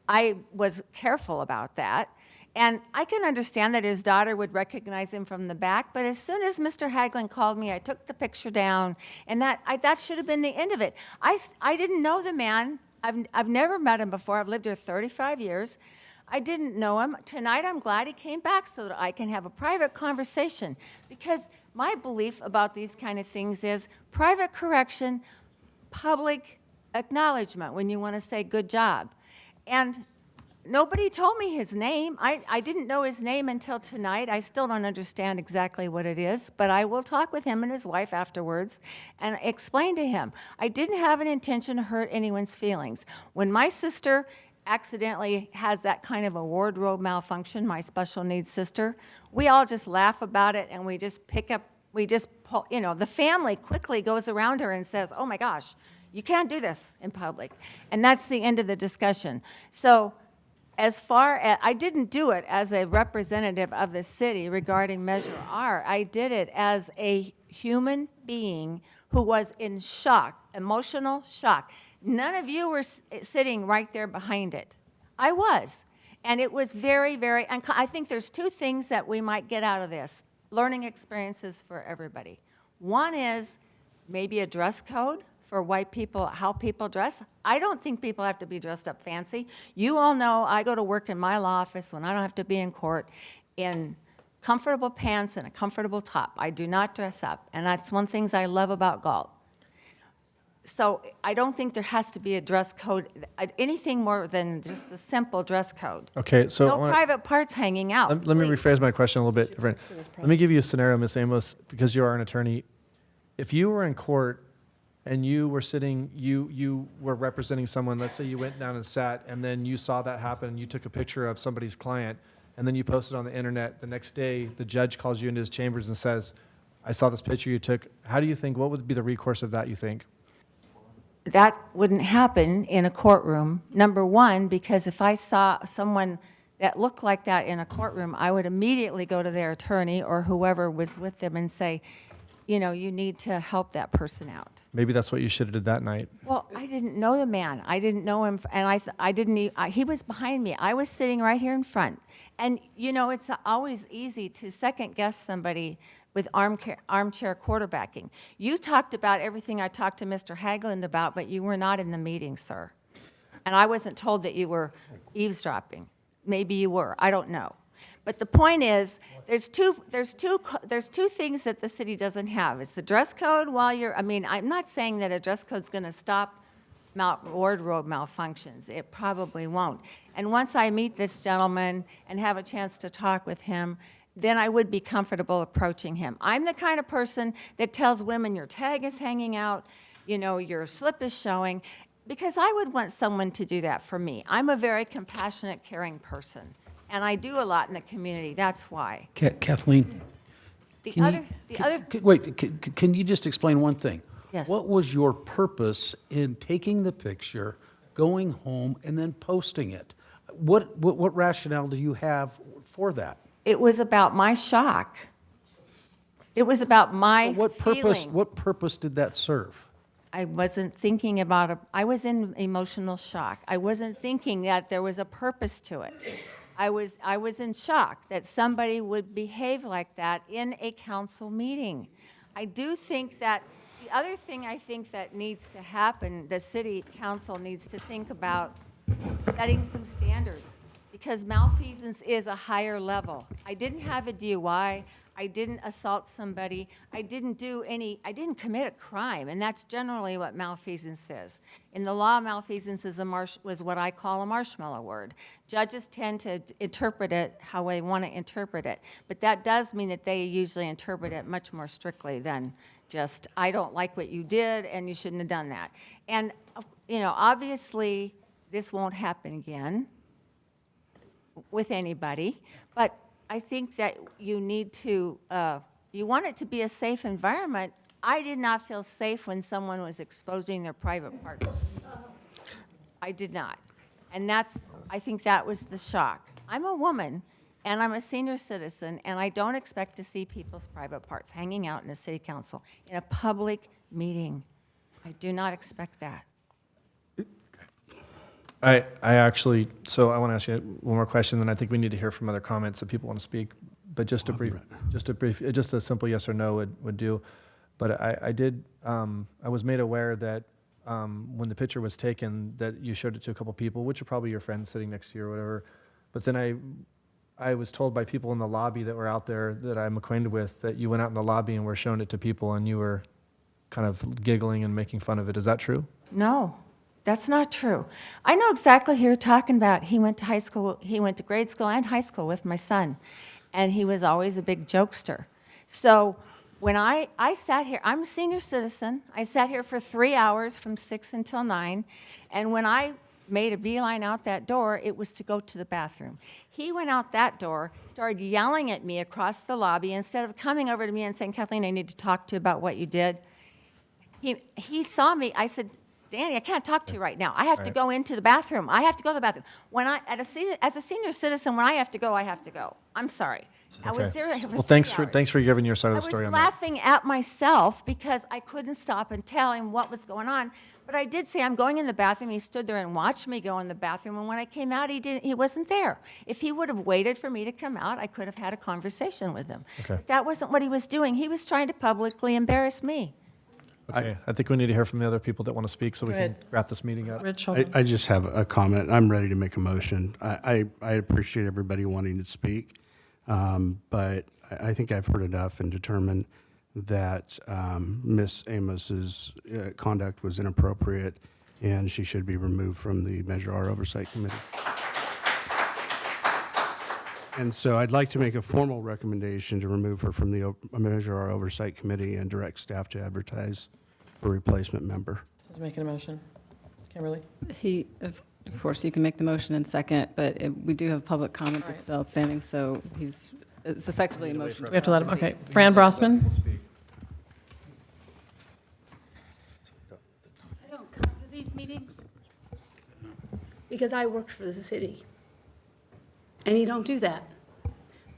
P: I was careful about that. And I can understand that his daughter would recognize him from the back, but as soon as Mr. Haglund called me, I took the picture down, and that should have been the end of it. I didn't know the man. I've never met him before. I've lived here 35 years. I didn't know him. Tonight, I'm glad he came back so that I can have a private conversation, because my belief about these kind of things is private correction, public acknowledgement when you want to say good job. And nobody told me his name. I didn't know his name until tonight. I still don't understand exactly what it is, but I will talk with him and his wife afterwards and explain to him. I didn't have an intention to hurt anyone's feelings. When my sister accidentally has that kind of a wardrobe malfunction, my special needs sister, we all just laugh about it and we just pull, the family quickly goes around her and says, oh my gosh, you can't do this in public. And that's the end of the discussion. So as far as, I didn't do it as a representative of the city regarding Measure R. I did it as a human being who was in shock, emotional shock. None of you were sitting right there behind it. I was. And it was very, very, and I think there's two things that we might get out of this, learning experiences for everybody. One is maybe a dress code for white people, how people dress. I don't think people have to be dressed up fancy. You all know I go to work in my law office when I don't have to be in court in comfortable pants and a comfortable top. I do not dress up, and that's one of the things I love about Galt. So I don't think there has to be a dress code, anything more than just the simple dress code.
K: Okay, so I
P: No
K: wanna-
P: private parts hanging out.
K: Let me
P: please.
K: rephrase my question a little bit different. Let me give you a scenario, Ms. Amos, because you are an attorney. If you were in court and you were sitting, you were representing someone, let's say you went down and sat, and then you saw that happen, and you took a picture of somebody's client, and then you posted on the internet, the next day, the judge calls you into his chambers and says, I saw this picture you took. How do you think, what would be the recourse of that, you think?
P: That wouldn't happen in a courtroom. Number one, because if I saw someone that looked like that in a courtroom, I would immediately go to their attorney or whoever was with them and say, you know, you need to help that person out.
K: Maybe that's what you should have did that night.
P: Well, I didn't know the man. I didn't know him, and I didn't. He was behind me. I was sitting right here in front. And you know, it's always easy to second guess somebody with armchair quarterbacking. You talked about everything I talked to Mr. Haglund about, but you were not in the meeting, sir. And I wasn't told that you were eavesdropping. Maybe you were. I don't know. But the point is, there's two things that the city doesn't have. It's the dress code while you're, I mean, I'm not saying that a dress code's going to stop wardrobe malfunctions. It probably won't. And once I meet this gentleman and have a chance to talk with him, then I would be comfortable approaching him. I'm the kind of person that tells women your tag is hanging out, you know, your slip is showing, because I would want someone to do that for me. I'm a very compassionate, caring person. And I do a lot in the community, that's why.
J: Kathleen? Can you just explain one thing?
P: Yes.
J: What was your purpose in taking the picture, going home, and then posting it? What rationale do you have for that?
P: It was about my shock. It was about my feeling.
J: What purpose did that serve?
P: I wasn't thinking about it. I was in emotional shock. I wasn't thinking that there was a purpose to it. I was in shock that somebody would behave like that in a council meeting. I do think that the other thing I think that needs to happen, the city council needs to think about setting some standards, because malfeasance is a higher level. I didn't have a DUI. I didn't assault somebody. I didn't commit a crime, and that's generally what malfeasance is. In the law, malfeasance was what I call a marshmallow word. Judges tend to interpret it how they want to interpret it, but that does mean that they usually interpret it much more strictly than just, I don't like what you did, and you shouldn't have done that. And, you know, obviously, this won't happen again with anybody, but I think that you need to, you want it to be a safe environment. I did not feel safe when someone was exposing their private parts. I did not. And I think that was the shock. I'm a woman, and I'm a senior citizen, and I don't expect to see people's private parts hanging out in the city council in a public meeting. I do not expect that.
K: I actually, so I want to ask you one more question, then I think we need to hear from other comments that people want to speak. But just a simple yes or no would do. But I was made aware that when the picture was taken, that you showed it to a couple people, which are probably your friends sitting next to you or whatever. But then I was told by people in the lobby that were out there that I'm acquainted with that you went out in the lobby and were showing it to people and you were kind of giggling and making fun of it. Is that true?
P: No. That's not true. I know exactly who you're talking about. He went to high school, he went to grade school and high school with my son, and he was always a big jokester. So when I sat here, I'm a senior citizen. I sat here for 3 hours from 6 until 9, and when I made a beeline out that door, it was to go to the bathroom. He went out that door, started yelling at me across the lobby. Instead of coming over to me and saying, Kathleen, I need to talk to you about what you did, he saw me. I said, Danny, I can't talk to you right now. I have to go into the bathroom. I have to go to the bathroom. As a senior citizen, when I have to go, I have to go. I'm sorry. I was there for 3
K: Well,
P: hours.
K: thanks for giving your side of the story
P: I
K: on
P: was
K: that.
P: laughing at myself because I couldn't stop and tell him what was going on. But I did say, I'm going in the bathroom. He stood there and watched me go in the bathroom. And when I came out, he wasn't there. If he would have waited for me to come out, I could have had a conversation with him.
K: Okay.
P: But that wasn't what he was doing. He was trying to publicly embarrass me.
K: Okay, I think we need to hear from the other people that want to speak so we can wrap this meeting up.
G: Rich,
E: I just have a comment. I'm ready to make a motion. I appreciate everybody wanting to speak, but I think I've heard enough and determined that Ms. Amos's conduct was inappropriate, and she should be removed from the Measure R Oversight Committee. And so I'd like to make a formal recommendation to remove her from the Measure R Oversight Committee and direct staff to advertise for replacement member.
G: Who's making a motion? Kimberly?
B: Of course, you can make the motion in second, but we do have public comment that's still outstanding, so it's effectively a motion.
G: We have to let him, okay. Fran Brossman?
H: I don't come to these meetings because I work for the city. And you don't do that.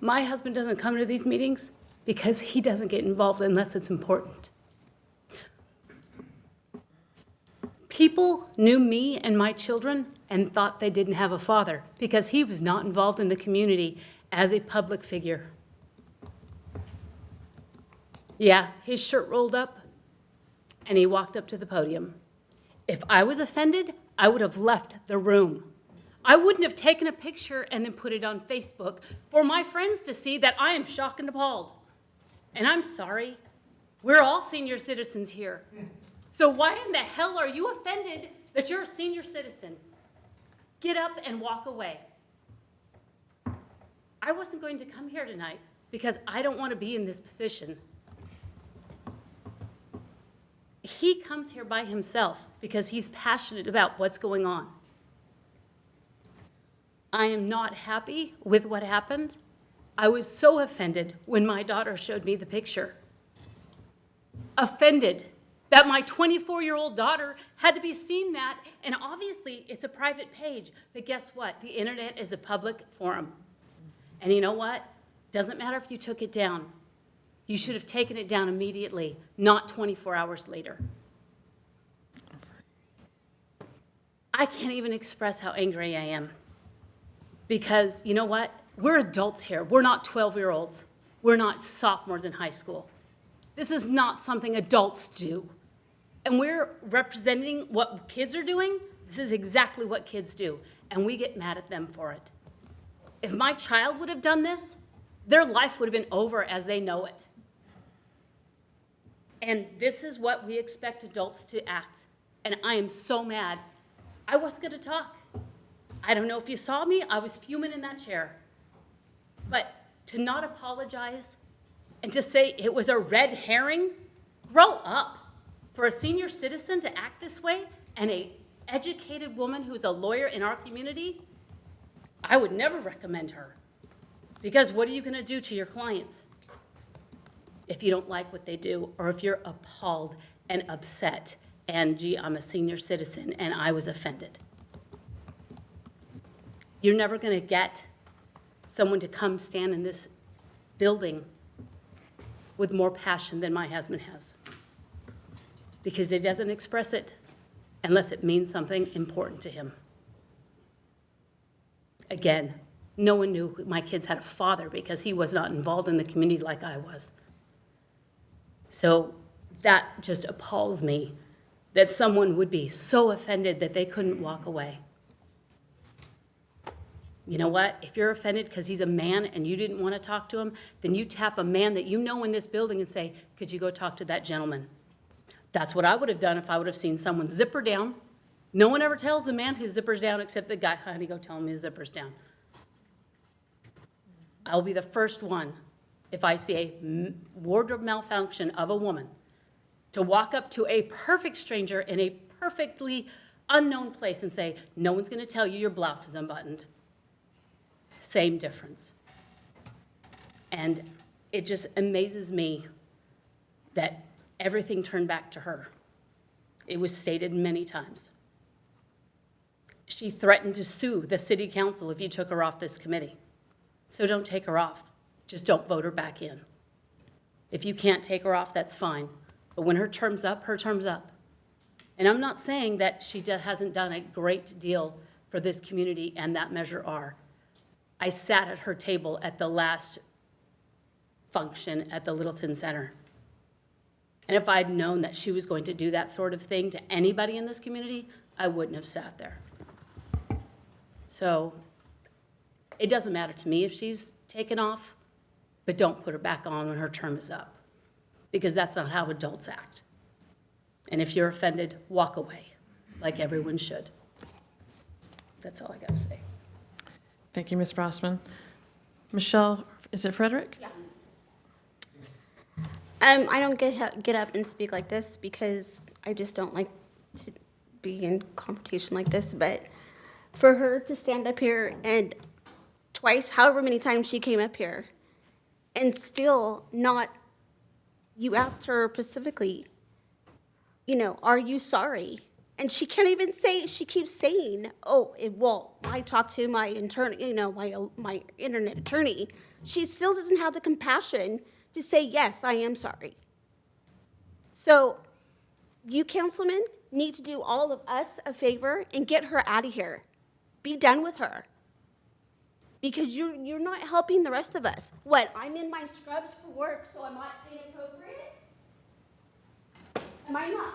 H: My husband doesn't come to these meetings because he doesn't get involved unless it's important. People knew me and my children and thought they didn't have a father because he was not involved in the community as a public figure. Yeah, his shirt rolled up and he walked up to the podium. If I was offended, I would have left the room. I wouldn't have taken a picture and then put it on Facebook for my friends to see that I am shocked and appalled. And I'm sorry, we're all senior citizens here. So why in the hell are you offended that you're a senior citizen? Get up and walk away. I wasn't going to come here tonight because I don't want to be in this position. He comes here by himself because he's passionate about what's going on. I am not happy with what happened. I was so offended when my daughter showed me the picture. Offended that my 24-year-old daughter had to be seen that, and obviously it's a private page, but guess what? The internet is a public forum. And you know what? Doesn't matter if you took it down. You should have taken it down immediately, not 24 hours later. I can't even express how angry I am. Because, you know what? We're adults here. We're not 12-year-olds. We're not sophomores in high school. This is not something adults do. And we're representing what kids are doing. This is exactly what kids do. And we get mad at them for it. If my child would have done this, their life would have been over as they know it. And this is what we expect adults to act. And I am so mad. I wasn't going to talk. I don't know if you saw me, I was fuming in that chair. But to not apologize and to say it was a red herring, grow up. For a senior citizen to act this way and an educated woman who's a lawyer in our community, I would never recommend her. Because what are you going to do to your clients if you don't like what they do, or if you're appalled and upset and, gee, I'm a senior citizen and I was offended? You're never going to get someone to come stand in this building with more passion than my husband has. Because he doesn't express it unless it means something important to him. Again, no one knew my kids had a father because he was not involved in the community like I was. So that just appalls me that someone would be so offended that they couldn't walk away. You know what? If you're offended because he's a man and you didn't want to talk to him, then you tap a man that you know in this building and say, could you go talk to that gentleman? That's what I would have done if I would have seen someone zipper down. No one ever tells the man his zipper's down except the guy, honey, go tell him his zipper's down. I'll be the first one, if I see a wardrobe malfunction of a woman, to walk up to a perfect stranger in a perfectly unknown place and say, no one's going to tell you your blouse is unbuttoned. Same difference. And it just amazes me that everything turned back to her. It was stated many times. She threatened to sue the city council if you took her off this committee. So don't take her off. Just don't vote her back in. If you can't take her off, that's fine. But when her term's up, her term's up. And I'm not saying that she hasn't done a great deal for this community and that Measure R. I sat at her table at the last function at the Littleton Center. And if I'd known that she was going to do that sort of thing to anybody in this community, I wouldn't have sat there. So it doesn't matter to me if she's taken off, but don't put her back on when her term is up. because that's not how adults act. And if you're offended, walk away, like everyone should. That's all I got to say.
G: Thank you, Ms. Brossman. Michelle, is it Frederick?
I: Yeah. I don't get up and speak like this because I just don't like to be in confrontation like this, but for her to stand up here and twice, however many times she came up here, and still not, you asked her specifically, you know, are you sorry? And she can't even say, she keeps saying, oh, well, I talked to my attorney, you know, my internet attorney. She still doesn't have the compassion to say, yes, I am sorry. So you, councilmen, need to do all of us a favor and get her out of here. Be done with her. Because you're not helping the rest of us. What, I'm in my scrubs for work, so I'm not inappropriate? Am I not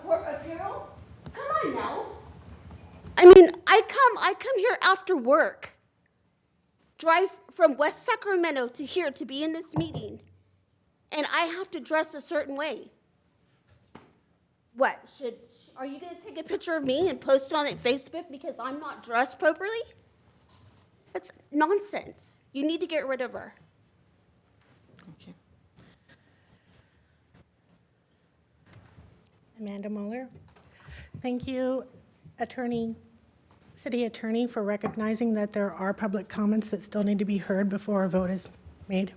I: apparel? Come on now. I mean, I come here after work. Drive from West Sacramento to here to be in this meeting, and I have to dress a certain way. What, are you going to take a picture of me and post it on Facebook because I'm not dressed properly? That's nonsense. You need to get rid of her.
G: Okay.
Q: Amanda Mueller. Thank you, City Attorney, for recognizing that there are public comments that still need to be heard before a vote is made.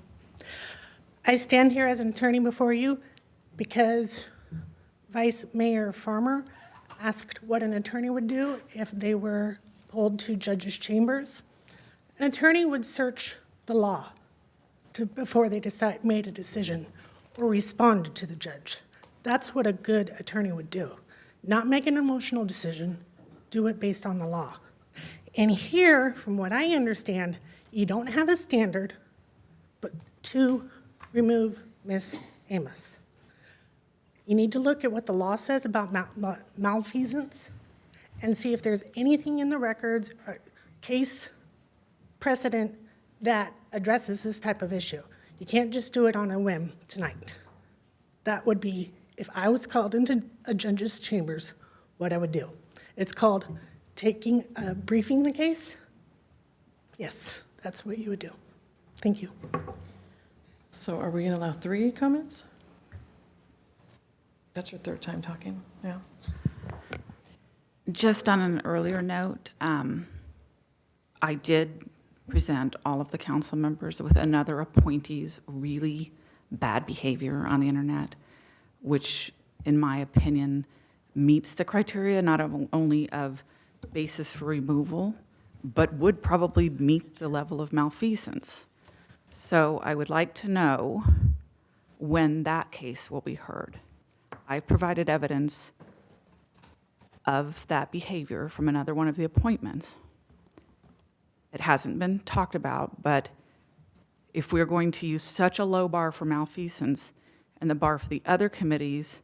Q: I stand here as an attorney before you because Vice Mayor Farmer asked what an attorney would do if they were pulled to judges' chambers. An attorney would search the law before they made a decision or responded to the judge. That's what a good attorney would do. Not make an emotional decision, do it based on the law. And here, from what I understand, you don't have a standard, but to remove Ms. Amos. You need to look at what the law says about malfeasance and see if there's anything in the records, or case precedent that addresses this type of issue. You can't just do it on a whim tonight. That would be, if I was called into a judge's chambers, what I would do. It's called briefing the case. Yes, that's what you would do. Thank you.
G: So are we going to allow 3 comments? That's your 3rd time talking, yeah.
M: Just on an earlier note, I did present all of the council members with another appointee's really bad behavior on the internet, which, in my opinion, meets the criteria not only of basis for removal, but would probably meet the level of malfeasance. So I would like to know when that case will be heard. I provided evidence of that behavior from another one of the appointments. It hasn't been talked about, but if we're going to use such a low bar for malfeasance and the bar for the other committees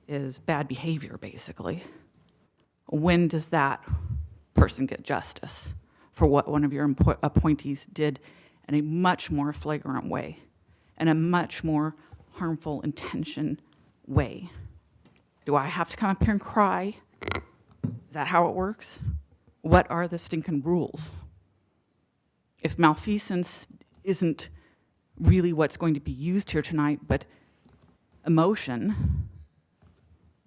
M: is bad behavior, basically, when does that person get justice for what one of your appointees did in a much more flagrant way, in a much more harmful intention way? Do I have to come up here and cry? Is that how it works? What are the stinking rules? If malfeasance isn't really what's going to be used here tonight, but emotion,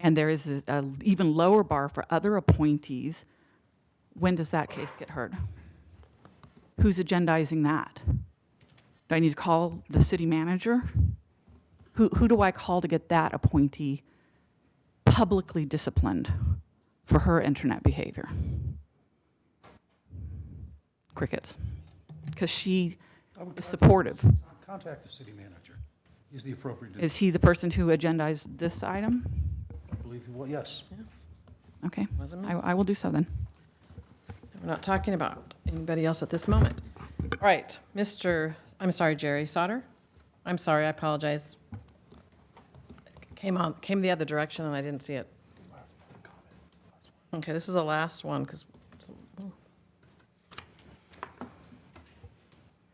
M: and there is an even lower bar for other appointees, when does that case get heard? Who's agendizing that? Do I need to call the city manager? Who do I call to get that appointee publicly disciplined for her internet behavior? Crickets. Because she is supportive.
J: Contact the city manager. He's the appropriate.
M: Is he the person who agendized this item?
J: I believe he will, yes.
M: Okay,
G: Wasn't me.
M: I will do so then.
G: We're not talking about anybody else at this moment. All right, I'm sorry, Jerry Sauter. I'm sorry, I apologize. Came the other direction and I didn't see it. Okay, this is the last one because.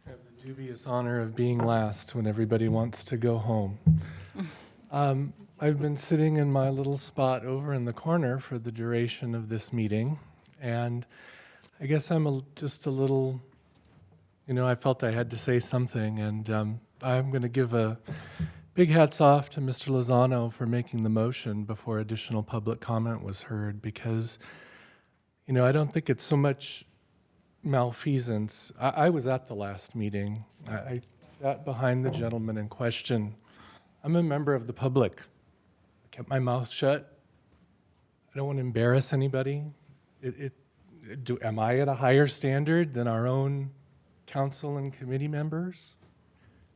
S: I have the dubious honor of being last when everybody wants to go home. I've been sitting in my little spot over in the corner for the duration of this meeting, and I guess I'm just a little, I felt I had to say something, and I'm going to give a big hats off to Mr. Lozano for making the motion before additional public comment was heard, because, I don't think it's so much malfeasance. I was at the last meeting. I sat behind the gentleman in question. I'm a member of the public. I kept my mouth shut. I don't want to embarrass anybody. Am I at a higher standard than our own council and committee members?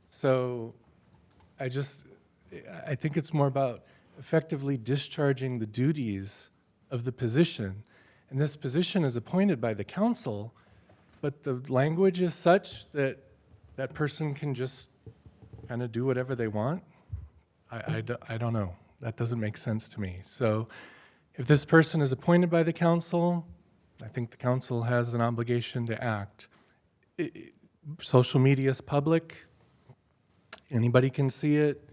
S: So I think it's more about effectively discharging the duties of the position. And this position is appointed by the council, but the language is such that that person can just kind of do whatever they want. I don't know. That doesn't make sense to me. So if this person is appointed by the council, I think the council has an obligation to act. Social media is public. Anybody can see it.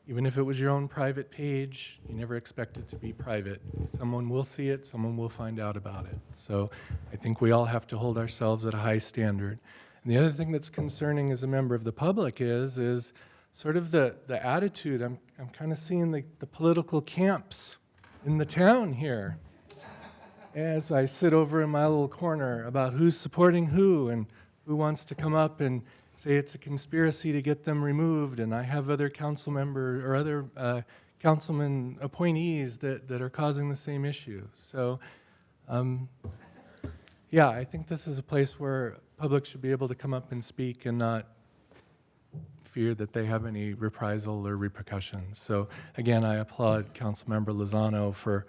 S: Even if it was your own private page, you never expect it to be private. Someone will see it, someone will find out about it. So I think we all have to hold ourselves at a high standard. And the other thing that's concerning as a member of the public is sort of the attitude. I'm kind of seeing the political camps in the town here as I sit over in my little corner about who's supporting who and who wants to come up and say it's a conspiracy to get them removed, and I have other council member or other councilman appointees that are causing the same issue. So, yeah, I think this is a place where public should be able to come up and speak and not fear that they have any reprisal or repercussions. So, again, I applaud Councilmember Lozano for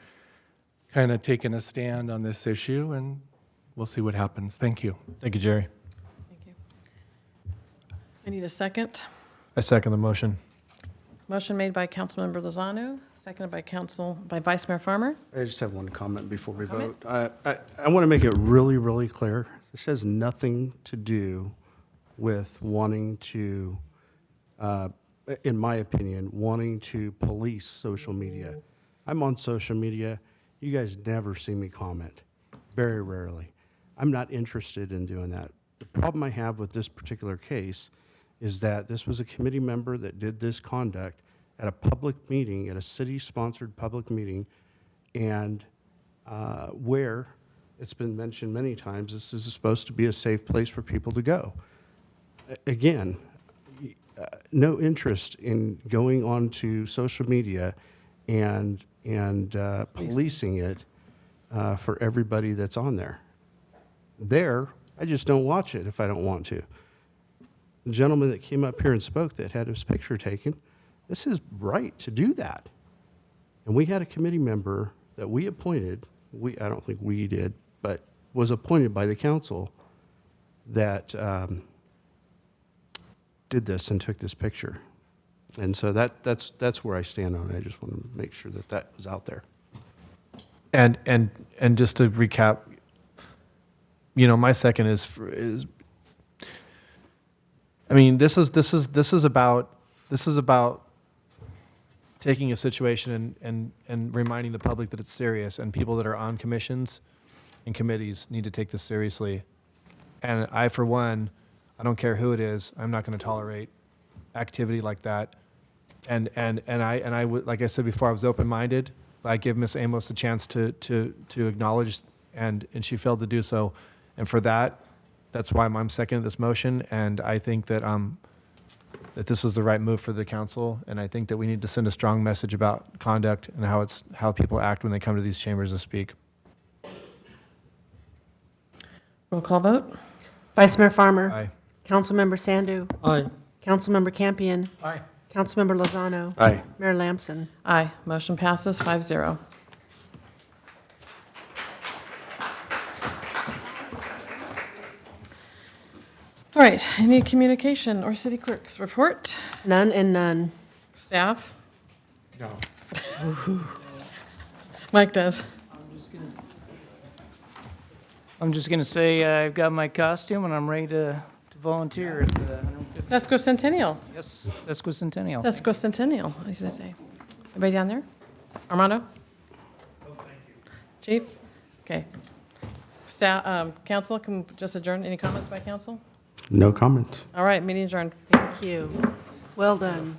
S: kind of taking a stand on this issue, and we'll see what happens. Thank you.
K: Thank you, Jerry.
G: I need a second.
K: I second the motion.
G: Motion made by Councilmember Lozano, seconded by Vice Mayor Farmer.
E: I just have one comment before we
G: Comment?
E: vote. I want to make it really, really clear. This has nothing to do with wanting to, in my opinion, wanting to police social media. I'm on social media. You guys never see me comment, very rarely. I'm not interested in doing that. The problem I have with this particular case is that this was a committee member that did this conduct at a public meeting, at a city-sponsored public meeting, and where, it's been mentioned many times, this is supposed to be a safe place for people to go. Again, no interest in going onto social media and policing it for everybody that's on there. I just don't watch it if I don't want to. The gentleman that came up here and spoke that had his picture taken, this is right to do that. And we had a committee member that we appointed, I don't think we did, but was appointed by the council that did this and took this picture. And so that's where I stand on it. I just want to make sure that that was out there.
K: And just to recap, my second is I mean, this is about taking a situation and reminding the public that it's serious, and people that are on commissions and committees need to take this seriously. And I, for one, I don't care who it is, I'm not going to tolerate activity like that. And I would, like I said before, I was open-minded. I give Ms. Amos a chance to acknowledge, and she failed to do so. And for that's why I'm seconding this motion, and I think that that this is the right move for the council, and I think that we need to send a strong message about conduct and how people act when they come to these chambers to speak.
G: Roll call vote.
C: Vice Mayor Farmer.
K: Aye.
C: Councilmember Sandu.
F: Aye.
C: Councilmember Campion.
K: Aye.
C: Councilmember Lozano.
E: Aye.
C: Mayor Lamson.
G: Aye. Motion passes 5-0. All right, any communication or city clerk's report?
C: None and none.
G: Staff?
T: No.
G: Mike does.
V: I'm just going to say I've got my costume and I'm ready to volunteer at the 150th.
G: Sesquicentennial.
V: Yes, Sesquicentennial.
G: Sesquicentennial, I should say. Anybody down there? Armando? No, thank you. Chief? Okay. Council, can we just adjourn? Any comments by council?
E: No comment.
G: All right, meeting adjourned.
C: Thank you. Well done.